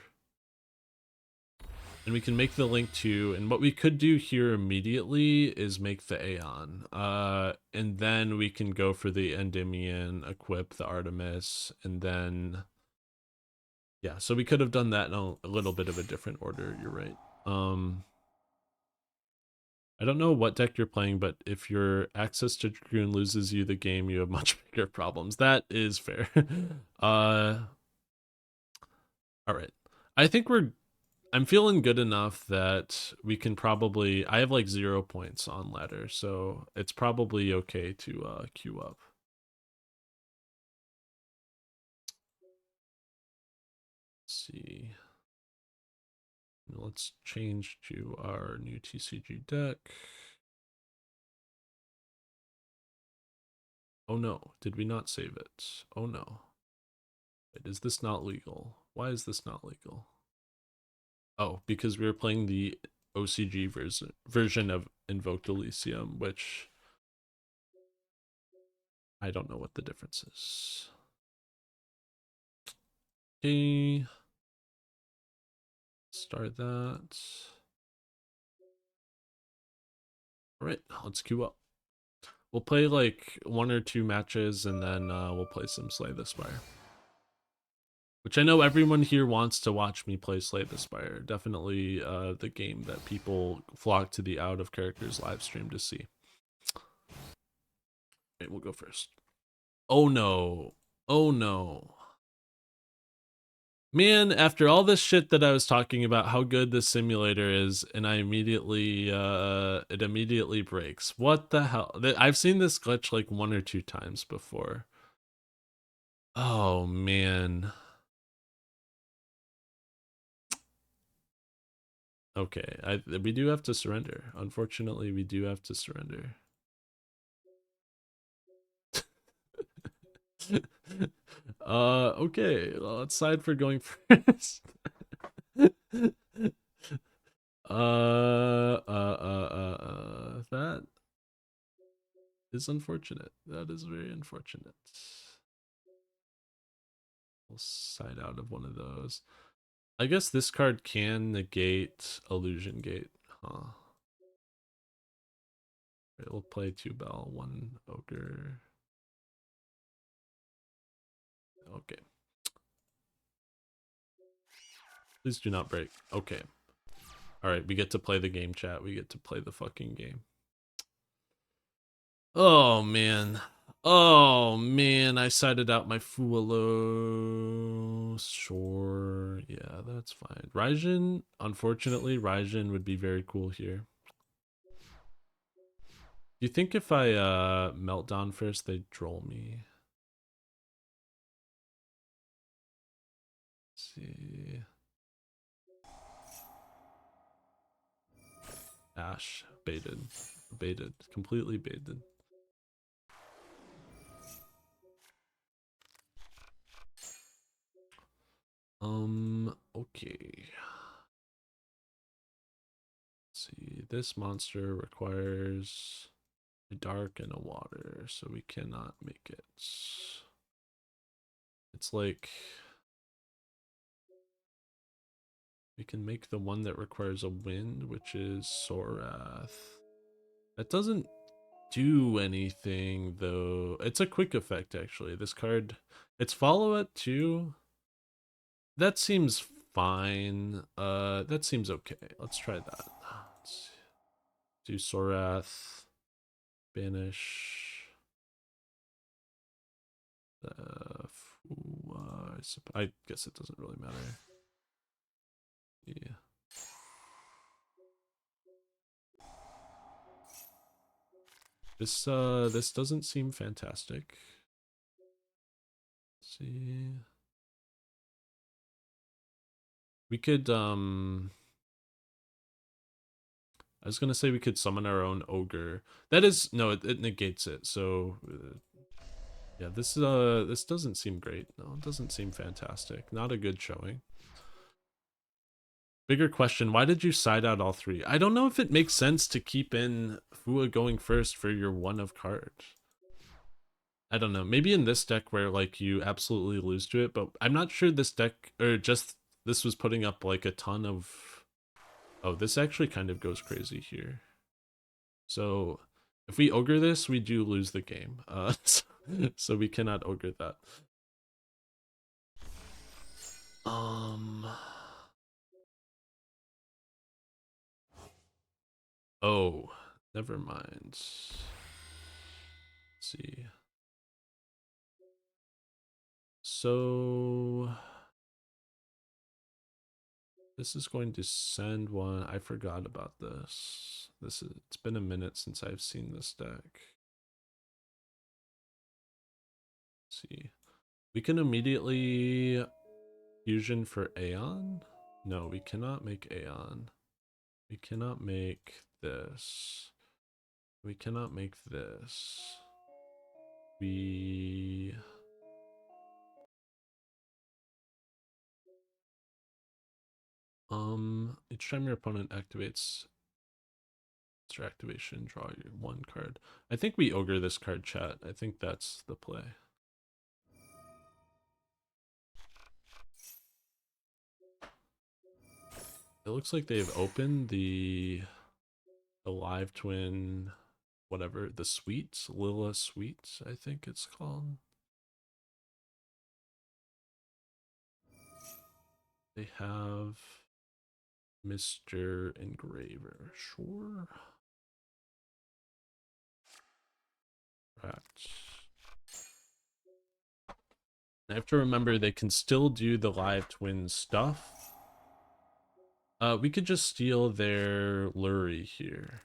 And we can make the Link 2, and what we could do here immediately is make the Aeon. And then we can go for the Endymion, equip the Artemis, and then... Yeah, so we could have done that in a little bit of a different order, you're right. Um, I don't know what deck you're playing, but if your access to Dragoon loses you the game, you have much bigger problems. That is fair. All right. I think I'm feeling good enough that we can probably, I have like 0 points on ladder, so it's probably okay to queue up. Let's see. Let's change to our new TCG deck. Oh no, did we not save it? Oh no. Wait, is this not legal? Why is this not legal? Oh, because we were playing the OCG version of Invoked Elysium, which I don't know what the difference is. Okay. Start that. All right, let's queue up. We'll play like 1 or 2 matches and then we'll play some Slay the Spire. Which I know everyone here wants to watch me play Slay the Spire. Definitely the game that people flock to the Out of Characters live stream to see. Okay, we'll go first. Oh no. Oh no. Man, after all this shit that I was talking about how good this simulator is, and I immediately it immediately breaks. What the hell? I've seen this glitch like 1 or 2 times before. Oh man. Okay, we do have to surrender. Unfortunately, we do have to surrender. Okay, well, let's side for going first. That is unfortunate. That is very unfortunate. We'll side out of one of those. I guess this card can negate Illusion Gate, huh? Right, we'll play 2 Bell, 1 Ogre. Okay. Please do not break. Okay. Alright, we get to play the game, chat. We get to play the fucking game. Oh, man. Oh, man. I sided out my Fualo. Sure. Yeah, that's fine. Raijin, unfortunately, Raijin would be very cool here. Do you think if I Meltdown first, they'd troll me? Let's see. Ash. Baited. Baited. Completely baited. Okay. Let's see. This monster requires a dark and a water, so we cannot make it. It's like we can make the one that requires a wind, which is Sorath. That doesn't do anything though. It's a quick effect actually. This card, it's follow it too. That seems fine. That seems okay. Let's try that. Let's do Sorath, banish. I guess it doesn't really matter. Yeah. This doesn't seem fantastic. Let's see. We could I was gonna say we could summon our own ogre. That is no, it negates it. So yeah, this doesn't seem great. No, it doesn't seem fantastic. Not a good showing. Bigger question, why did you side out all 3? I don't know if it makes sense to keep in Fua going first for your 1 of cards. I don't know. Maybe in this deck where like you absolutely lose to it, but I'm not sure this deck or just this was putting up like a ton of. Oh, this actually kind of goes crazy here. So if we ogre this, we do lose the game. So we cannot ogre that. Um Oh, never mind. Let's see. So this is going to send one. I forgot about this. It's been a minute since I've seen this deck. Let's see. We can immediately fusion for Aeon. No, we cannot make Aeon. We cannot make this. We cannot make this. We... Each time your opponent activates your activation, draw your one card. I think we ogre this card, chat. I think that's the play. It looks like they've opened the live twin, whatever, the suites, Lila Suites, I think it's called. They have Mr. Engraver, sure. Correct. I have to remember they can still do the live twin stuff. We could just steal their Lurie here.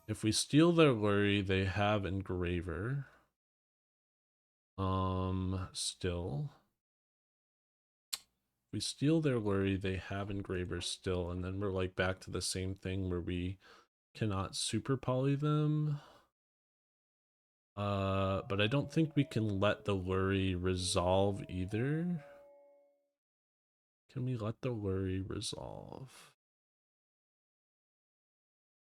If we steal their Lurie, they have Engraver. Still. If we steal their Lurie, they have Engraver still, and then we're like back to the same thing where we cannot super poly them. But I don't think we can let the Lurie resolve either. Can we let the Lurie resolve?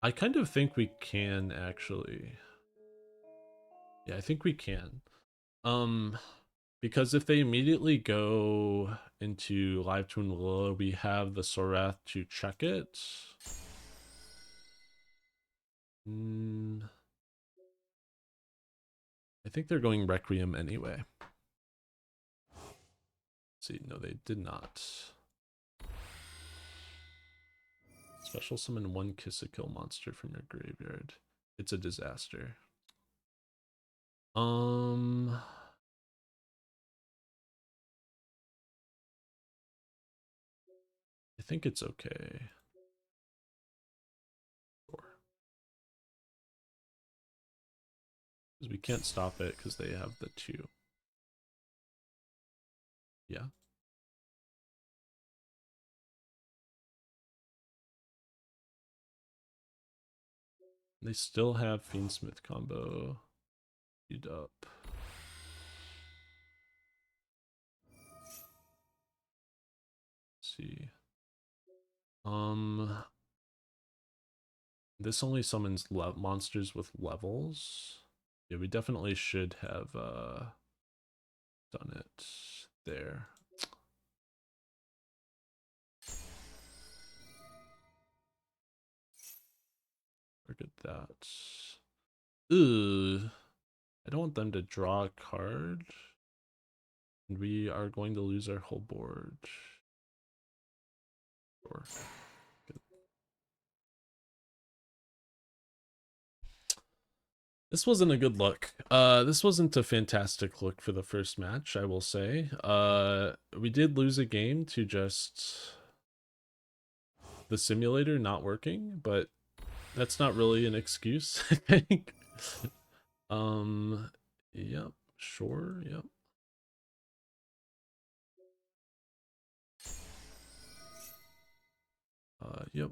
I kind of think we can, actually. Yeah, I think we can. Because if they immediately go into Live Twin Willow, we have the Sorath to check it. I think they're going Requiem anyway. Let's see, no, they did not. Special summon one Kiss a Kill monster from your graveyard. It's a disaster. I think it's okay. Sure. Because we can't stop it because they have the 2. Yeah. They still have Fiendsmith combo queued up. Let's see. This only summons monsters with levels. Yeah, we definitely should have done it there. Forget that. Ugh. I don't want them to draw a card. And we are going to lose our whole board. Sure. Good. This wasn't a good look. This wasn't a fantastic look for the first match, I will say. We did lose a game to just the simulator not working, but that's not really an excuse, I think. Yep, sure, yep. Yep.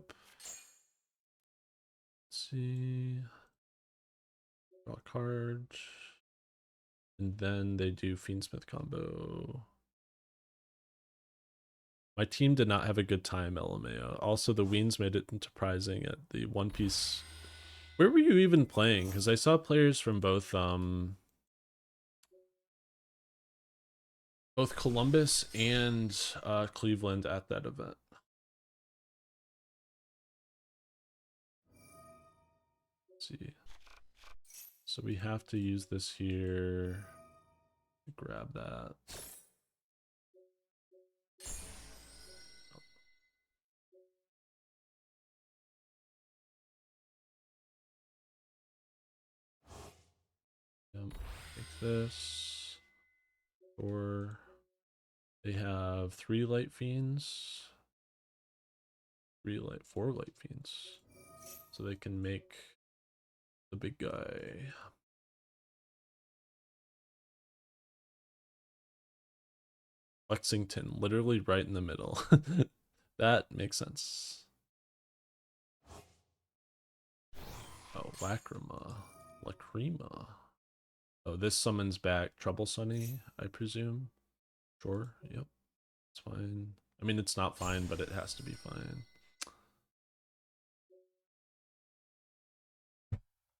Let's see. Draw a card. And then they do Fiendsmith combo. My team did not have a good time, LMAO. Also, the Weens made it enterprising at the One Piece. Where were you even playing? Because I saw players from both Columbus and Cleveland at that event. Let's see. So we have to use this here. Grab that. this. Or they have 3 light fiends. 4 light fiends. So they can make the big guy. Lexington, literally right in the middle. That makes sense. Oh, Lacrima. Oh, this summons back Trouble Sunny, I presume. Sure, yep, it's fine. I mean, it's not fine, but it has to be fine.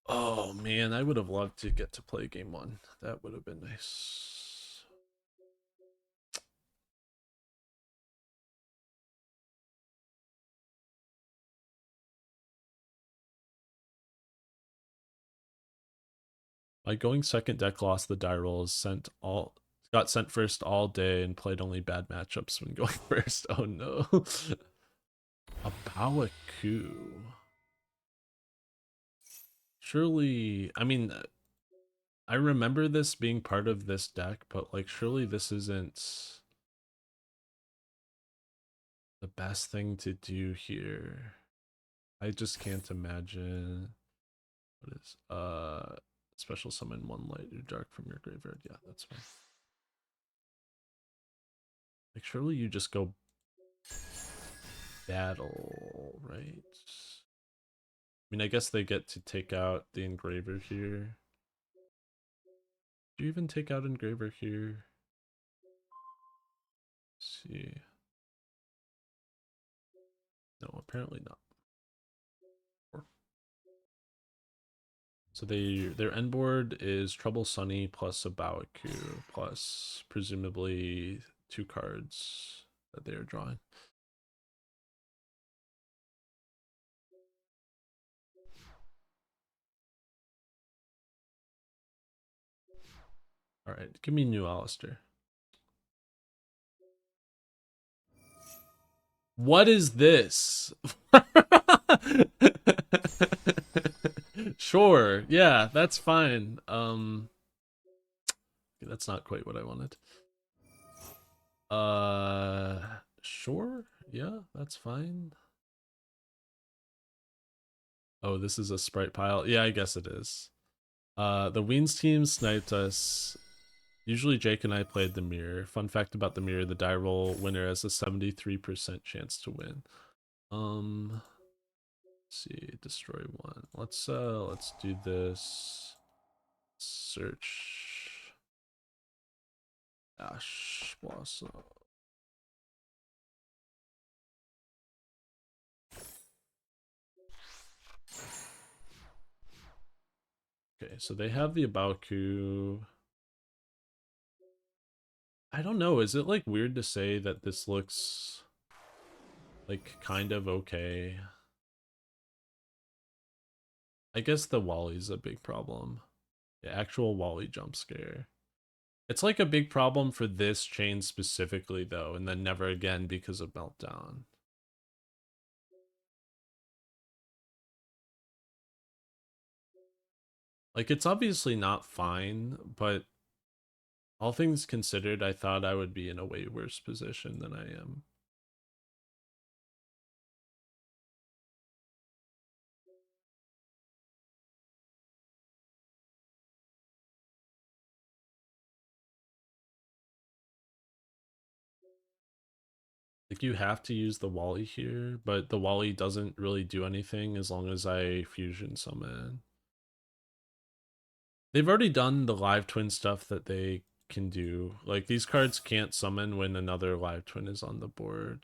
Oh man, I would have loved to get to play game 1. That would have been nice. My going second deck lost the die rolls, got sent first all day and played only bad matchups when going first. Oh no. A Bawaku. Surely, I mean, I remember this being part of this deck, but like surely this isn't the best thing to do here. I just can't imagine. What is special summon 1 light or dark from your graveyard? Yeah, that's fine. Like surely you just go battle, right? I mean, I guess they get to take out the engraver here. Do you even take out engraver here? Let's see. No, apparently not. So their end board is Trouble Sunny plus a Bawaku plus presumably 2 cards that they are drawing. All right, give me new aleister. What is this? Sure, yeah, that's fine. That's not quite what I wanted. Sure, yeah, that's fine. Oh, this is a sprite pile. Yeah, I guess it is. The Weens team sniped us. Usually Jake and I played the mirror. Fun fact about the mirror, the die roll winner has a 73% chance to win. Let's see, destroy 1. Let's do this. Search Ash Blossom. Okay, so they have the Abaku. I don't know, is it like weird to say that this looks like kind of okay? I guess the Wally's a big problem. The actual Wally jump scare. It's like a big problem for this chain specifically though, and then never again because of Meltdown. Like it's obviously not fine, but all things considered, I thought I would be in a way worse position than I am. Like you have to use the Wally here, but the Wally doesn't really do anything as long as I fusion summon. They've already done the live twin stuff that they can do. Like these cards can't summon when another live twin is on the board.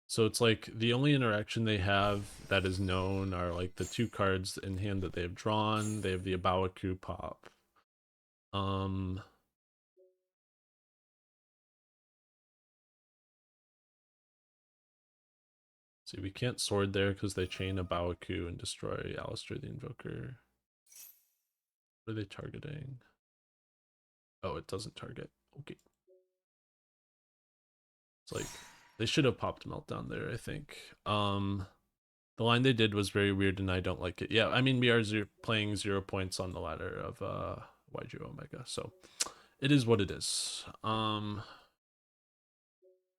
So it's like the only interaction they have that is known are like the 2 cards in hand that they have drawn. They have the Abawaku pop. See, we can't sword there because they chain a Bawaku and destroy aleister the Invoker. What are they targeting? Oh, it doesn't target. Okay. It's like They should have popped Meltdown there, I think. The line they did was very weird and I don't like it. Yeah, I mean, we are playing 0 points on the ladder of YG Omega, so it is what it is. I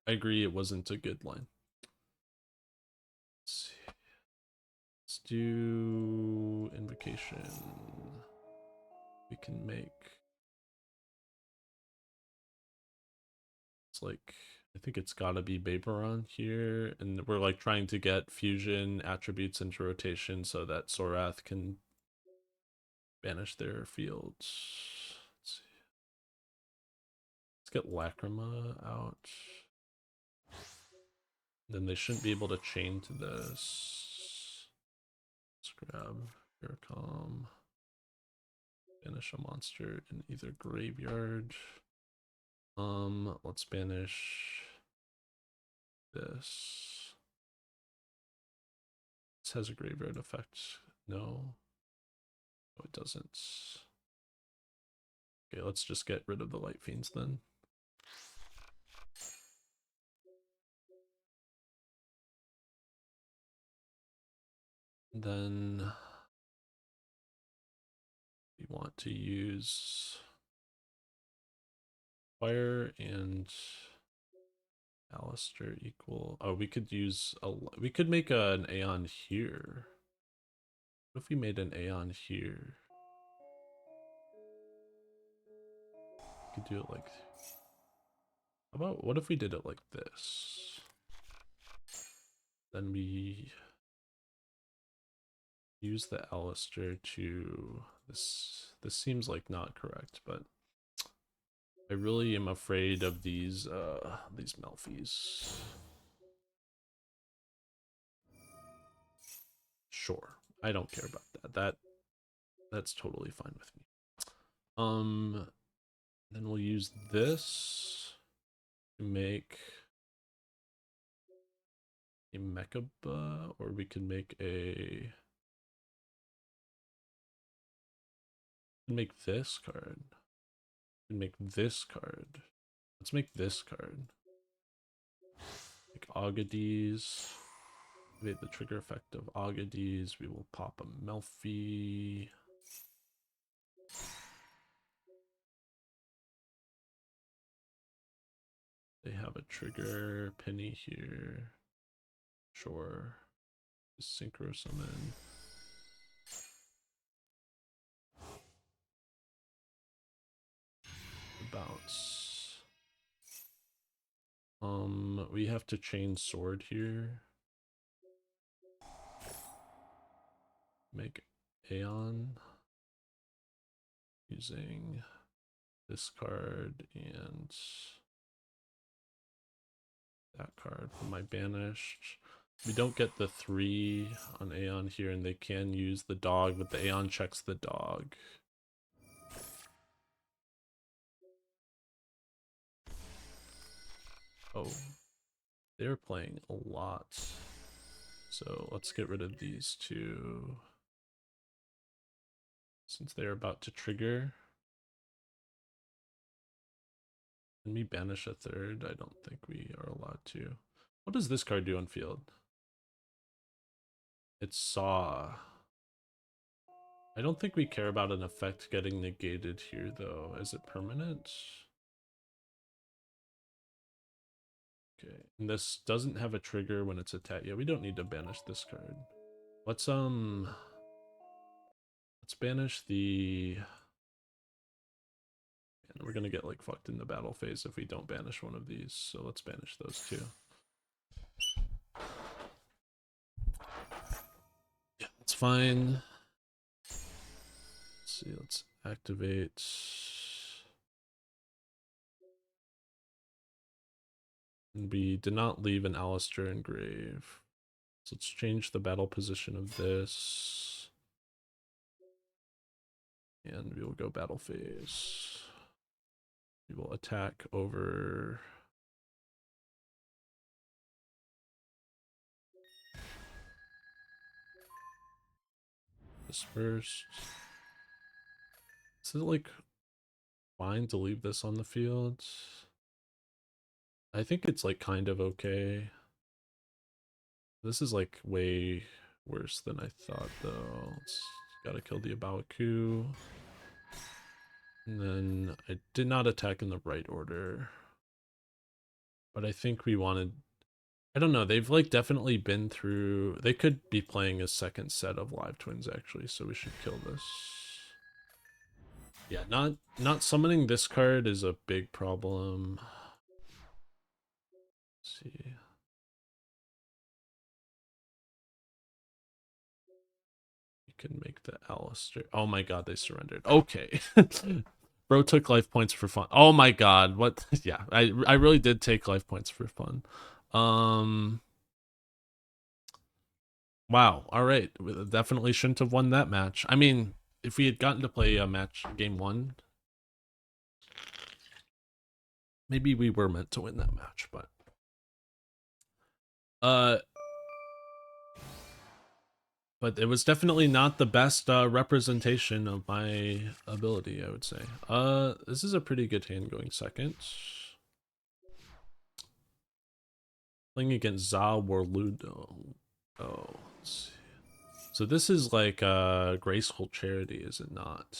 agree it wasn't a good line. Let's see. Let's do invocation. We can make, it's like, I think it's gotta be Baberon here, and we're like trying to get fusion attributes into rotation so that Sorath can banish their fields. Let's get Lacrima out. Then they shouldn't be able to chain to this. Let's grab Aircom. Banish a monster in either graveyard. Let's banish this. This has a graveyard effect. No. No, it doesn't. Okay, let's just get rid of the Light Fiends then. Then we want to use Fire and aleister equal. Oh, we could use a. We could make an Aeon here. What if we made an Aeon here? We could do it like. How about what if we did it like this? Then we use the aleister to this. This seems like not correct, but I really am afraid of these Malphys. Sure, I don't care about that. That's totally fine with me. Then we'll use this to make a Mechaba, or we can make make this card. We can make this card. Let's make this card. Like Agades. Activate the trigger effect of Agades. We will pop a Melfi. They have a trigger penny here. Sure. Synchro summon. Bounce. We have to chain sword here. Make Aeon using this card and that card for my banished. We don't get the 3 on Aeon here, and they can use the dog, but the Aeon checks the dog. Oh, they're playing a lot. So let's get rid of these 2. Since they're about to trigger. Can we banish a 3rd? I don't think we are allowed to. What does this card do on field? It's Saw. I don't think we care about an effect getting negated here, though. Is it permanent? Okay, and this doesn't have a trigger when it's attacked. Yeah, we don't need to banish this card. Let's banish the. And we're gonna get like fucked in the battle phase if we don't banish one of these. So let's banish those 2. Yeah, that's fine. Let's see. Let's activate. And we did not leave an aleister in grave. So let's change the battle position of this. And we will go battle phase. We will attack over this first. Is it like fine to leave this on the field? I think it's like kind of okay. This is like way worse than I thought though. Gotta kill the Abaku. And then I did not attack in the right order. But I think we wanted, I don't know, they've like definitely been through, they could be playing a second set of live twins actually, so we should kill this. Yeah, not summoning this card is a big problem. Let's see. You can make the aleister. Oh my god, they surrendered. Okay. Bro took life points for fun. Oh my god, what? Yeah, I really did take life points for fun. Um Wow, all right. We definitely shouldn't have won that match. I mean, if we had gotten to play a match game 1, maybe we were meant to win that match, uh but it was definitely not the best representation of my ability, I would say. This is a pretty good hand going second. Playing against Za Warludo. Oh, let's see. So this is like Graceful Charity, is it not?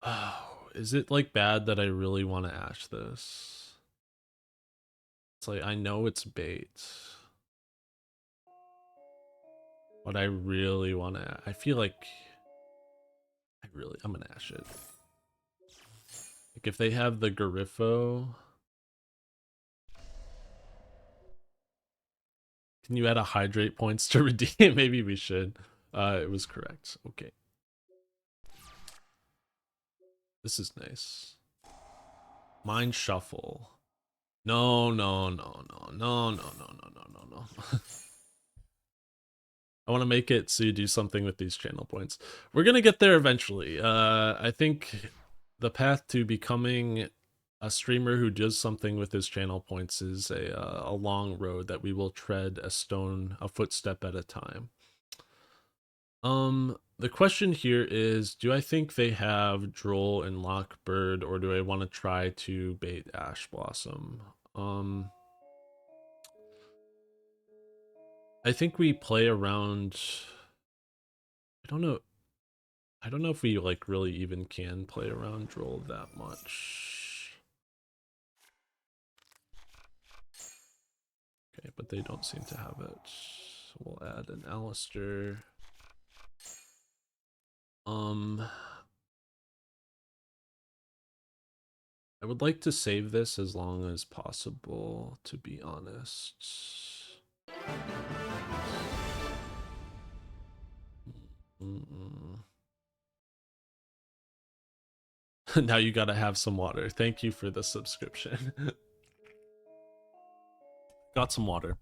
Oh, is it like bad that I really want to ash this? It's like I know it's bait, but I really want to. I feel like I'm gonna ash it. Like if they have the Garifo, can you add a hydrate points to redeem? Maybe we should. It was correct. Okay, this is nice. Mind shuffle. No, no, no, no, no, no, no, no, no, no, no. I want to make it so you do something with these channel points. We're gonna get there eventually. I think the path to becoming a streamer who does something with his channel points is a long road that we will tread a footstep at a time. The question here is, do I think they have Droll and Lockbird, or do I want to try to bait Ash Blossom? I think we play around. I don't know. I don't know if we like really even can play around Droll that much. Okay, but they don't seem to have it. So we'll add an aleister. I would like to save this as long as possible, to be honest. Now you gotta have some water. Thank you for the subscription. Got some water.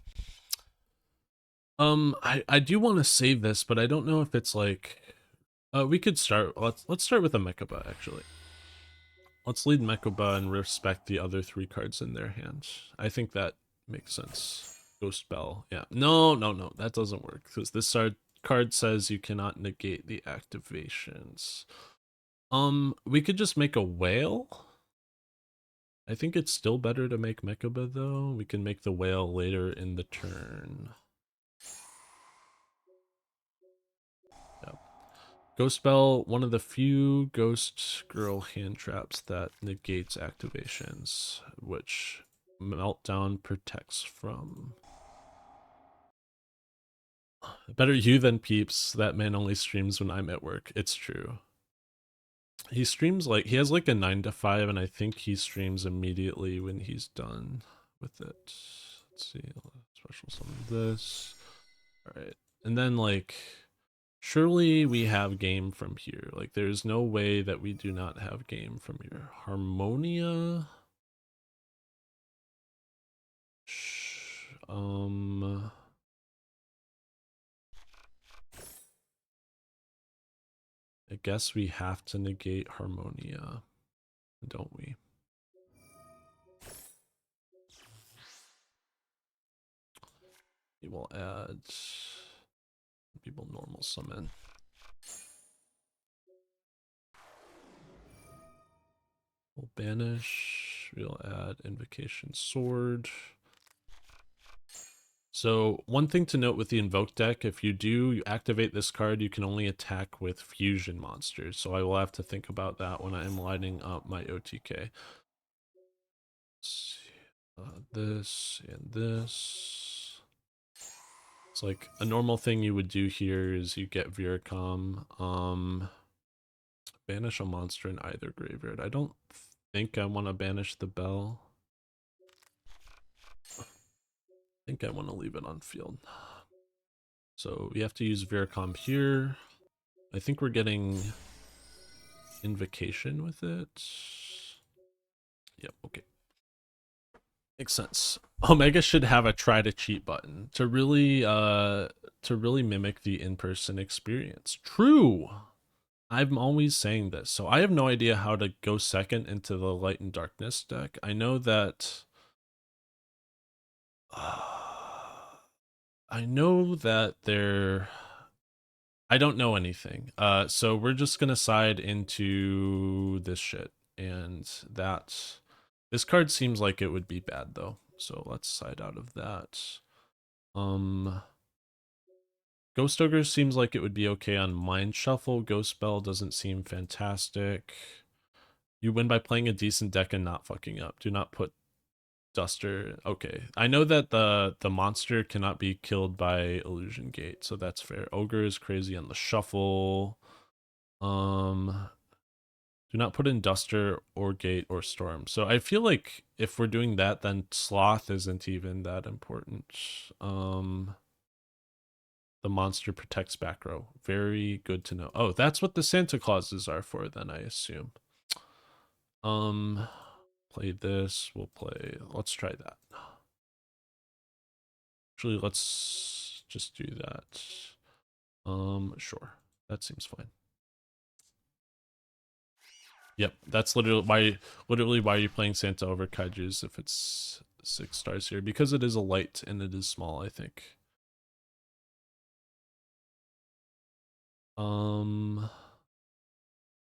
I do want to save this, but I don't know if it's like we could start. Let's start with a Mechaba actually. Let's lead Mechaba and respect the other 3 cards in their hand. I think that makes sense. Ghost Bell. Yeah. No, no, no. That doesn't work because this card says you cannot negate the activations. We could just make a whale. I think it's still better to make Mechaba though. We can make the whale later in the turn. Yep. Ghost Bell, one of the few Ghost Girl hand traps that negates activations, which Meltdown protects from. Better you than Peeps. That man only streams when I'm at work. It's true. He streams like, he has like a 9 to 5, and I think he streams immediately when he's done with it. Let's see. Special summon this. Alright. And then like, surely we have game from here. Like, there's no way that we do not have game from here. Harmonia? I guess we have to negate Harmonia, don't we? We will add people normal summon. We'll banish. We'll add invocation sword. So one thing to note with the invoked deck, if you activate this card, you can only attack with fusion monsters. So I will have to think about that when I am lining up my OTK. Let's see. This and this. It's like a normal thing you would do here is you get Viracom. Banish a monster in either graveyard. I don't think I want to banish the bell. I think I want to leave it on field. So we have to use Viracom here. I think we're getting invocation with it. Yep, okay. Makes sense. Omega should have a try to cheat button to really mimic the in-person experience. True. I'm always saying this. So I have no idea how to go second into the light and darkness deck. I know that they're I don't know anything. So we're just gonna side into this shit, and that this card seems like it would be bad though. So let's side out of that. Ghost Ogre seems like it would be okay on Mind Shuffle. Ghost Spell doesn't seem fantastic. You win by playing a decent deck and not fucking up. Do not put Duster. Okay. I know that the monster cannot be killed by Illusion Gate, so that's fair. Ogre is crazy on the shuffle. Do not put in Duster or Gate or Storm. So I feel like if we're doing that, then Sloth isn't even that important. The monster protects back row. Very good to know. Oh, that's what the Santa Clauses are for then, I assume. Play this. We'll play. Let's try that. Actually, let's just do that. Sure. That seems fine. Yep, that's literally why you're playing Santa over Kaijus if it's 6 stars here, because it is a light and it is small, I think.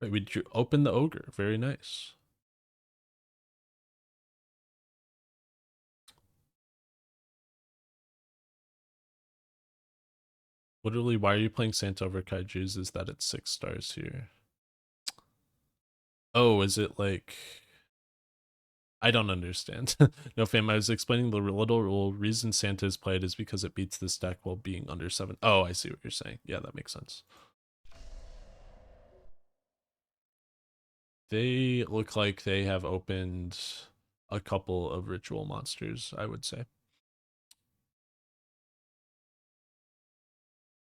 Right, we drew open the ogre. Very nice. Literally, why are you playing Santa over Kaijus is that it's 6 stars here. Oh, is it like... I don't understand. No, fam, I was explaining the literal reason Santa is played is because it beats this deck while being under 7. Oh, I see what you're saying. Yeah, that makes sense. They look like they have opened a couple of ritual monsters, I would say.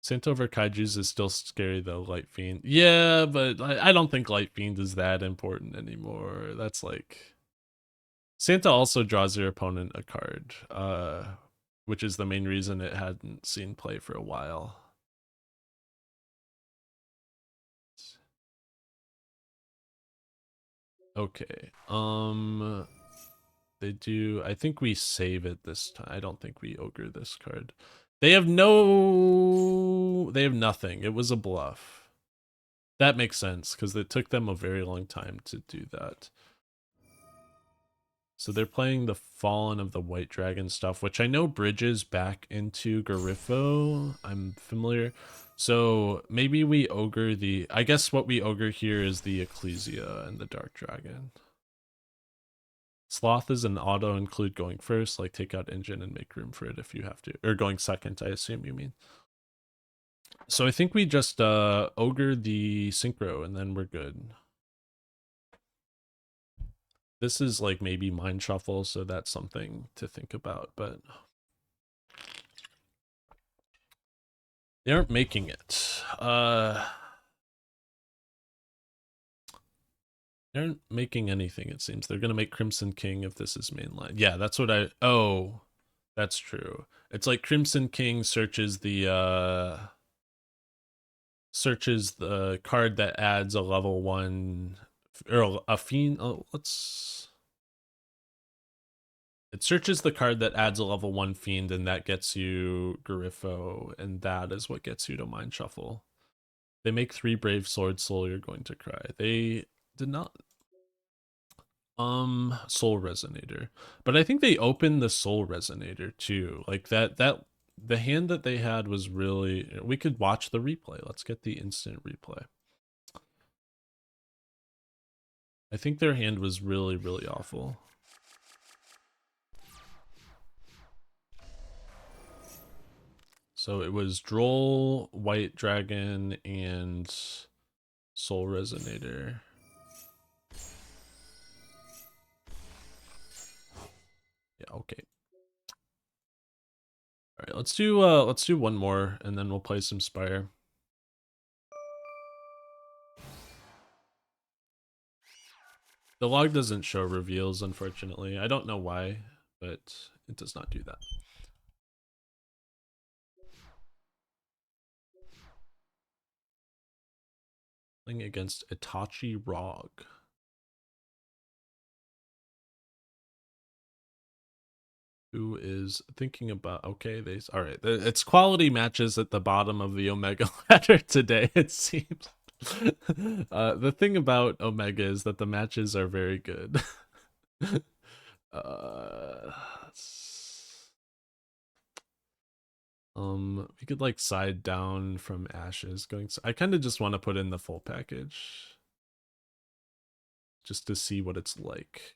Santa over Kaijus is still scary though, Light Fiend. Yeah, but I don't think Light Fiend is that important anymore. That's like... Santa also draws your opponent a card, which is the main reason it hadn't seen play for a while. Okay. They do... I think we save it this time. I don't think we ogre this card. They have nothing. It was a bluff. That makes sense, because it took them a very long time to do that. So they're playing the Fallen of the White Dragon stuff, which I know bridges back into Garifo. I'm familiar. So maybe we ogre the... I guess what we ogre here is the Ecclesia and the Dark Dragon. Sloth is an auto include going first, like take out engine and make room for it if you have to. Or going second, I assume you mean. So I think we just ogre the synchro and then we're good. This is like maybe mind shuffle, so that's something to think about, but they aren't making it. They aren't making anything, it seems. They're gonna make Crimson King if this is mainline. Yeah, that's what I... Oh, that's true. It's like Crimson King searches the card that adds a level 1 or a fiend. Oh, let's... It searches the card that adds a level 1 fiend, and that gets you Garifo, and that is what gets you to Mind Shuffle. They make 3 Brave Sword Soul, you're going to cry. They did not... Soul Resonator. But I think they opened the Soul Resonator too. Like that the hand that they had was really, we could watch the replay. Let's get the instant replay. I think their hand was really, really awful. So it was Droll, White Dragon, and Soul Resonator. Yeah, okay. All right, let's do one more and then we'll play some Spire. The log doesn't show reveals, unfortunately. I don't know why, but it does not do that. Playing against Itachi Rog. Who is thinking about, okay, all right, it's quality matches at the bottom of the Omega ladder today, it seems. The thing about Omega is that the matches are very good. uh, we could like side down from Ashes going. I kind of just want to put in the full package just to see what it's like.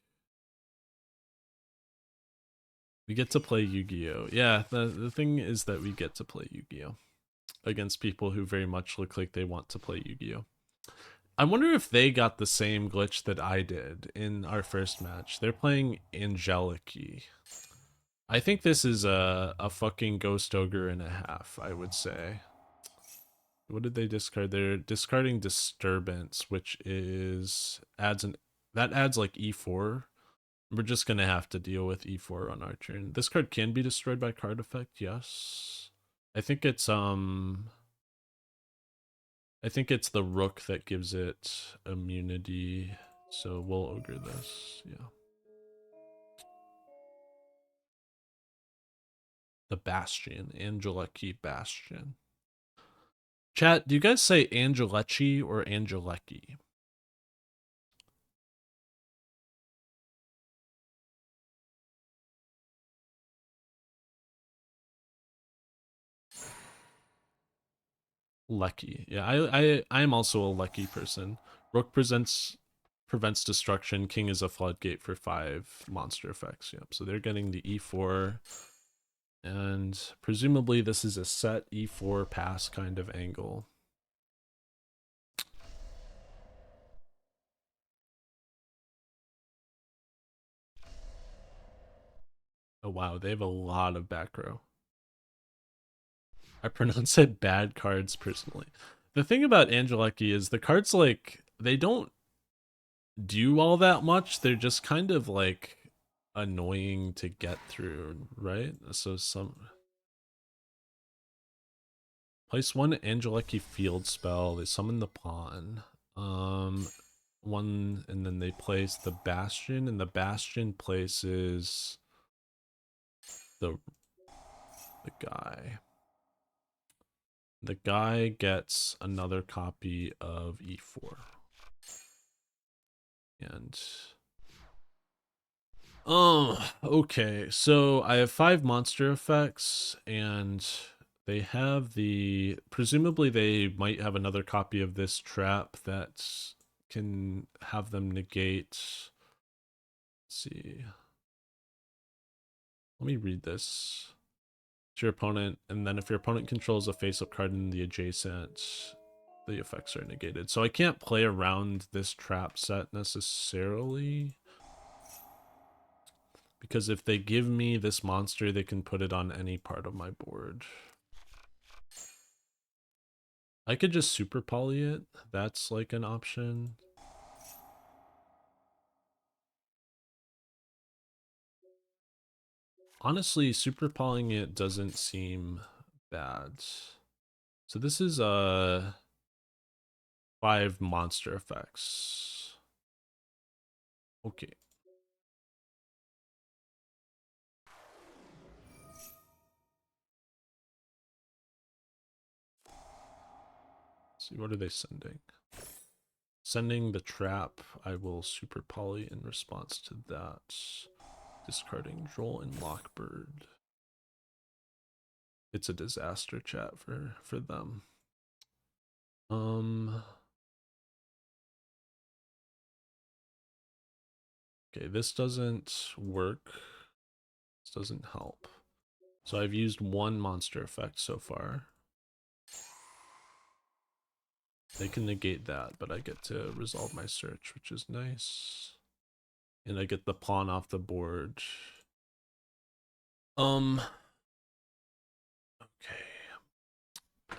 We get to play Yu-Gi-Oh! Yeah, the thing is that we get to play Yu-Gi-Oh! Against people who very much look like they want to play Yu-Gi-Oh! I wonder if they got the same glitch that I did in our first match. They're playing Angeliki. I think this is a fucking Ghost Ogre and a half, I would say. What did they discard? They're discarding Disturbance, which is that adds like E4. We're just gonna have to deal with E4 on our turn. This card can be destroyed by card effect, yes. I think it's the Rook that gives it immunity, so we'll ogre this, yeah. The Bastion, Angelecki Bastion. Chat, do you guys say Angelecci or Angelecki? Lecky. Yeah, I am also a Lecky person. Rook prevents destruction. King is a floodgate for 5 monster effects. Yep. So they're getting the E4, and presumably this is a set E4 pass kind of angle. Oh wow, they have a lot of back row. I pronounce it bad cards personally. The thing about Angelecki is the cards, like, they don't do all that much. They're just kind of like annoying to get through, right? So place one Angelecki field spell, they summon the pawn. One, and then they place the Bastion, and the Bastion places the guy. The guy gets another copy of E4. And okay, so I have 5 monster effects, and they have presumably they might have another copy of this trap that can have them negate. Let's see. Let me read this to your opponent, and then if your opponent controls a face-up card in the adjacent, the effects are negated. So I can't play around this trap set necessarily, because if they give me this monster, they can put it on any part of my board. I could just super poly it. That's like an option. Honestly, super polying it doesn't seem bad. So this is 5 monster effects. Okay. Let's see, what are they sending? Sending the trap. I will super poly in response to that. Discarding Droll and Lockbird. It's a disaster chat for them. Okay, this doesn't work. This doesn't help. So I've used one monster effect so far. They can negate that, but I get to resolve my search, which is nice. And I get the pawn off the board. Okay.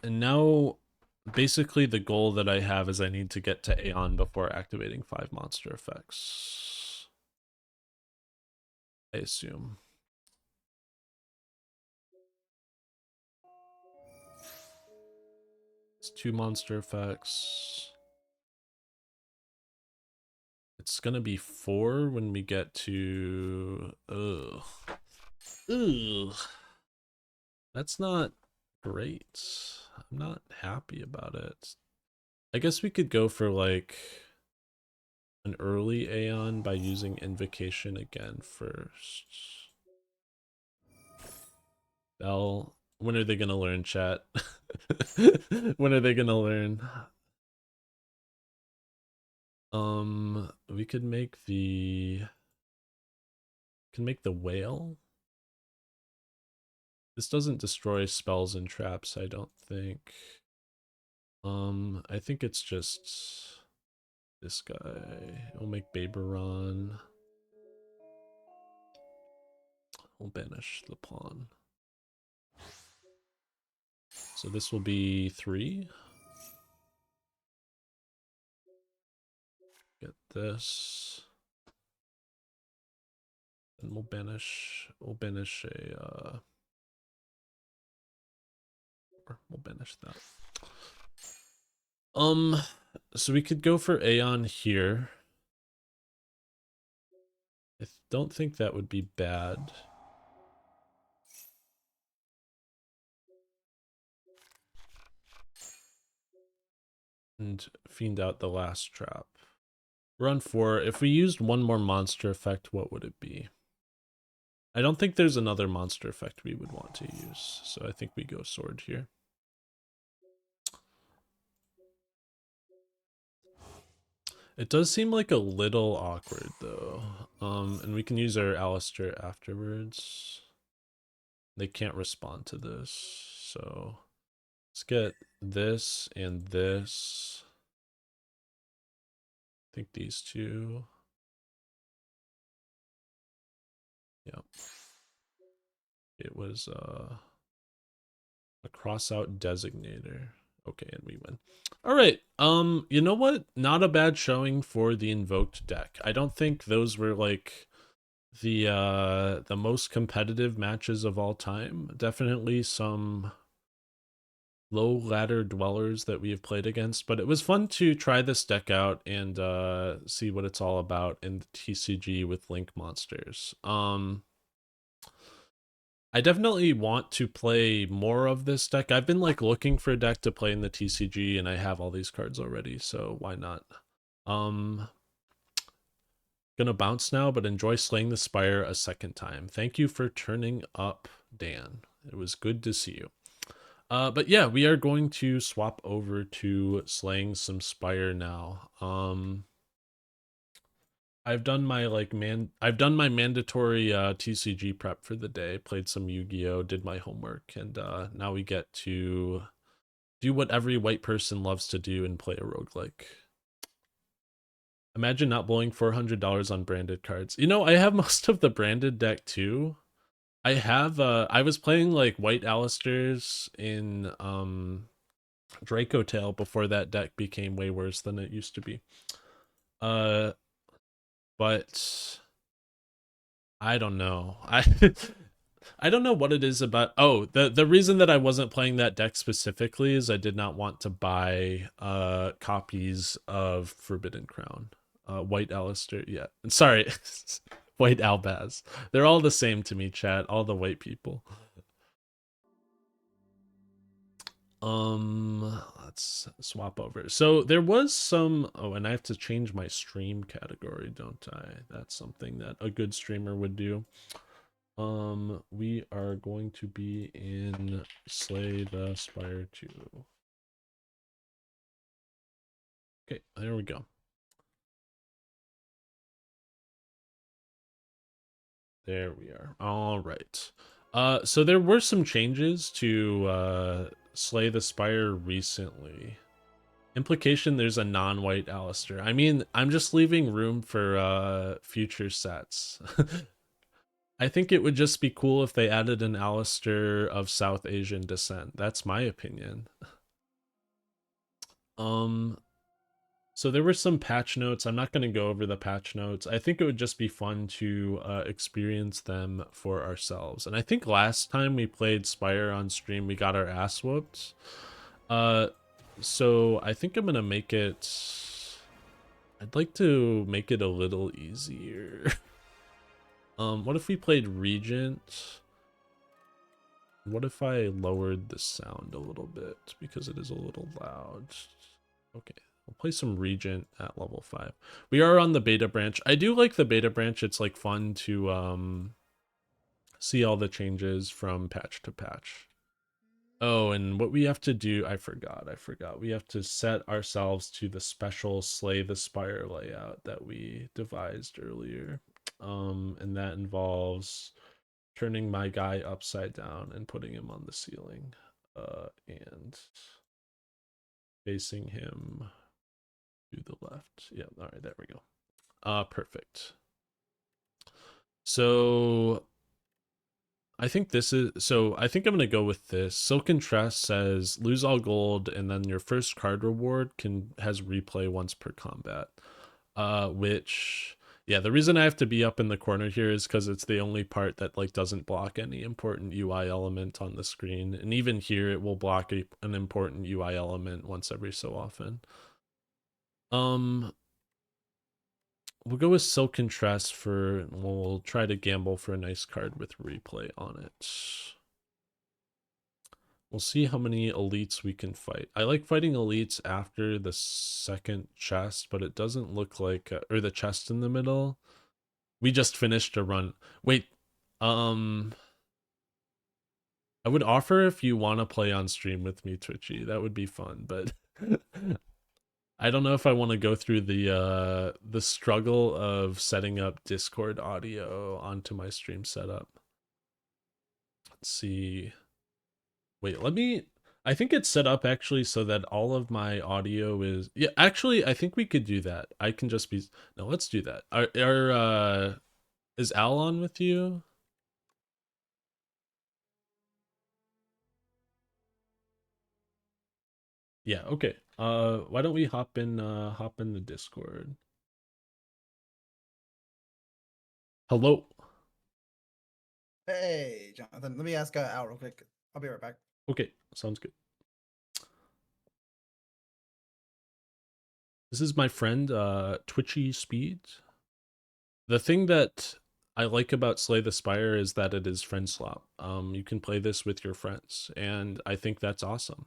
And now, basically the goal that I have is I need to get to Aeon before activating 5 monster effects. I assume. It's 2 monster effects. It's gonna be 4 when we get to... Ugh. Ugh. That's not great. I'm not happy about it. I guess we could go for like an early Aeon by using Invocation again first. Bell, when are they gonna learn, chat? When are they gonna learn? We could make the... Can make the whale. This doesn't destroy spells and traps, I don't think. I think it's just this guy. We'll make Baberon. We'll banish the pawn. So this will be 3. Get this. And we'll banish a we'll banish that. So we could go for Aeon here. I don't think that would be bad. And fiend out the last trap. We're on 4. If we used one more monster effect, what would it be? I don't think there's another monster effect we would want to use, so I think we go sword here. It does seem like a little awkward though. And we can use our aleister afterwards. They can't respond to this, so let's get this and this. I think these two. Yep. It was a cross out designator. Okay, and we win. All right. You know what? Not a bad showing for the invoked deck. I don't think those were like the most competitive matches of all time. Definitely some low ladder dwellers that we have played against, but it was fun to try this deck out and see what it's all about in the TCG with Link monsters. I definitely want to play more of this deck. I've been like looking for a deck to play in the TCG and I have all these cards already, so why not? Gonna bounce now, but enjoy slaying the spire a second time. Thank you for turning up, Dan. It was good to see you. But yeah, we are going to swap over to slaying some spire now. I've done my mandatory TCG prep for the day, played some Yu-Gi-Oh, did my homework, and now we get to do what every white person loves to do and play a roguelike. Imagine not blowing $400 on branded cards. You know, I have most of the branded deck too. I have I was playing like white Alistairs in Draco Tail before that deck became way worse than it used to be. But I don't know. I don't know what it is about. Oh, the reason that I wasn't playing that deck specifically is I did not want to buy copies of Forbidden Crown. White Aleister, yeah. Sorry. White Albaz. They're all the same to me, chat. All the white people. Let's swap over. So there was some. Oh, and I have to change my stream category, don't I? That's something that a good streamer would do. We are going to be in Slay the Spire 2. Okay, there we go. There we are. All right. So there were some changes to Slay the Spire recently. Implication: there's a non-white aleister. I mean, I'm just leaving room for future sets. I think it would just be cool if they added an aleister of South Asian descent. That's my opinion. Um, so there were some patch notes. I'm not going to go over the patch notes. I think it would just be fun to experience them for ourselves. And I think last time we played Spire on stream, we got our ass whooped. Uh, so I think I'm going to make it... I'd like to make it a little easier. What if we played Regent? What if I lowered the sound a little bit because it is a little loud? Okay, we'll play some Regent at level 5. We are on the beta branch. I do like the beta branch. It's like fun to see all the changes from patch to patch. Oh, and what we have to do, I forgot. We have to set ourselves to the special Slay the Spire layout that we devised earlier. And that involves turning my guy upside down and putting him on the ceiling. And facing him to the left. Yeah, all right, there we go. Perfect. So I think this is, so I think I'm gonna go with this. Silken Tress says lose all gold, and then your first card reward has replay once per combat. Which, yeah, the reason I have to be up in the corner here is because it's the only part that like doesn't block any important UI element on the screen, and even here it will block an important UI element once every so often. We'll go with Silken Tress for, we'll try to gamble for a nice card with replay on it. We'll see how many elites we can fight. I like fighting elites after the second chest, but it doesn't look like, or the chest in the middle. We just finished a run. Wait, I would offer if you want to play on stream with me, Twitchy. That would be fun, but I don't know if I want to go through the struggle of setting up Discord audio onto my stream setup. Let's see. Wait, let me, I think it's set up actually so that all of my audio is, yeah, actually I think we could do that. I can just be, no, let's do that. Is Al on with you? Yeah, okay. Why don't we hop in the Discord? Hello. Hey, Jonathan. Let me ask Al real quick. I'll be right back. Okay, sounds good. This is my friend Twitchy Speed. The thing that I like about Slay the Spire is that it is friend swap. You can play this with your friends, and I think that's awesome.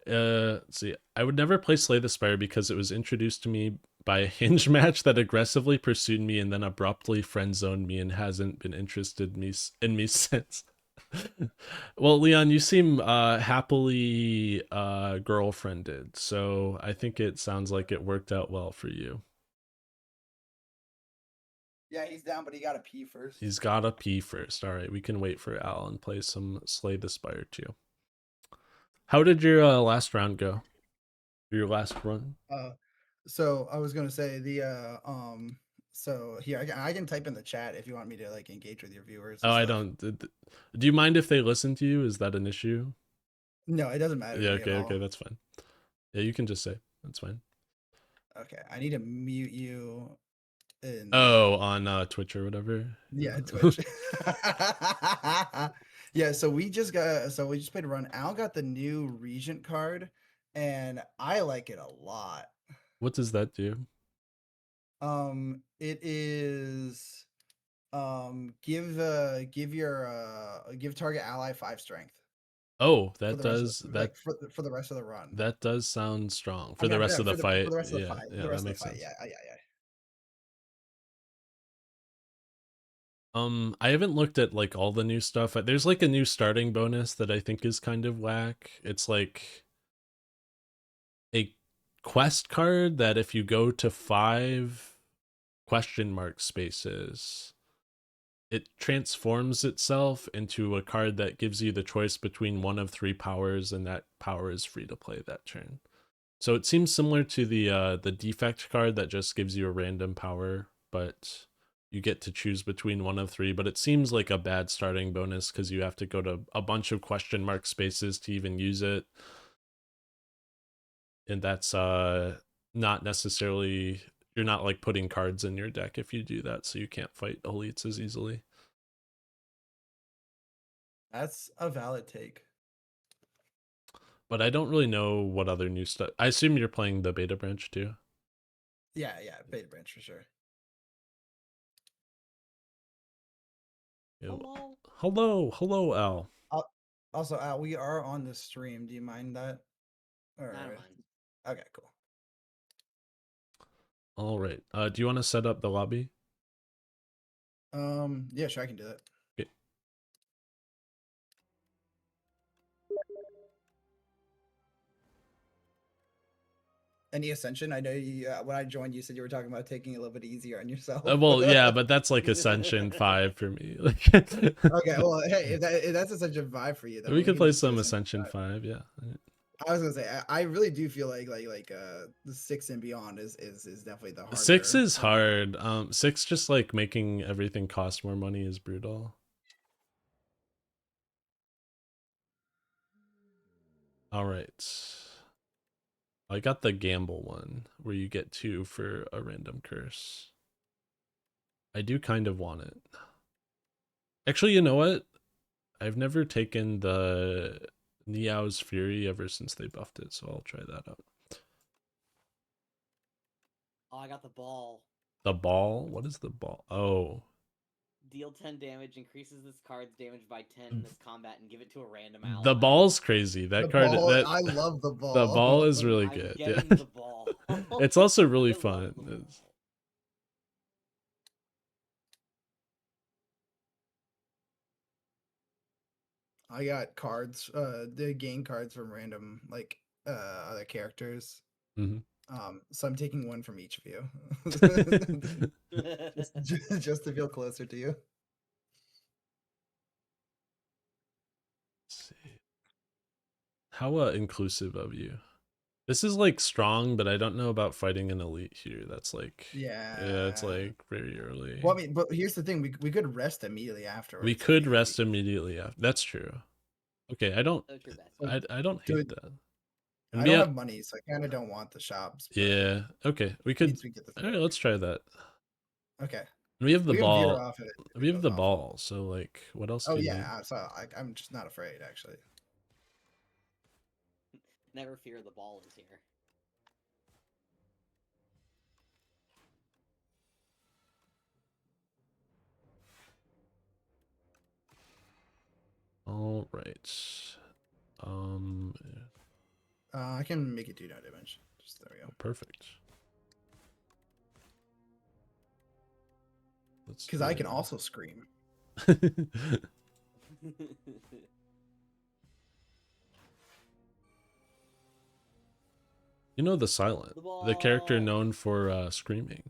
Let's see. I would never play Slay the Spire because it was introduced to me by a hinge match that aggressively pursued me and then abruptly friend zoned me and hasn't been interested in me since. Well, Leon, you seem happily girlfriended, so I think it sounds like it worked out well for you. Yeah, he's down, but he got to pee first. He's gotta pee first. All right, we can wait for Al and play some Slay the Spire too. How did your last round go? Your last run? So I was gonna say so here I can type in the chat if you want me to like engage with your viewers Oh, and I stuff. don't. Do you mind if they listen to you? Is that an issue? No, it doesn't matter to Yeah, me at okay, all. that's fine. Yeah, you can just say. That's fine. Okay, I need to mute you in Oh, on Twitch or whatever. yeah, Yeah. Twitch. Yeah, so we just played a run. Al got the new Regent card, and I like it a lot. What does that do? It is give target ally 5 strength. Oh, for that the rest of does the, like for the rest of the run. that does sound strong I for mean, the rest yeah, of the for fight. the rest of the Yeah, fight. For yeah, the that rest of the makes fight. sense. Yeah, yeah, yeah. I haven't looked at like all the new stuff. There's like a new starting bonus that I think is kind of whack. It's like a quest card that if you go to 5 question mark spaces, it transforms itself into a card that gives you the choice between one of 3 powers, and that power is free to play that turn. So it seems similar to the defect card that just gives you a random power, but you get to choose between one of 3. But it seems like a bad starting bonus because you have to go to a bunch of question mark spaces to even use it, and that's not necessarily, you're not like putting cards in your deck if you do that, so you can't fight elites as easily. That's a valid take. But I don't really know what other new stuff. I assume you're playing the beta branch too. Yeah, yeah, beta branch for sure. Hello. Hello, Al. Also, Al, we are on the stream. Do you mind that? I don't Or mind. okay, cool. All right. Do you want to set up the lobby? Yeah, sure, I can do that. Okay. Any ascension? I know you. When I joined, you said you were talking about taking a little bit easier on yourself. Well, yeah, but that's like Ascension 5 for me. Like, Okay, well, hey, if that's Ascension 5 for you, then we we could can play just do some Ascension Ascension 5. 5. Yeah. I was gonna say, I really do feel like the 6 and beyond is definitely the 6 harder. is hard. 6 just like making everything cost more money is brutal. All right. I got the gamble one where you get 2 for a random curse. I do kind of want it. Actually, you know what? I've never taken the Niao's Fury ever since they buffed it, so I'll try that out. Oh, I got the ball. The ball? What is the ball? Oh. Deal 10 damage, increases this card's damage by 10 in this combat, and give it to a random ally. The ball's crazy. The That card, ball, that I love the the ball. ball is really I'm good. Yeah. getting the ball. It's also really I love fun. the ball. I got cards, the gain cards from random like other characters. Mm-hmm. So I'm taking one from each of you, just to feel closer to you. See. How inclusive of you. This is like strong, but I don't know about fighting an elite here. That's like, yeah, it's Yeah. like very early. Well, I mean, but here's the thing: we could rest immediately afterwards. We if could you- rest immediately after. That's true. Okay, I don't That's your best. I don't Do hate it. that. And I we don't have, have money, so I kind of don't want the shops. But yeah, okay. We at could, least we get the all right, throw. let's try that. Okay, And we have the we can veer ball. off if We it have goes the off. ball. So like, what else Oh do you need? yeah, so I'm just not afraid actually. Never fear, the ball is here. All right. Um, I can make it do no damage. Just there we go. perfect. Let's Because do I can also scream. You know the silent, the character ball. known for screaming.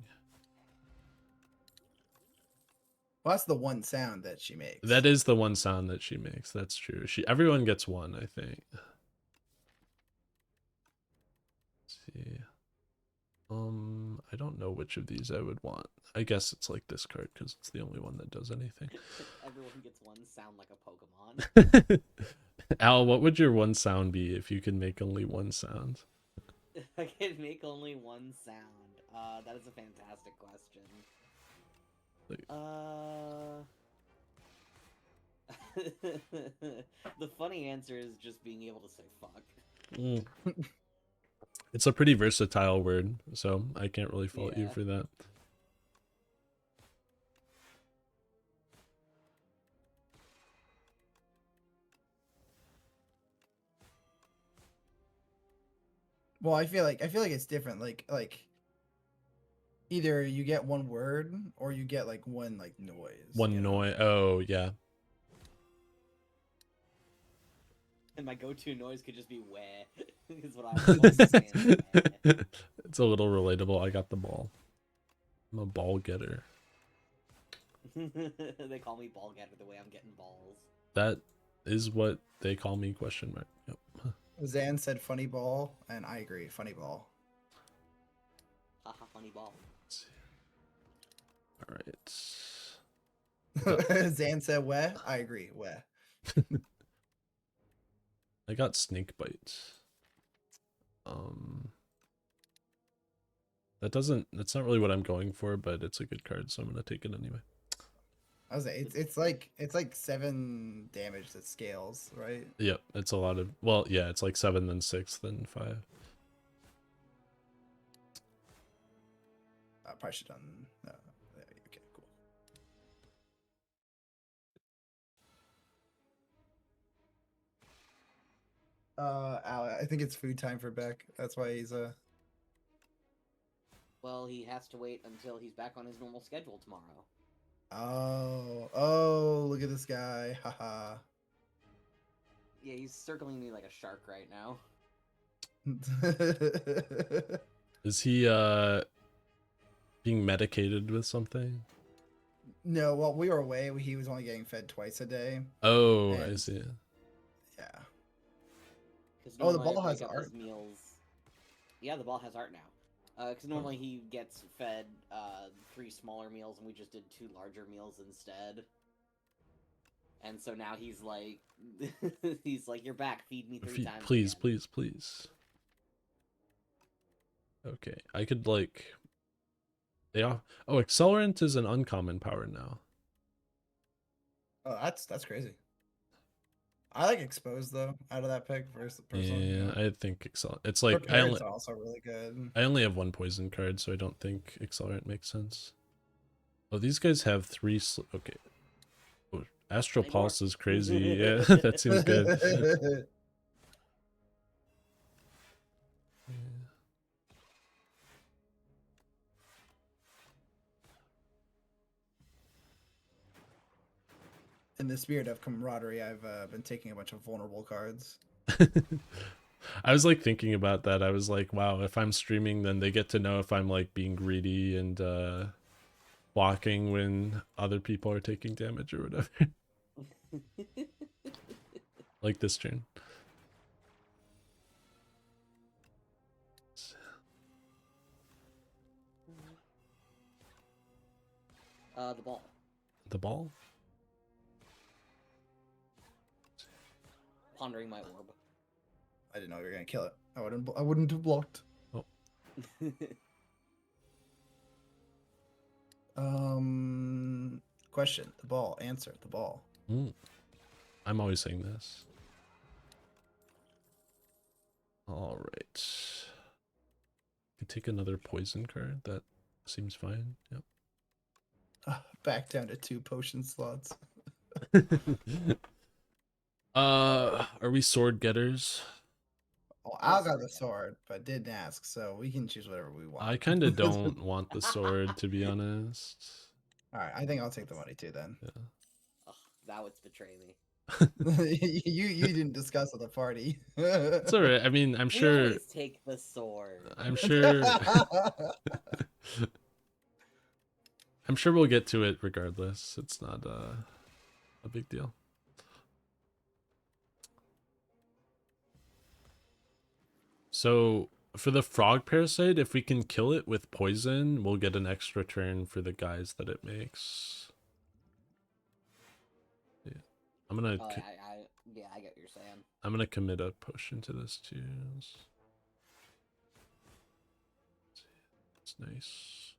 Well, that's the one sound that she makes. That is the one sound that she makes. That's true. Everyone gets one, I think. Let's see. I don't know which of these I would want. I guess it's like this card because it's the only one that does anything. Everyone gets one sound like a Pokemon. Al, what would your one sound be if you could make only one sound? I can make only one sound. That is a fantastic question. Like, the funny answer is just being able to say fuck. mm. It's a pretty versatile word, so I can't really fault you Yeah. for that. Well, I feel like it's different. Like either you get one word or you get like one like noise. One you know? noise. Oh yeah. And my go-to noise could just be "weh," is what I was always saying. "Weh." It's a little relatable. I got the ball. I'm a ball getter. They call me ball getter the way I'm getting balls. That is what they call me, question mark. Yep. Zan said funny ball, and I agree, funny ball. Haha, funny ball. All right. Zan said weh. I agree, weh. I got snake bite. That's not really what I'm going for, but it's a good card, so I'm gonna take it anyway. I was like, it's like 7 damage that scales, right? Yep, it's a lot of, well, yeah, it's like 7, then 6, then 5. I probably should have done. Okay, cool. I think it's food time for Beck. That's why he's Well, he has to wait until he's back on his normal schedule tomorrow. Oh, look at this guy. Haha. Yeah, he's circling me like a shark right now. Is he being medicated with something? No, well, we were away. He was only getting fed twice a day. Oh, I And- see. Yeah. 'Cause Oh, the normally I ball has break up art his meals. Yeah, the ball has art now. Because normally he gets fed 3 smaller meals, and we just did 2 larger meals instead. And so now he's like, he's like, "You're back. Feed me 3 times." Please, again." please, please. Okay, I could like. Yeah. Oh, accelerant is an uncommon power now. Oh, that's crazy. I like exposed though out of that pick versus the person. Yeah, I think accelerant. It's like Prepared's also really good. I only have 1 poison card, so I don't think accelerant makes sense. Oh, these guys have 3. Okay. Oh, Astral Anymore. Pulse is crazy. Yeah, that seems good. Yeah. In the spirit of camaraderie, I've been taking a bunch of vulnerable cards. I was like thinking about that. I was like, wow, if I'm streaming, then they get to know if I'm like being greedy and blocking when other people are taking damage or whatever. Like this turn. The ball. The ball? Pondering my orb. I didn't know you were gonna kill it. I wouldn't have blocked. Question. The ball. Answer. The ball. I'm always saying this. All right. Can take another poison card. That seems fine. Yep. Back down to 2 potion slots. Are we sword getters? Oh, Al got the sword, but didn't ask, so we can choose whatever we want. I kind of don't want the sword, to be honest. All right, I think I'll take the money too then. Yeah. Ugh, that would betray me. you didn't discuss at the party. It's all right. I mean, I'm We sure. always take the sword. I'm sure. I'm sure we'll get to it regardless. It's not a big deal. So for the frog parasite, if we can kill it with poison, we'll get an extra turn for the guys that it makes. Yeah, I'm gonna. Oh, yeah, I get what you're saying. I'm gonna commit a potion to this too. It's nice.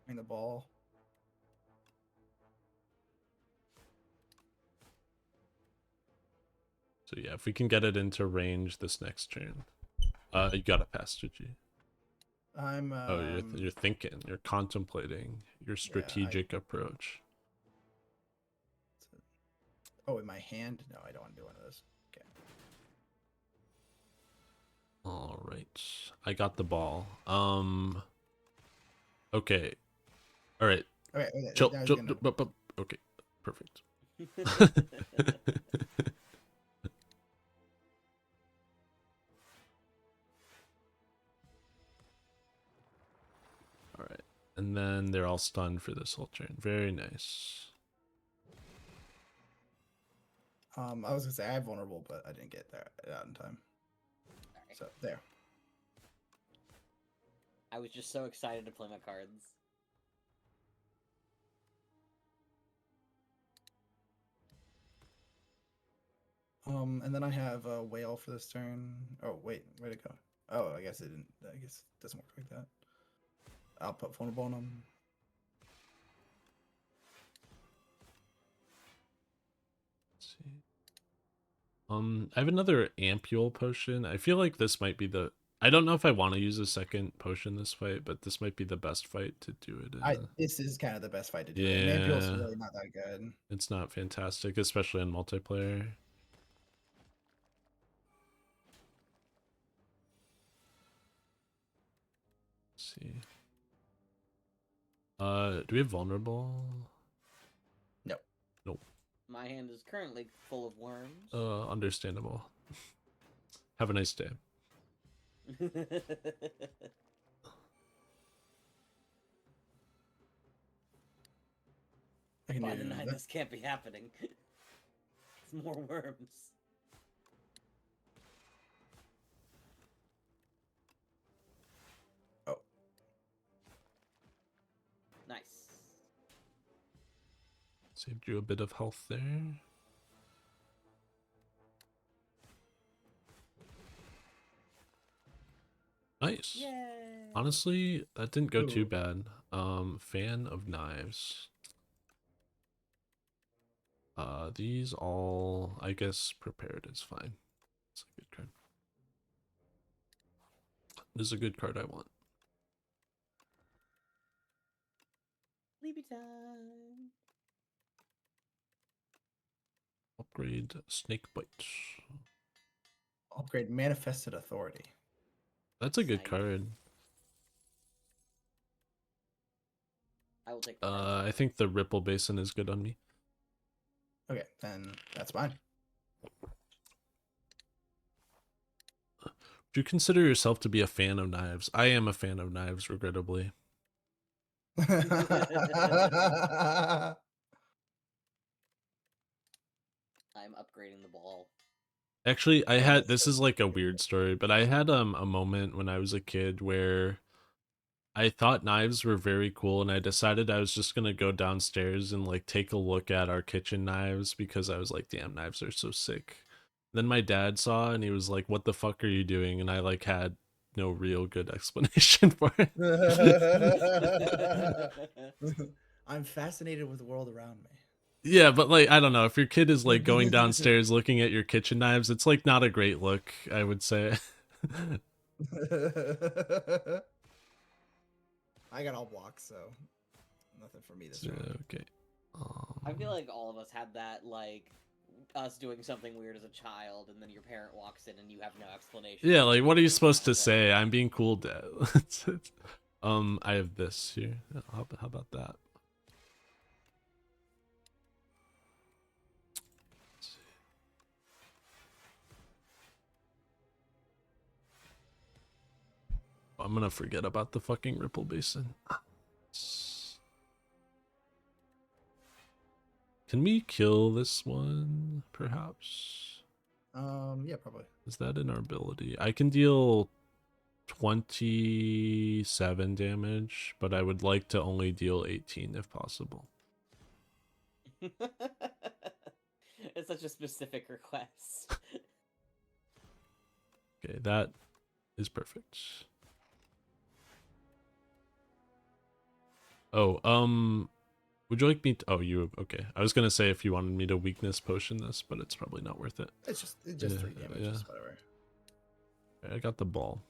I mean the ball. So yeah, if we can get it into range this next turn, you gotta pass to G. I'm. Oh, you're thinking, you're contemplating your strategic approach. Oh, in my hand? No, I don't want to do one of those. Okay. All right, I got the ball. Okay. All right. Okay, okay. Chill. I was Chill. gonna. Okay. Perfect. All right. And then they're all stunned for this whole turn. Very nice. I was gonna say I have vulnerable, but I didn't get that out in time. Alright. So there. I was just so excited to play my cards. And then I have a whale for this turn. Oh wait, where'd it go? Oh, I guess it didn't. I guess it doesn't work like that. I'll put vulnerable on them. Let's see. I have another ampule potion. I feel like this might be the. I don't know if I want to use a second potion this fight, but this might be the best fight to do it in. This is kind of the best fight to do it. And Ampule's Yeah. really not that good. It's not fantastic, especially in multiplayer. Let's see. Do we have vulnerable? Nope. Nope. My hand is currently full of worms. Understandable. Have a nice day. I can By do the night, that. this can't be happening. It's more worms. Oh. Nice. Saved you a bit of health there. Nice. Yay! Honestly, that didn't go too Ooh. bad. Fan of knives. These all, I guess, prepared is fine. It's a good card. This is a good card I want. Sleepy time. Upgrade snake bite. Upgrade manifested authority. That's a good Sight. card. I will take the card. I think the Ripple Basin is good on me. Okay, then that's fine. Do you consider yourself to be a fan of knives? I am a fan of knives, regrettably. I'm upgrading the ball. Actually, I Yeah, had, that's this so is like a weird. weird story, but I had a moment when I was a kid where I thought knives were very cool, and I decided I was just gonna go downstairs and like take a look at our kitchen knives because I was like, damn, knives are so sick. Then my dad saw and he was like, what the fuck are you doing? And I like had no real good explanation for it. I'm fascinated with the world around me. Yeah, but like, I don't know, if your kid is like going downstairs looking at your kitchen knives, it's like not a great look, I would say. I got all blocks, so nothing for me this round. Okay. I feel like all of us had that, like, us doing something weird as a child, and then your parent walks in and you have no explanation. Yeah, like, what are you supposed to say? I'm being cool, Dad. I have this here. How about that? I'm gonna forget about the fucking Ripple Basin. Can we kill this one, perhaps? Yeah, probably. Is that in our ability? I can deal 27 damage, but I would like to only deal 18 if possible. It's such a specific request. Okay, that is perfect. Oh, would you like me to, oh, you, okay. I was gonna say if you wanted me to weakness potion this, but it's probably not worth it. It's just Yeah, 3 damage, yeah. just whatever. Okay, I got the ball.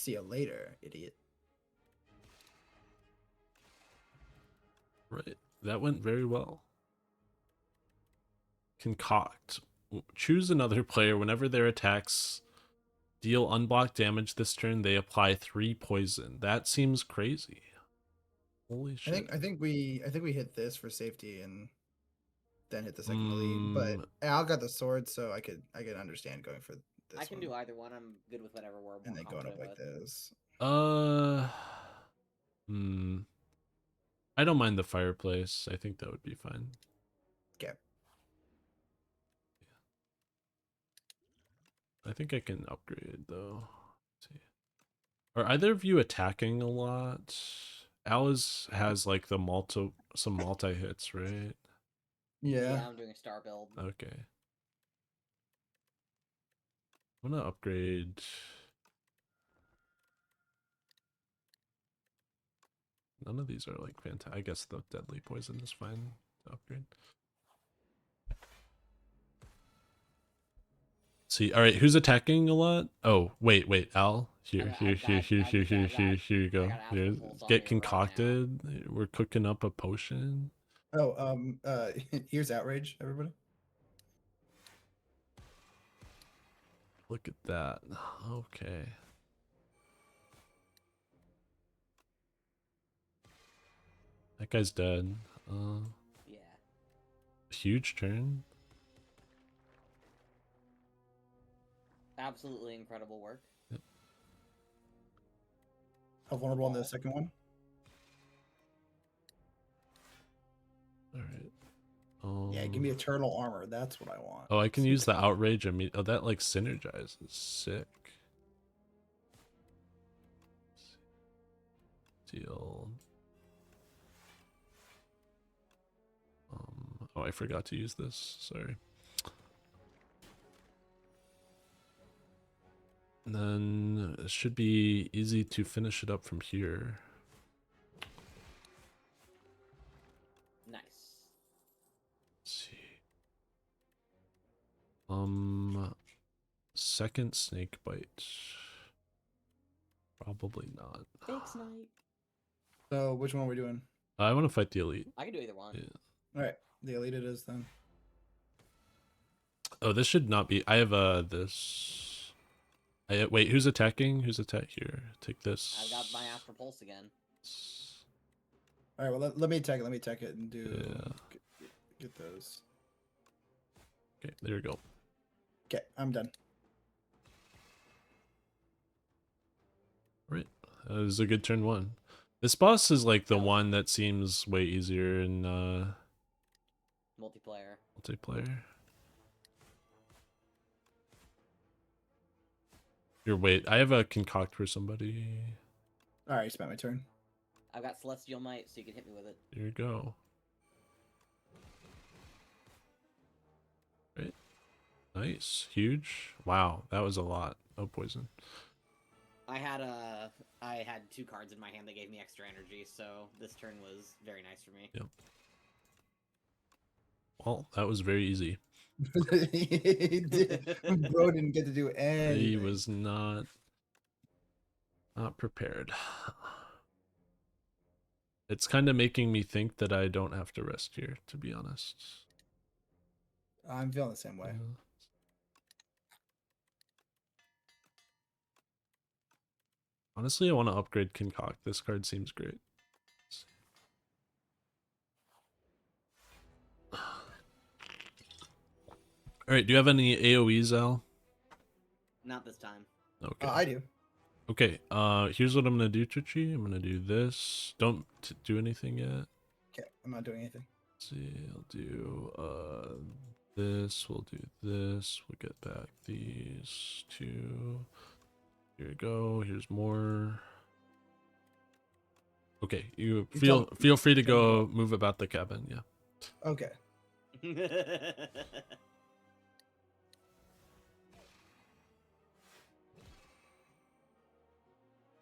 See you later, idiot. Right. That went very well. Concoct. Choose another player. Whenever their attacks deal unblocked damage this turn, they apply 3 poison. That seems crazy. Holy shit. I think we hit this for safety and then hit the second elite. But Al got the sword, so I could understand going for this I can one. do either one. I'm good with whatever we're more And then going up confident like with. this. I don't mind the fireplace. I think that would be fine. Okay. I think I can upgrade though. Let's see. Are either of you attacking a lot? Alice has like the some multi hits, right? Yeah. I'm doing a star build. Okay. I'm gonna upgrade. None of these are like fantastic. I guess the deadly poison is fine to upgrade. See, all right, who's attacking a lot? Oh, wait, Al. Here you go. Here, get concocted. We're cooking up a potion. Oh, here's outrage, everybody. Look at that. Okay. That guy's dead. Yeah. Huge turn. Absolutely incredible work. Yep. How vulnerable on the second one? All right. Yeah, give me eternal armor. That's what I want. Oh, I can use the outrage immediately. Oh, that like synergizes. Sick. Deal. Oh, I forgot to use this. Sorry. And then it should be easy to finish it up from here. Nice. Let's see. Second snake bite. Probably not. Big snipe. So which one are we doing? I want to fight the elite. I can do either one. Yeah. All right, the elite it is then. Oh, this should not be. I have this. Wait, who's attacking? Who's attack here? Take this. I've got my Astral Pulse again. All right, well let me attack it. Let me attack it and do Yeah. get those. Okay, there we go. Okay, I'm done. Right. That was a good turn one. This boss is like the one that seems way easier in Multiplayer. multiplayer. Here, wait. I have a concoct for somebody. All right, spent my turn. I've got Celestial Might, so you can hit me with it. Here you go. Right. Nice. Huge. Wow, that was a lot of poison. I had 2 cards in my hand that gave me extra energy, so this turn was very nice for me. Yep. Well, that was very easy. Bro didn't get to do anything. He was not prepared. It's kind of making me think that I don't have to rest here, to be honest. I'm feeling the same way. Yeah. Honestly, I want to upgrade Concoct. This card seems great. Alright, do you have any AoEs, Al? Not this time. Okay. I do. Okay, here's what I'm gonna do, Chichi. I'm gonna do this. Don't do anything yet. Okay, I'm not doing anything. Let's see, I'll do this. We'll do this. We'll get back these two. Here we go. Here's more. Okay, you feel free to go move about the cabin. Yeah. Okay.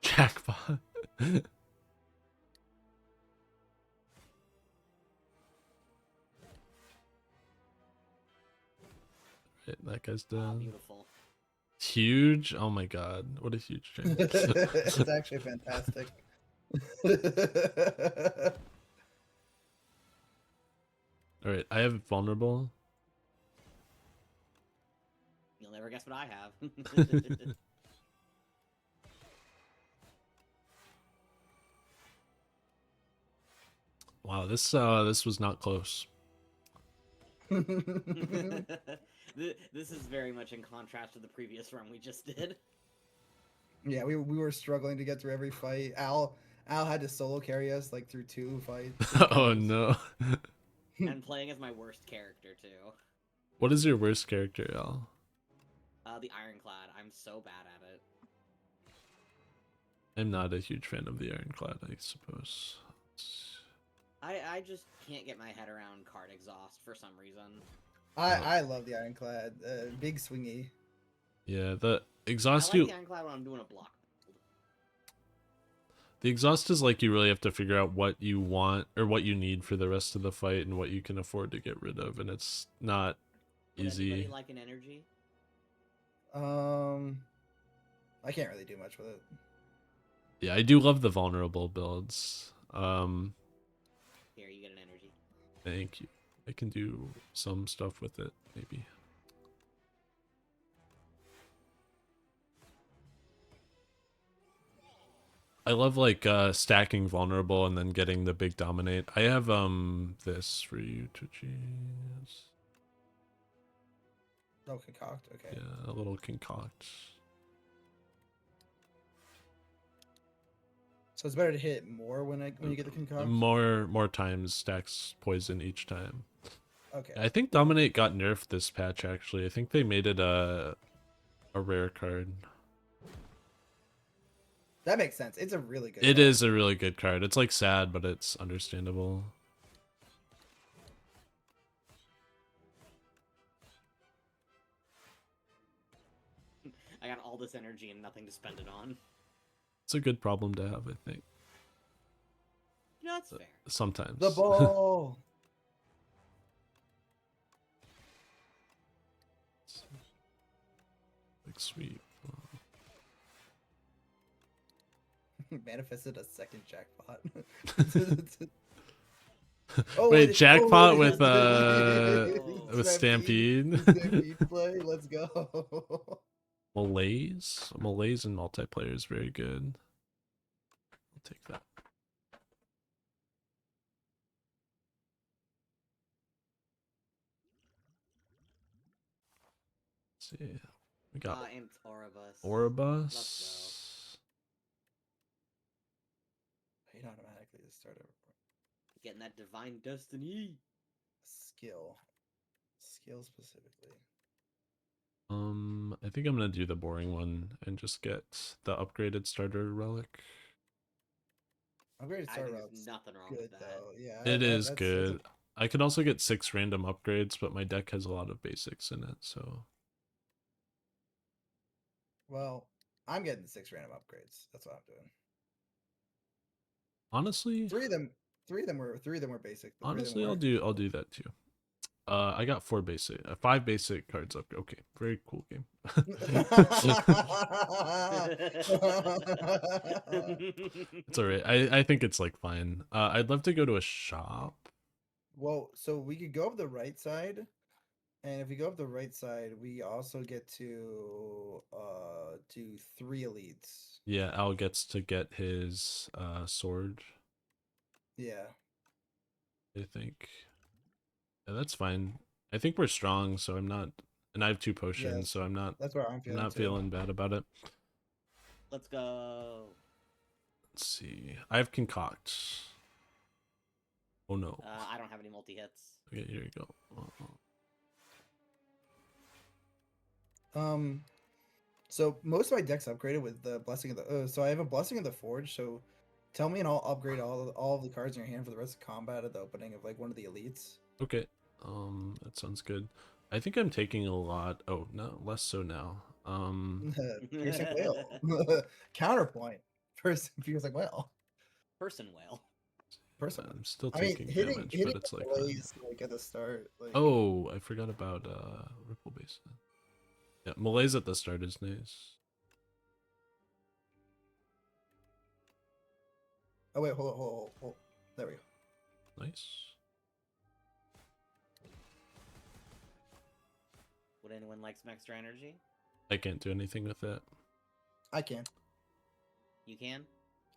Jackpot. Right, that guy's Oh, done. beautiful. Huge? Oh my god, what a huge change. It's actually fantastic. Alright, I have vulnerable. You'll never guess what I have. Wow, this was not close. This is very much in contrast to the previous run we just did. Yeah, we were struggling to get through every fight. Al had to solo carry us like through 2 fights. Oh no. And playing as my worst character too. What is your worst character, Al? The Ironclad. I'm so bad at it. I'm not a huge fan of the Ironclad, I suppose. I just can't get my head around card exhaust for some reason. I love the Ironclad. Big swingy. Yeah, the exhaust I like you the Ironclad when I'm doing a block. the exhaust is like you really have to figure out what you want or what you need for the rest of the fight and what you can afford to get rid of, and it's not Would easy. anybody like an energy? I can't really do much with it. Yeah, I do love the vulnerable builds. Here, you get an energy. Thank you. I can do some stuff with it, maybe. I love like stacking vulnerable and then getting the big dominate. I have this for you to choose. Oh, concoct. Okay. Yeah, a little concoct. So it's better to hit more when you get the concoct. More times stacks poison each time. Okay. I think dominate got nerfed this patch actually. I think they made it a rare card. That makes sense. It's a really good. It card. is a really good card. It's like sad, but it's understandable. I got all this energy and nothing to spend it on. It's a good problem to have, I think. You know, that's fair. Sometimes. The ball. Like sweet. Manifested a second jackpot. Wait, jackpot with with Stampede. Stampede play. Let's go. Malaise in multiplayer is very good. I'll take that. Let's see, we got and Oribus. Oribus. Let's Paid automatically to start over. Getting that divine destiny. Skill specifically. I think I'm gonna do the boring one and just get the upgraded starter relic. Upgraded I starter think routes there's nothing wrong good with that. though. Yeah, It is that's good. I could also get 6 random upgrades, but my deck has a lot of basics in it, so. Well, I'm getting 6 random upgrades. That's what I'm doing. Honestly, Three of them were basic. But honestly, 3 of them I'll do that too. I got 5 basic cards up. Okay, very cool game. It's alright. I think it's like fine. I'd love to go to a shop. Well, so we could go up the right side, and if we go up the right side, we also get to do 3 elites. Yeah, Al gets to get his sword, Yeah. I think. Yeah, that's fine. I think we're strong, so I'm not, and I have 2 potions, Yes, so I'm not that's what I'm feeling. too. feeling bad about it. Let's go. Let's see. I have concoct. Oh no. I don't have any multi hits. Okay, here you go. So most of my decks upgraded with the blessing of the. So I have a blessing of the forge. So tell me, and I'll upgrade all of the cards in your hand for the rest of combat at the opening of like one of the elites. Okay. That sounds good. I think I'm taking a lot. Oh no, less so now. Piercing whale. Counterpoint. Piercing whale. Person whale. Person. I'm still I mean, taking hitting damage, but it's like. blaze, like at the start. Like, Oh, I forgot about ripple base. Yeah, Malays at the start is nice. Oh wait, hold. There we go. Nice. Would anyone like some extra energy? I can't do anything with it. I can. You can.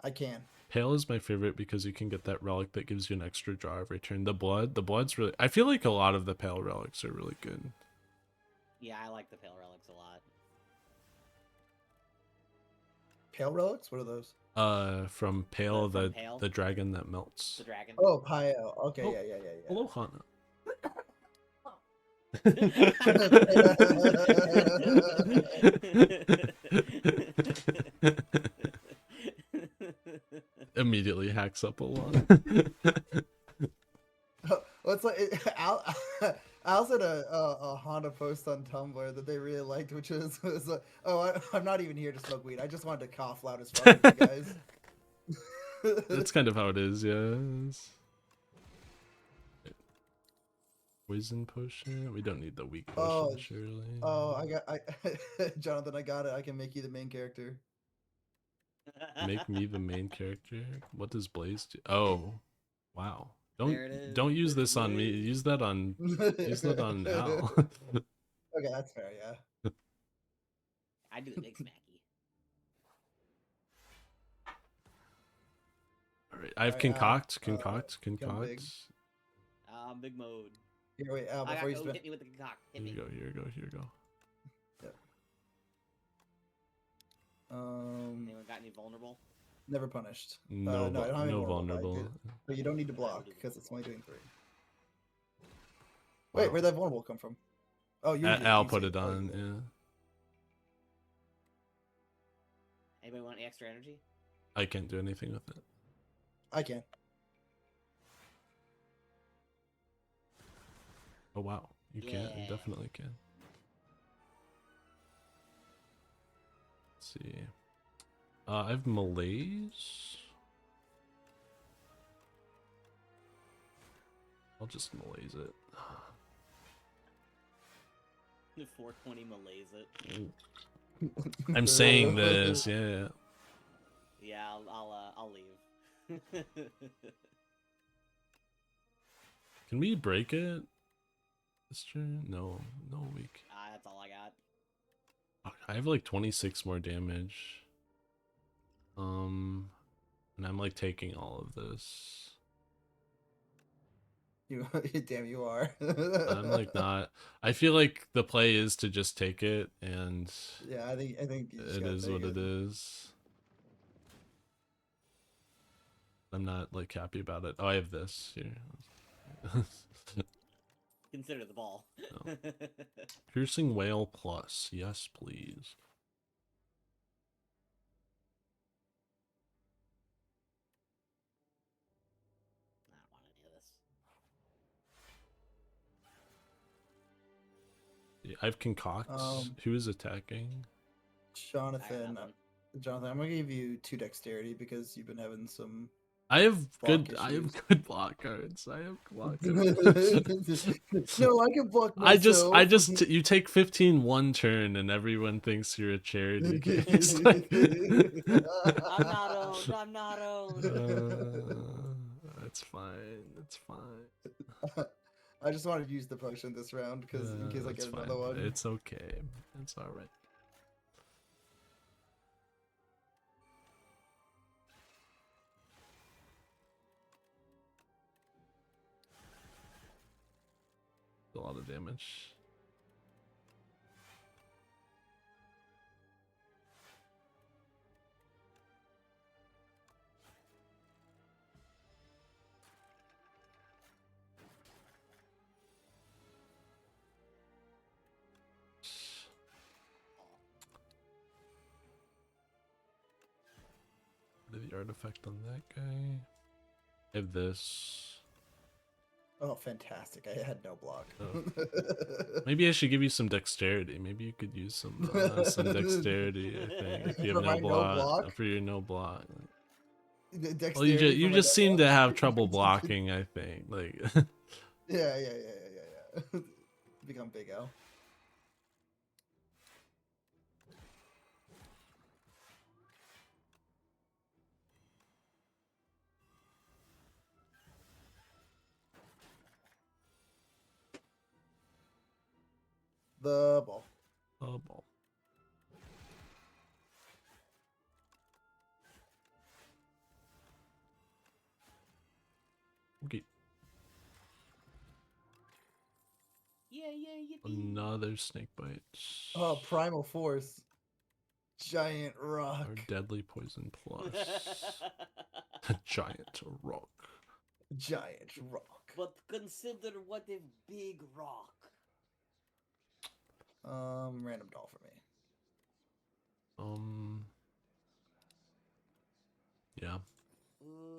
I can. Pale is my favorite because you can get that relic that gives you an extra draw every turn. The blood's really. I feel like a lot of the pale relics are really good. Yeah, I like the pale relics a lot. Pale relics? What are those? From Pale, From Pale? the dragon that melts. The dragon. Oh, Pale. Okay, Oh, yeah. Hello, Hana. Immediately hacks up a lot. Well, it's like Al said a Honda post on Tumblr that they really liked, which was like, oh, I'm not even here to smoke weed. I just wanted to cough loud as fuck with you guys. That's kind of how it is, yes. Poison potion? We don't need the weak potion, surely. Oh, Jonathan, I got it. I can make you the main character. Make me the main character? What does Blaze do? Oh, wow. There it is. Don't use this on me. Use that on Al. Okay, that's fair, yeah. I do the big smacky. Alright, I have Alright, concoct. Al, become big. Big mode. Here, wait, Al, I before you got, spin. hit me with the cock. Hit Here me. you go, here you go, here you go. Anyone got any vulnerable? Never punished. No, no, I don't have any no vulnerable, vulnerable. but you don't need to block because it's only doing 3. Wait, Wow. where'd that vulnerable come from? Oh, you. Al you put said- it oh, on, you did. yeah. Anybody want any extra energy? I can't do anything with it. I can. Oh wow, you can, you Yeah. definitely can. Let's see. I have Malays. I'll just Malays it. The 420 Malays it. I'm saying this, yeah. Yeah, I'll leave. Can we break it? This turn? No, weak. That's all I got. Fuck, I have like 26 more damage. And I'm like taking all of this. You, damn, you are. I'm like not. I feel like the play is to just take it, and Yeah, I think you just it gotta is take what it is. I'm not like happy about it. Oh, I have this here. Consider the ball. No. Piercing whale plus, yes please. I don't want any of this. Yeah, I have concoct. Who is attacking? Jonathan, Jonathan, I'm gonna give you 2 dexterity because you've been having some. I have Block good. I have issues. good block cards. I have block cards. No, I can block myself. You take 15 one turn, and everyone thinks you're a charity case. Like- I'm not owned. I'm not owned. That's fine. That's fine. I just wanted to use the potion this round because in case I That's get fine. another one. It's okay. It's all right. A lot of damage. The artifact on that guy. I have this. Oh, fantastic! I had no block. Oh. Maybe I should give you some dexterity. Maybe you could use some dexterity. I think if you For have my no no block, block? for your no block. Well, Dexterity you for my just no seem to block? have trouble blocking. I think like. Yeah. Become Big L. The ball. A ball. Okay. Yeah, yippee. Another snake bite. Oh, primal force. Giant rock. Or deadly poison plus. Giant rock. Giant rock. But consider what if big rock. Random doll for me. Yeah.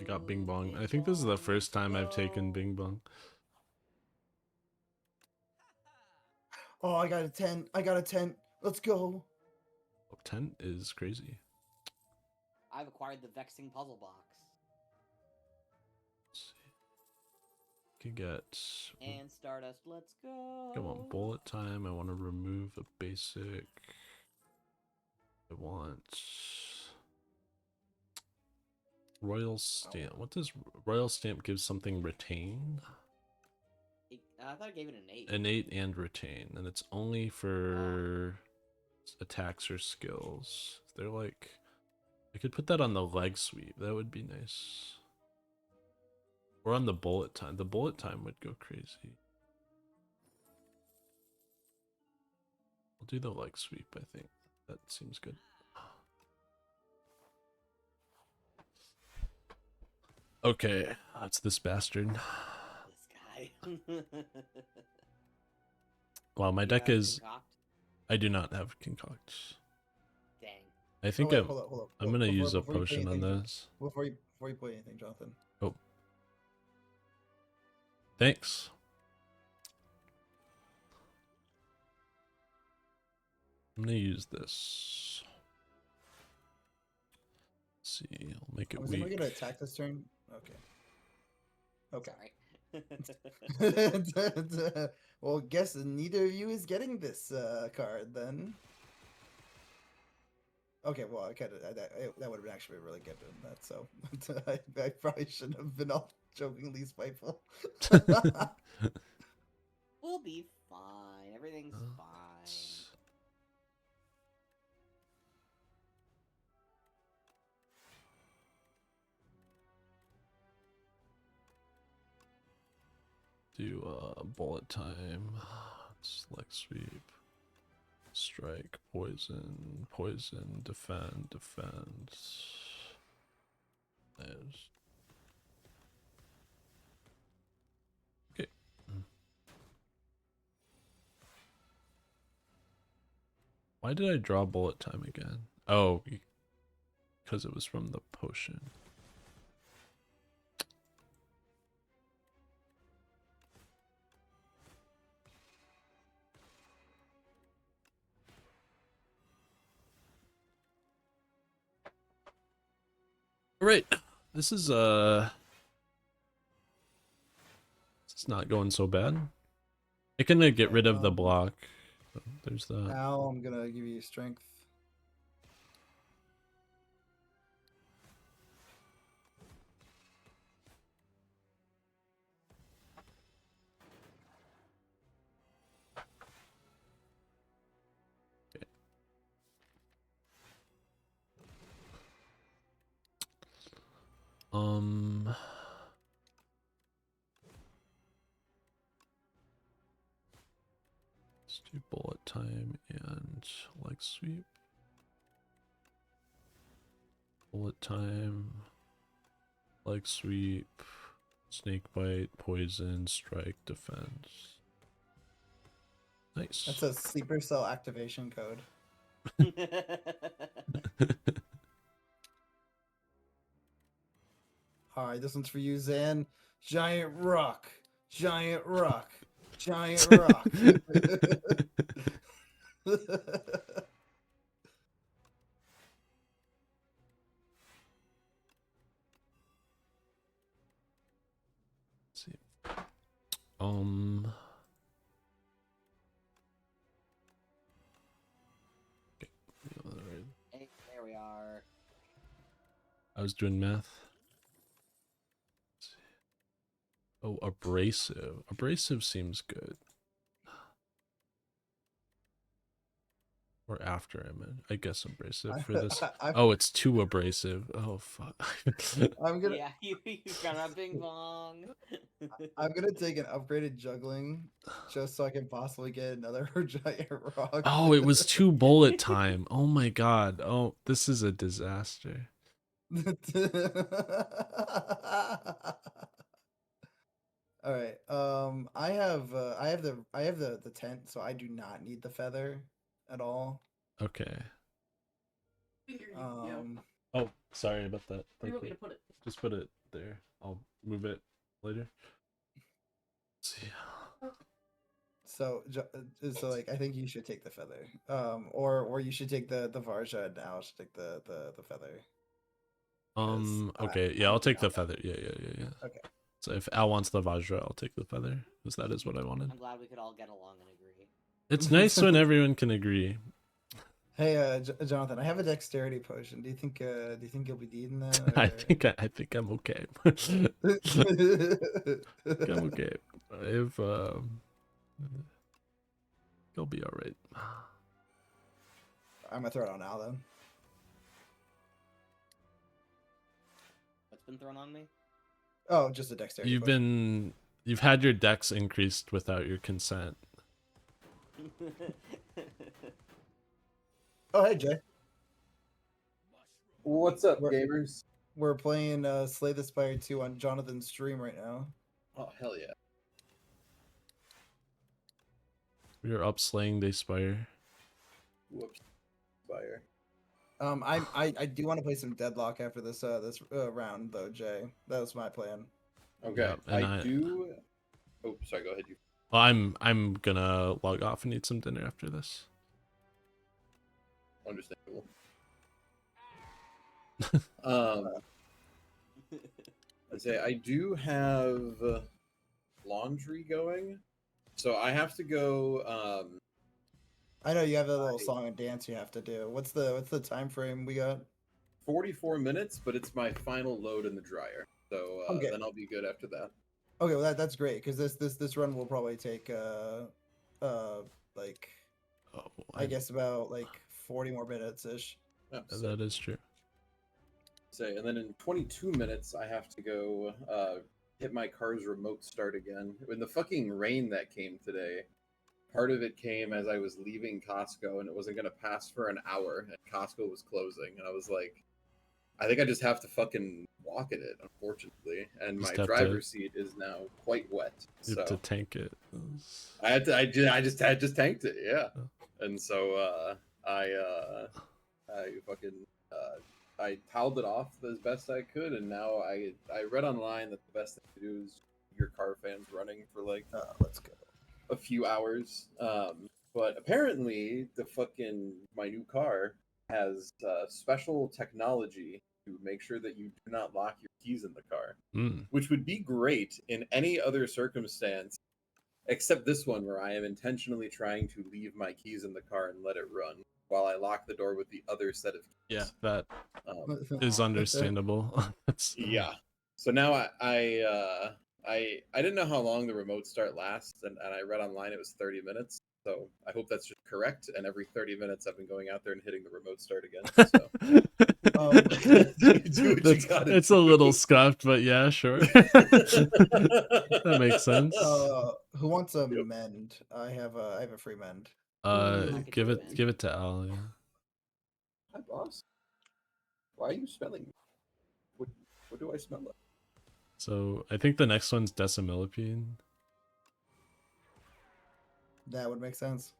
I got Bing Bong. I think this is the first time I've taken Bing Bong. Oh, I got a 10. I got a 10. Let's go. 10 is crazy. I've acquired the vexing puzzle box. Let's see. Could get. And Stardust, let's go. I want bullet time. I want to remove a basic. I want Royal Stamp. What does Royal Stamp give something retain? I thought it gave it an 8. Innate and retain, and it's only for attacks or skills. They're like, I could put that on the leg sweep. That would be nice. Or on the bullet time. The bullet time would go crazy. I'll do the leg sweep, I think. That seems good. Okay, that's this bastard. This guy. Wow, my You deck have is... Concoct? I do not have Concoct. Dang. I think wait, hold up. I'm gonna use a before you play potion on anything, this. Before you play anything, Jonathan. Oh. Thanks. I'm gonna use this. Let's see, I'll make it Was weak. anyone gonna attack this turn? Okay. Okay. Sorry. Well, guess neither of you is getting this card then. Okay, well, I kind of that would have actually been really good in that. So I probably shouldn't have been all jokingly spiteful. We'll be fine. Everything's fine. Do bullet time, select sweep, strike, poison, poison, defend, defend. There's... Okay. Why did I draw bullet time again? Oh, because it was from the potion. Alright, this is not going so bad. It can get rid of the block. So there's that. Now I'm gonna give you strength. Let's do bullet time and leg sweep. Bullet time, leg sweep, snake bite, poison, strike, defense. Nice. That's a sleeper cell activation code. Alright, this one's for you, Zan. Giant rock. Giant rock. Giant rock. See. Okay. Hey, there we are. I was doing math. Oh, abrasive. Abrasive seems good. Or after I guess abrasive for this. I, Oh, it's too abrasive. Oh fuck. I'm gonna Yeah, you found a ping pong. I'm gonna take an upgraded juggling just so I can possibly get another giant rock. Oh, it was 2 bullet time. Oh my god. Oh, this is a disaster. All right. I have the tent, so I do not need the feather at all. Okay. Um, Oh, sorry about that. Where do you Thank want me you. to put it? Just put it there. I'll move it later. Let's see. so like I think you should take the feather. Or you should take the Varja and Al should take the feather. 'Cause Okay, yeah, I I'll do take the not want feather. Yeah. Okay. So if Al wants the Vajra, I'll take the feather, because that is what I wanted. I'm glad we could all get along and agree. It's nice when everyone can agree. Hey, Jonathan, I have a dexterity potion. Do you think you'll be needing that? I Or... think I'm okay. I'm okay. If you'll be all right. I'm gonna throw it on Al then. What's been thrown on me? Oh, just a dexterity. You've had your dex increased without your consent. Oh, hey Jay, What's up, We're- gamers? we're playing Slay the Spire 2 on Jonathan's stream right now. Oh, hell yeah. We are up slaying the spire. Whoops. Spire. I do want to play some Deadlock after this round though, Jay. That was my plan. Okay, Yeah, and I do... Oh, sorry, go ahead. You. Well, I'm gonna log off and eat some dinner after this. Understandable. I'd say I do have laundry going, so I have to go... I know you have a little song and dance you have to do. What's the time frame we got? 44 minutes, but it's my final load in the dryer, so Okay. then I'll be good after that. Okay, well that's great because this run will probably take like Oh, I guess about like 40 more minutes ish. Yeah, so, that is true. say, and then in 22 minutes, I have to go hit my car's remote start again. In the fucking rain that came today, part of it came as I was leaving Costco, and it wasn't going to pass for an hour, and Costco was closing, and I was like, I think I just have to fucking walk in it, unfortunately, and Just my have to- driver's seat is now quite wet. You So have to tank it. I just tanked it, yeah. Oh. And so I fucking I toweled it off as best I could, and now I read online that the best thing to do is your car fans running for like Let's go. a few hours. But apparently my new car has special technology to make sure that you do not lock your keys in the car, which would be great in any other circumstance except this one where I am intentionally trying to leave my keys in the car and let it run while I lock the door with the other set of keys. Yeah, that Um, is understandable. That's yeah. So now I didn't know how long the remote start lasts, and I read online it was 30 minutes. So I hope that's just correct. And every 30 minutes, I've been going out there and hitting the remote start again. So do what you gotta it's a do. little scuffed, but yeah, sure. That makes sense. Who wants a mend? I have a free mend. I could Give do it it. give it to Al. Yeah. Hi, boss. Why are you smelling? What do I smell like? So I think the next one's decimillipede. That would make sense.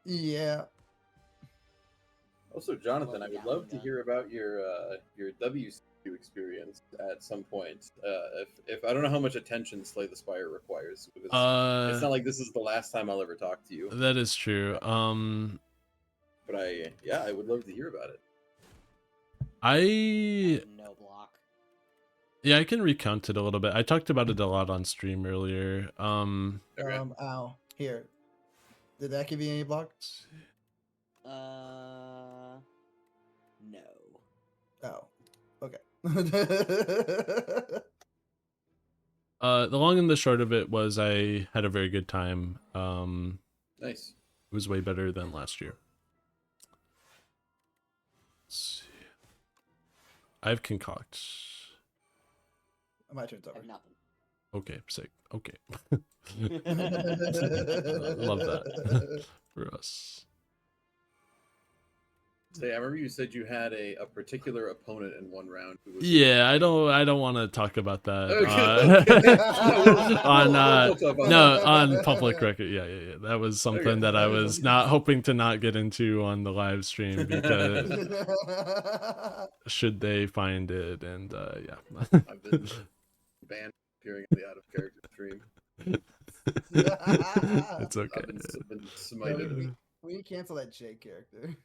Yeah. Also, Jonathan, I Well, would yeah, love to yeah. hear about your WCU experience at some point. If I don't know how much attention Slay the Spire requires, because it's not like this is the last time I'll ever talk to you. That is true. But I would love to hear about it. I No block. yeah, I can recount it a little bit. I talked about it a lot on stream earlier. Okay. Ow. Here. Did that give you any block? No. The long and the short of it was I had a very good time. Nice. It was way better than last year. Let's see. I have concoct. My turn's I over. have nothing. Okay, sick. Okay. Love that for us. Say, I remember you said you had a particular opponent in one round. Who was Yeah, I don't want to talk about that. Okay. On We'll talk about no, that. on public record. Yeah. That was something Okay. that I was not hoping to not get into on the live stream because should they find it and yeah. I've been banned from appearing in the out of character stream. It's okay. I've been smited. We cancel that J character.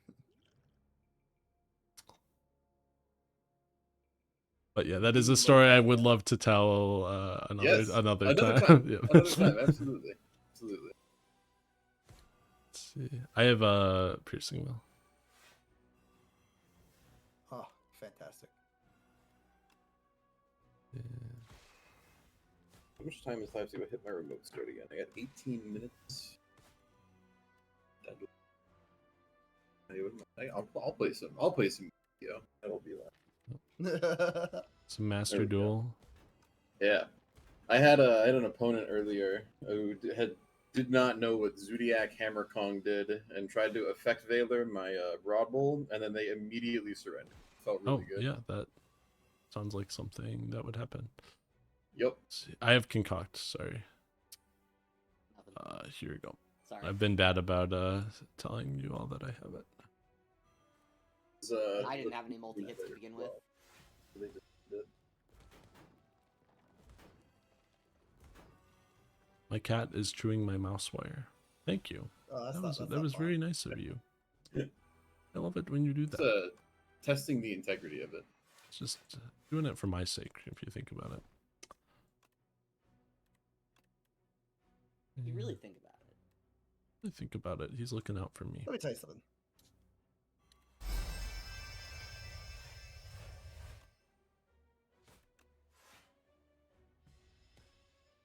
But yeah, that is a story I would love to tell Yes, another time. time. Yeah. Another time, absolutely. Let's see. I have a piercing wheel. Oh, fantastic. Yeah. How much time is left to go hit my remote start again? I got 18 minutes. I'll play some. I'll play some video. That'll be that. Some master There we go. duel. Yeah, I had an opponent earlier who did not know what Zodiac Hammer Kong did and tried to effect Veiler my Rod Bowl, and then they immediately surrendered. Felt really good. Yeah, that sounds like something that would happen. Yep. Let's see. I have concoct. Sorry. Nothing. Here we go. Sorry. I've been bad about telling you all that I have it. I didn't have any multi-hits to begin with. They just did. My cat is chewing my mouse wire. Thank you. Oh, That was very nice of you. I love it when you do that. It's testing the integrity of it. It's just doing it for my sake, if you think about it. You really think about it. I think about it. He's looking out for me. Let me tell you something.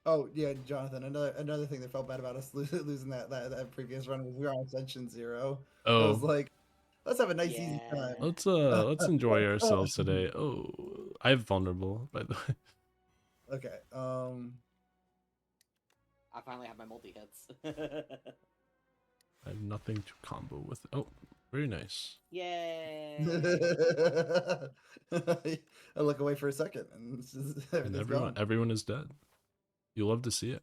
Oh yeah, Jonathan. Another thing that felt bad about us losing that previous run was we were on Ascension 0. I was Oh, like, let's have a nice easy Yeah. time. let's enjoy ourselves today. Oh, I have vulnerable, by the way. Okay. I finally have my multi-hits. I have nothing to combo with. Oh, very nice. Yay! I look away for a second, and it's just, And everything's gone. everyone is dead. You love to see it.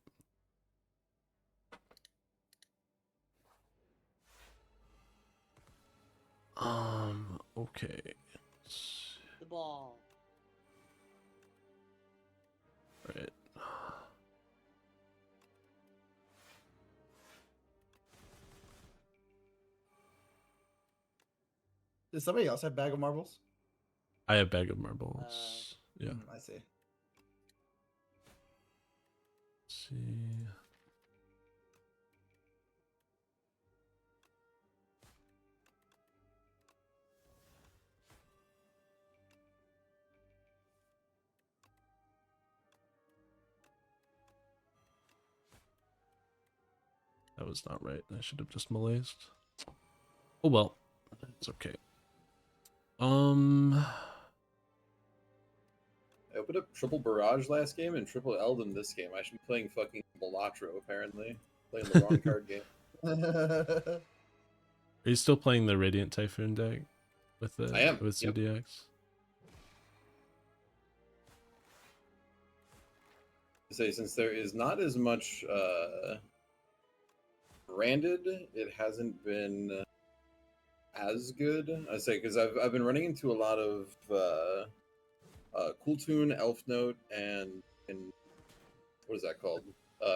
Okay. The ball. Right. Does somebody else have bag of marbles? I have bag of marbles. Yeah. I see. Let's see. That was not right. I should have just melee'd. Oh well. It's okay. I opened up triple barrage last game and triple Eldon this game. I should be playing fucking Balatro apparently. Playing the wrong card game. Are you still playing the Radiant Typhoon deck with the I am, with yep. CDX? Say since there is not as much branded, it hasn't been as good. I say because I've been running into a lot of Cool Tune, Elf Note, and what is that called?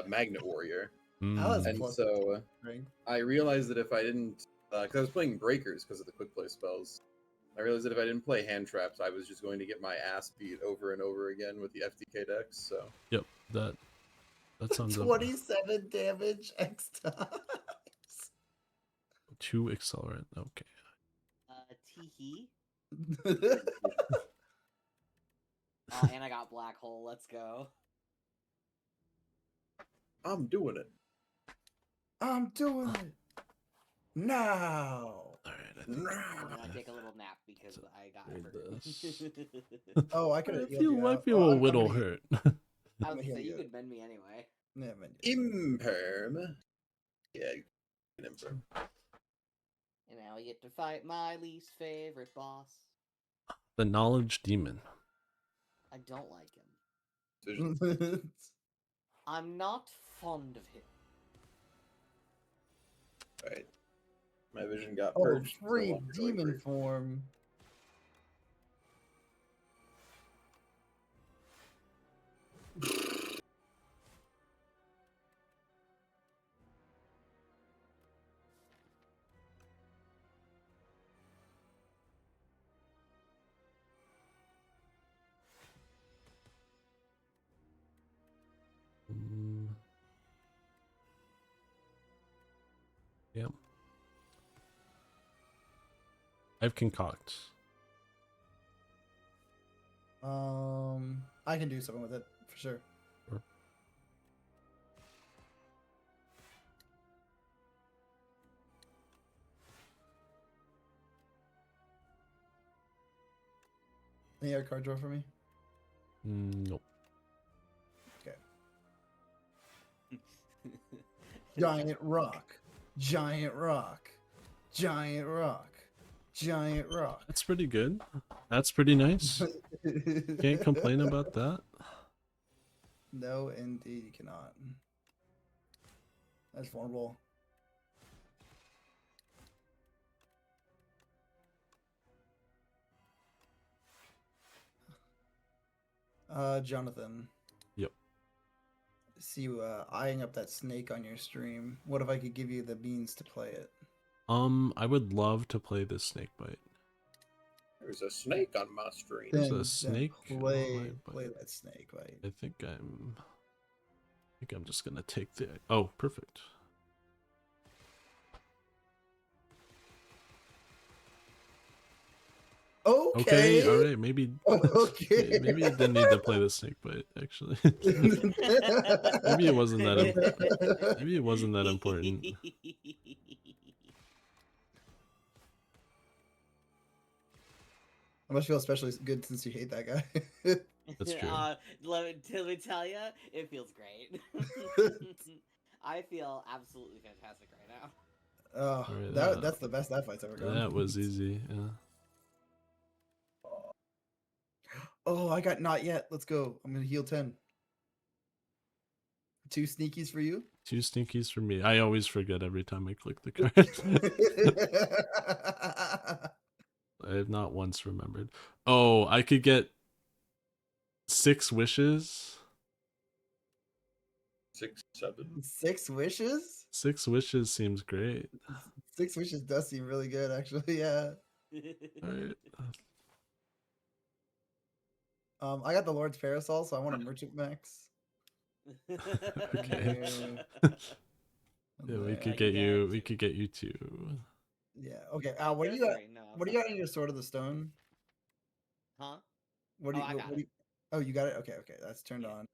Magnet Warrior. Alice And plus so ring. I realized that if I didn't, because I was playing Breakers because of the quick play spells, I realized that if I didn't play hand traps, I was just going to get my ass beat over and over again with the FTK decks. So Yep, that sounds 27 damage X times. 2 accelerant. Okay. Teehee. I got black hole. Let's go. I'm doing it. I'm doing it now. All right, I think I'm Nah. gonna take a little nap because I got read hurt. this. Oh, I could have I healed feel you I out. feel Oh, a I'm little gonna heal- hurt. I was I'm gonna gonna say heal you you. could bend me anyway. Yeah, man. Imperm. Yeah, you can imperm. And now we get to fight my least favorite boss. The knowledge demon. I don't like him. Decision. I'm not fond of him. Right. My vision got Oh, purged. so free I'm really demon grateful. form. Yeah. I have concoct. I can do something with it for sure. Sure. Any other card draw for me? Nope. Giant rock, giant rock, giant rock, giant rock. That's pretty good. That's pretty nice. Can't complain about that. No, indeed, you cannot. That's vulnerable. Jonathan. Yep. See you eyeing up that snake on your stream. What if I could give you the beans to play it? I would love to play this snake bite. There's a snake on my stream. There's a Then snake on Play, my play bite. that snake bite. I think I'm just gonna take the. Oh, perfect. Okay. All right. Maybe. Okay. Maybe you didn't need to play the snake bite. Actually, maybe it wasn't that. Maybe it wasn't that important. I must feel especially good since you hate that guy. That's true. Let me tell you, it feels great. I feel absolutely fantastic right now. Oh, Right, that's the best that fight's ever gone. That was easy. Yeah. Oh, I got not yet. Let's go. I'm gonna heal 10. 2 sneakies for you. 2 sneakies for me. I always forget every time I click the card. I have not once remembered. Oh, I could get 6 wishes. 6, 7. 6 wishes? 6 wishes seems great. 6 wishes does seem really good, actually. Yeah. All right. I got the Lord's Parasol, so I want a Merchant Max. Okay. Yeah, we And could I get you. got We you. could get you 2. yeah. Okay. What do you got? What do you got in your Sword of the Stone? Huh? What do Oh, you? I got what do you oh, you got it. Okay. Okay. That's turned Yeah. on.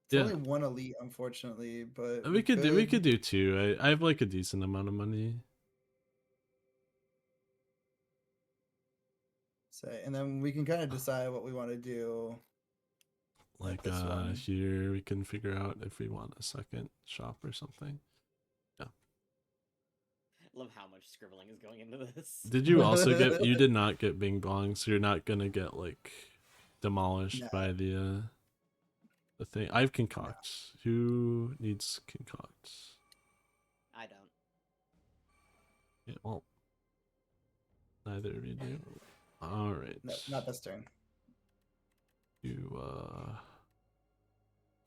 It's Yeah. only 1 elite, unfortunately, but We could do 2. I have like a decent amount of money. Say, and then we can kind of decide what we want to do. Like this one. here we can figure out if we want a second shop or something. Love how much scribbling is going into this. Did you also get? You did not get Bing Bong, so you're not gonna get like demolished No. by the thing. I have concocts. Who needs concocts? I don't. Yeah, well, neither of you do. All right. No, not this turn. You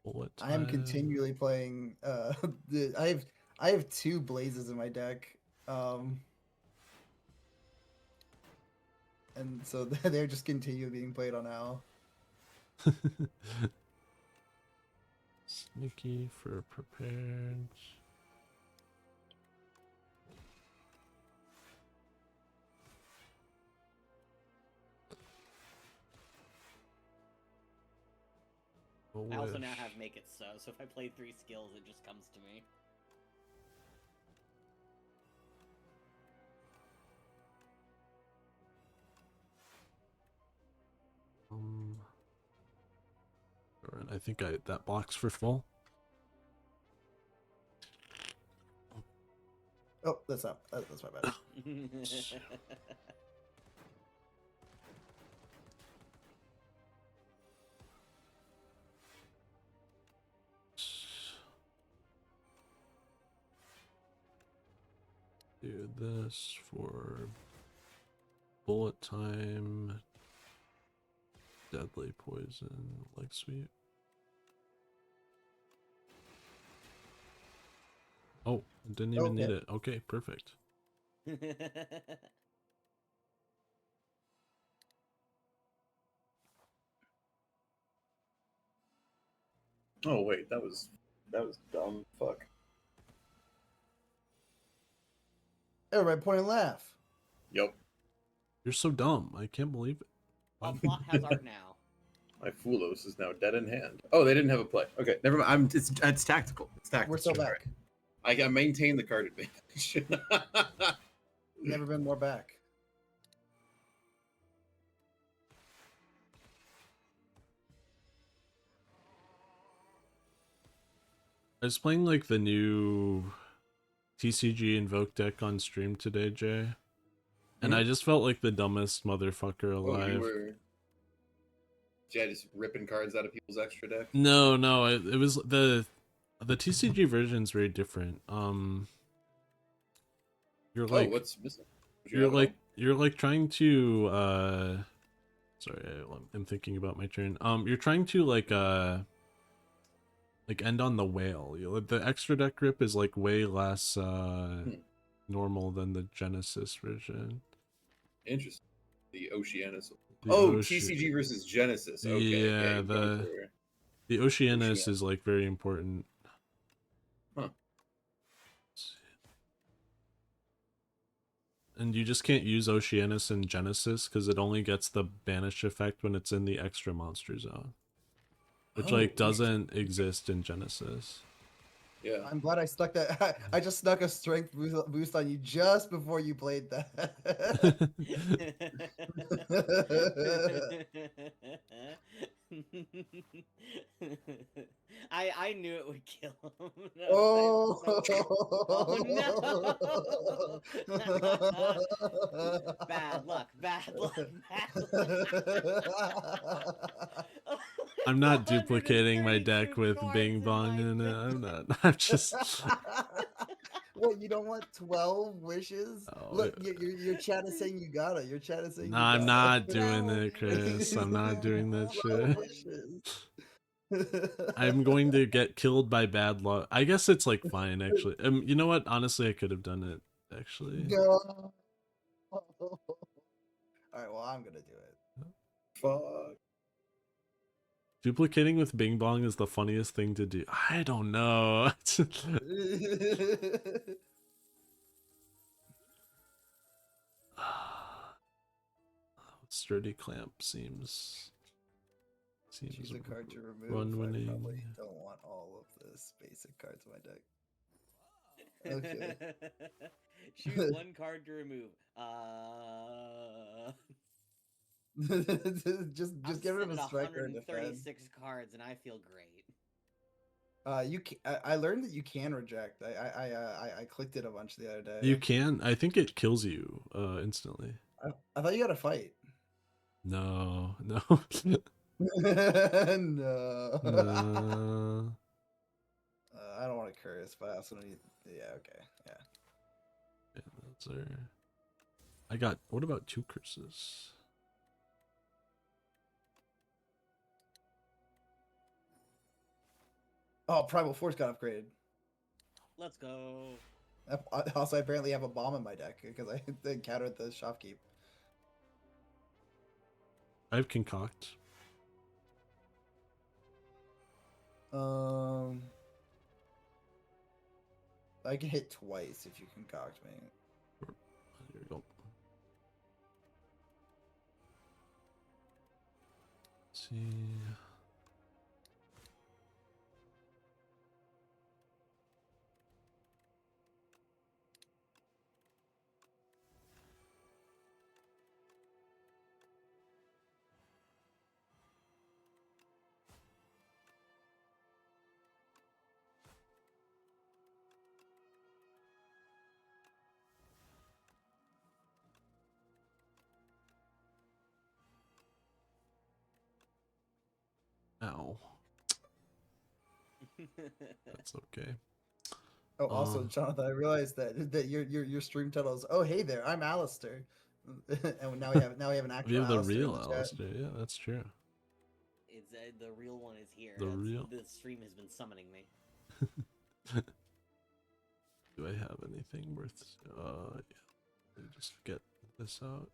bullet. I am time. continually playing. I have 2 blazes in my deck. And so they're just continually being played on Owl. Sneaky for prepared. I also now have Make It So if I play 3 skills, it just comes to me. Alright, I think that blocks for full. Oh, that's not. That's my bad. Do this for bullet time, deadly poison, leg sweep. Oh, didn't even need it. Okay, perfect. Oh wait, that was dumb. Fuck. Everybody point and laugh. Yep. You're so dumb. I can't believe it. Our plot has art now. My Fulos is now dead in hand. Oh, they didn't have a play. Okay, never mind. It's tactical. It's tactical. We're still back. I can maintain the card advantage. Never been more back. I was playing like the new TCG invoked deck on stream today, Jay. And I just felt like the dumbest motherfucker alive. Oh, you were just ripping cards out of people's extra deck? No, it was the TCG version's very different. You're like, what's missing? You're like trying to sorry, I'm thinking about my turn. You're trying to like end on the whale. The extra deck grip is like way less normal than the Genesis version. Interesting. The Oceanus. The TCG versus Genesis. Okay. Yeah, the Oceanus is like very important. Huh. And you just can't use Oceanus in Genesis because it only gets the banish effect when it's in the extra monster zone, which like doesn't exist in Genesis. Yeah. I'm glad I stuck that. I just snuck a strength boost on you just before you played that. I knew it would kill him. Oh. No. Bad luck. I'm not duplicating my deck with Bing Bong in it. I'm not. I'm just. What, you don't want 12 wishes? Oh, Look, your chat is saying you got it. Your chat is saying no, you got I'm not doing it, Chris. I'm not doing that 12 shit. I'm going to get killed by bad luck. I guess it's like fine, actually. You know what? Honestly, I could have done it. Actually. No. All right. Well, I'm gonna do it. Fuck. Duplicating with Bing Bong is the funniest thing to do. I don't know. Sturdy Clamp seems Choose a card to remove. run winning. I probably don't want all of this basic cards in my deck. Okay. Choose one card to remove. just get rid of a striker and defend. 136 cards, and I feel great. I learned that you can reject. I clicked it a bunch the other day. You can. I think it kills you instantly. I thought you had to fight. No. No. I don't want to curse, but I also need. Yeah. Okay. Yeah. Yeah, that's there. I got. What about 2 curses? Oh, Primal Force got upgraded. Let's go. Also, I apparently have a bomb in my deck because I encountered the shopkeep. I have Concoct. I can hit twice if you concoct me. Here we go. Let's see. Ow. That's okay. Oh, also, Jonathan, I realized that your stream title is, "Oh, hey there, I'm Aleister," and now we have an We actual have the Aleister in real the chat. Alistair. Yeah, that's true. It's the real one is here. The real. The stream has been summoning me. Do I have anything worth? Yeah. Let me just get this out.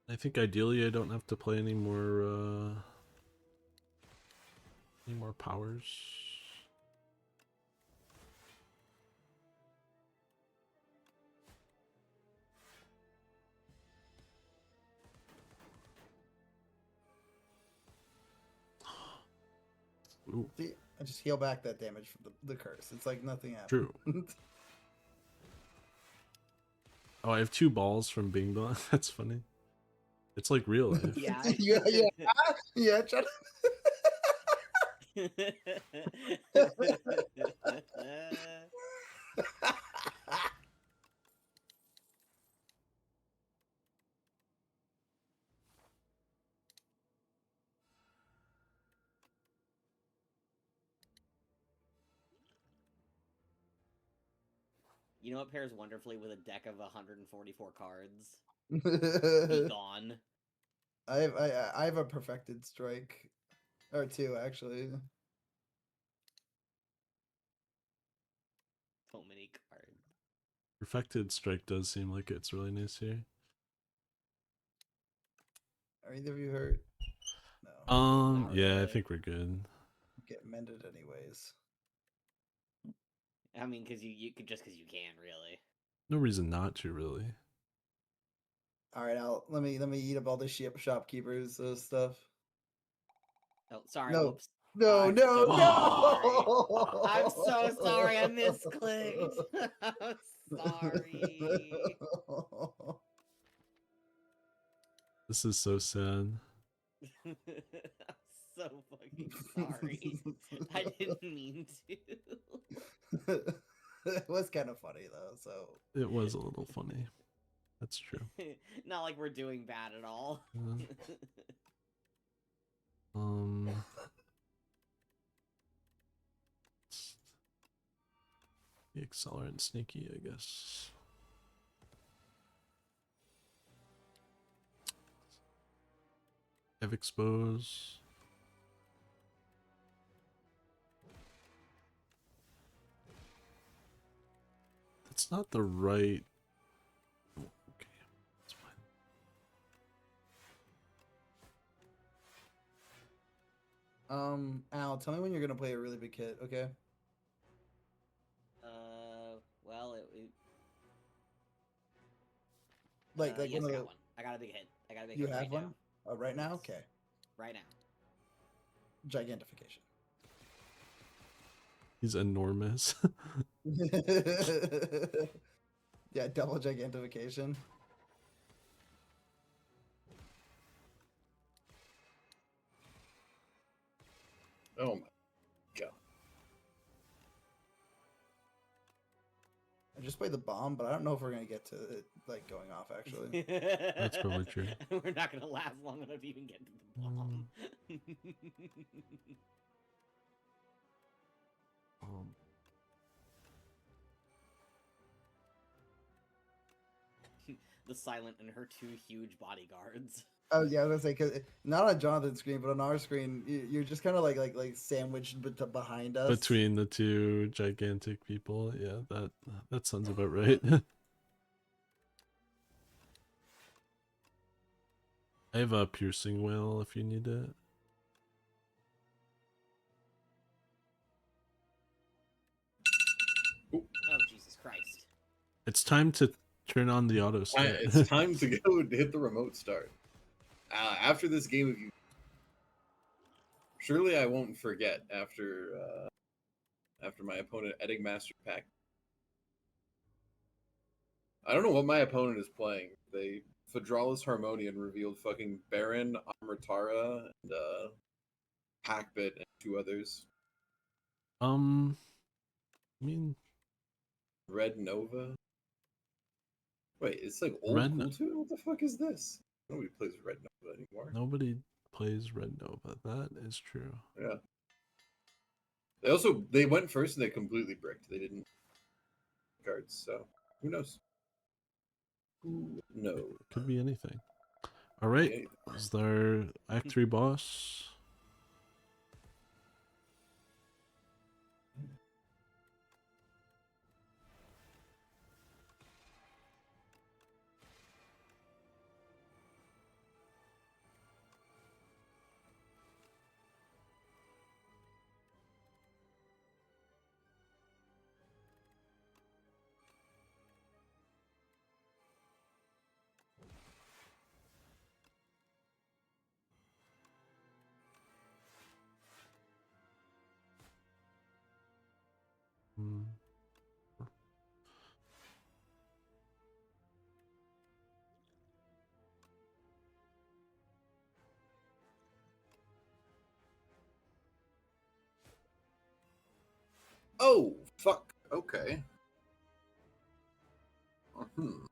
I think ideally I don't have to play any more powers. Ooh, See, I just heal back that damage from the curse. It's like nothing happened. true. Oh, I have 2 balls from Bing Bong. That's funny. It's like real life. Yeah. yeah, Jonathan. You know what pairs wonderfully with a deck of 144 cards? Be gone. I have a perfected strike, or 2 actually. So many cards. Perfected Strike does seem like it's really nice here. Are either of you hurt? No. Yeah, I really. think we're good. Get mended anyways. I mean, because you could just because you can, really. No reason not to, really. All right, let me eat up all the shopkeepers stuff. Oh, sorry. No. Whoops. No, I'm no, so no! I'm so sorry. I misclicked. I'm sorry. This is so sad. I'm so fucking sorry. I didn't mean to. It was kind of funny though, so It was a little funny. That's true. Not like we're doing bad at all. The accelerant sneaky, I guess. Have expose. That's not the right. Okay, that's fine. Al, tell me when you're gonna play a really big hit, okay? Well, Like yes, one I of got the. one. I got a big hit. I got a big You hit have right one? now. Oh, right now? Yes. Okay. Right now. Gigantification. He's enormous. Yeah, double gigantification. Oh my god. I just played the bomb, but I don't know if we're gonna get to it like going off actually. That's probably true. We're not gonna last long enough to even get to the bomb. The silent and her 2 huge bodyguards. Oh yeah, I was gonna say because not on Jonathan's screen, but on our screen, you're just kind of like sandwiched behind us. Between the 2 gigantic people, yeah, that sounds about right. I have a piercing whale if you need it. Oh, Jesus Christ. It's time to turn on the auto start. It's time to go and hit the remote start. After this game of you, surely I won't forget after my opponent Enigmaster Pack. I don't know what my opponent is playing. They Phadralus Harmonian revealed fucking Baron, Amritara, and Hackbit, and 2 others. I mean, Red Nova. Wait, it's like old Red cool tune? What the fuck is this? Nobody plays Red Nova anymore. Nobody plays Red Nova. That is true. Yeah. They went first and they completely bricked. They didn't cards, so who knows? Who knows? Could be anything. All right. Is there Act 3 boss? Hmm. Oh, fuck. Okay. Hmm.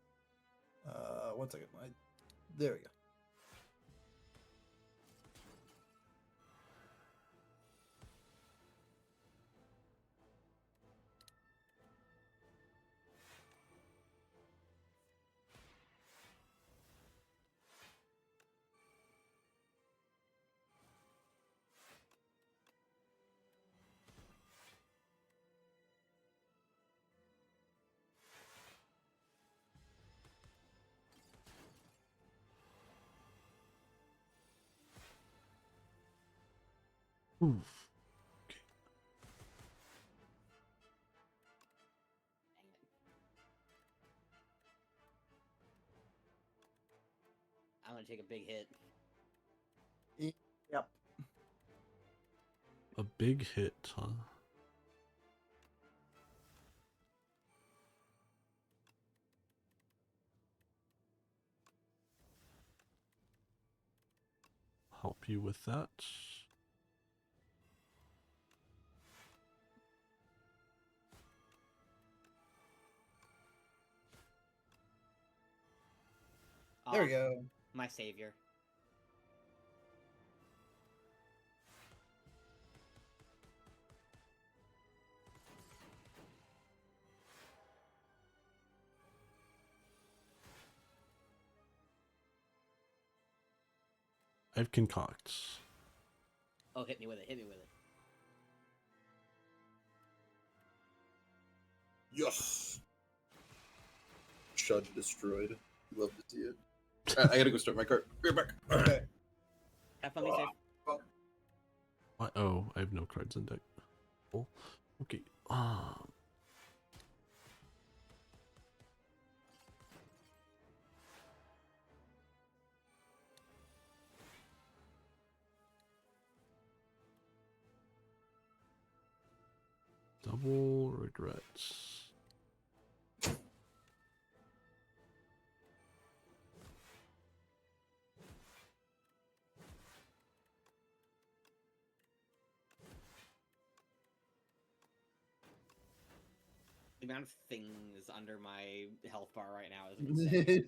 1 second. There we go. Oof. I'm gonna take a big hit. Yep. A big hit, huh? Help you with that. There we go. My savior. I have concoct. Oh, hit me with it. Hit me with it. Yes. Shud destroyed. Love to see it. Alright, I gotta go start my card. Be right back. Okay. Have fun, be safe. What? Oh, I have no cards in deck. Oh, okay. Double regrets. The amount of things under my health bar right now is insane.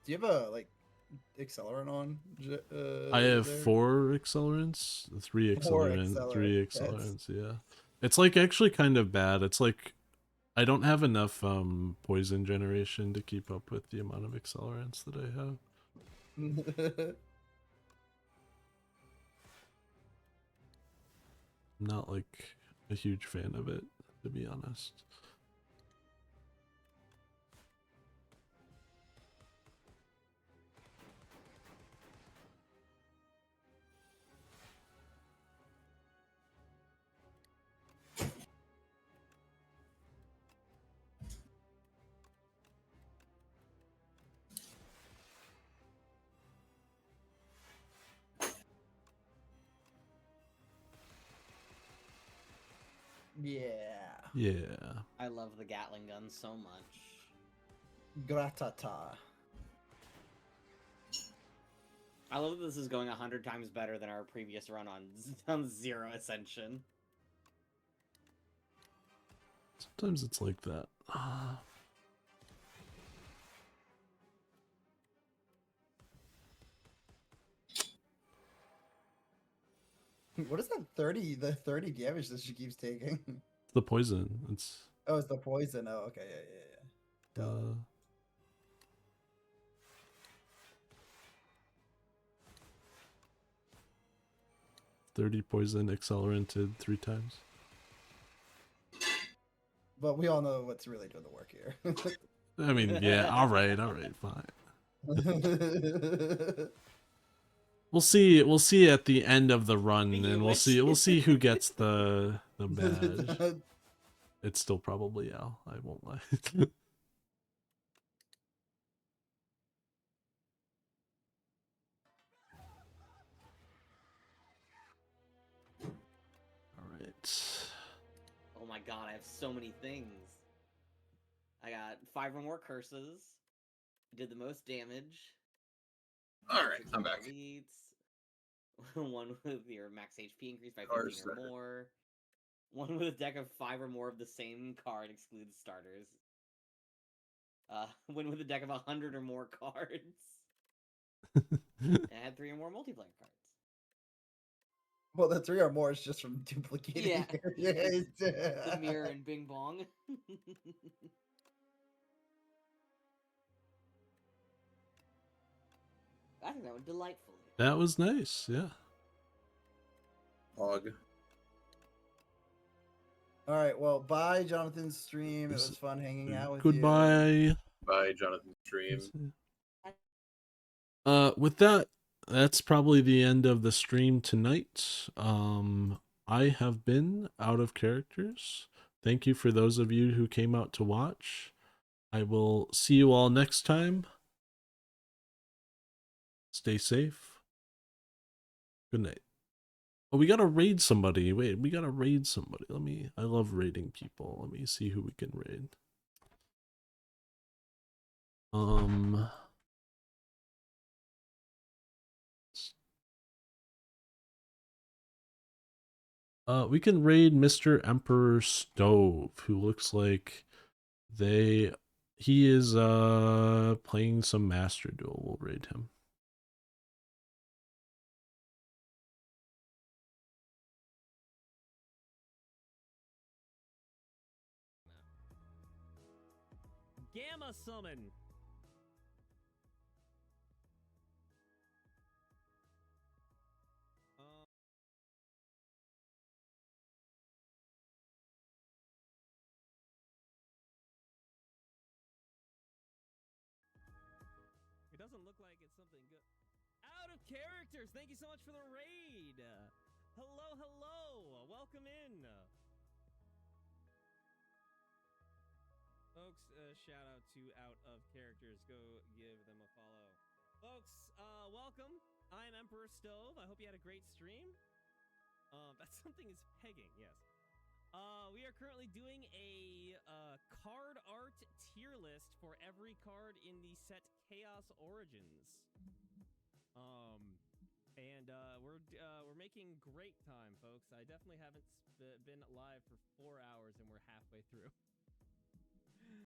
Do you have a like accelerant on? I have there? 4 accelerants, 3 Four accelerant, 3 accelerant, that's- accelerants. Yeah, it's like actually kind of bad. It's like I don't have enough poison generation to keep up with the amount of accelerants that I have. I'm not like a huge fan of it, to be honest. Yeah. Yeah. I love the Gatling gun so much. Gratata. I love that this is going 100 times better than our previous run on Zero Ascension. Sometimes it's like that. What is that 30? The 30 damage that she keeps taking. The poison. It's Oh, it's the poison. Oh, okay, yeah. uh, 30 poison accelented 3 times. But we all know what's really doing the work here. I mean, yeah, all right, fine. We'll see at the end of the run, Speaking and of we'll which- see who gets the badge. It's still probably Al, I won't lie. All right. Oh my god, I have so many things. I got 5 or more curses. Did the most damage. All right, I'm back. Elites. One with your max HP increased by 15 Cars or that- more. One with a deck of 5 or more of the same card excludes starters. One with a deck of 100 or more cards. And I had 3 or more multiplayer cards. Well, the 3 or more is just from duplicating. Yeah. The mirror and Bing Bong. I think that went delightfully. That was nice, yeah. Hog. All right, well, bye, Jonathan's stream. It was fun hanging out with you. Goodbye. Bye, Jonathan Stream. With that, that's probably the end of the stream tonight. I have been out of characters. Thank you for those of you who came out to watch. I will see you all next time. Stay safe. Good night. Oh, we gotta raid somebody. Wait, we gotta raid somebody. I love raiding people. Let me see who we can raid. We can raid Mr. Emperor Stove, who looks like he is playing some Master Duel. We'll raid him. Gamma summon. It doesn't look like it's something good. Out of characters. Thank you so much for the raid. Hello, hello. Welcome in. Folks, shout out to Out of Characters. Go give them a follow. Folks, welcome. I'm Emperor Stove. I hope you had a great stream. That something is pegging, yes. We are currently doing a card art tier list for every card in the set Chaos Origins. We're making great time, folks. I definitely haven't been live for 4 hours, and we're halfway through.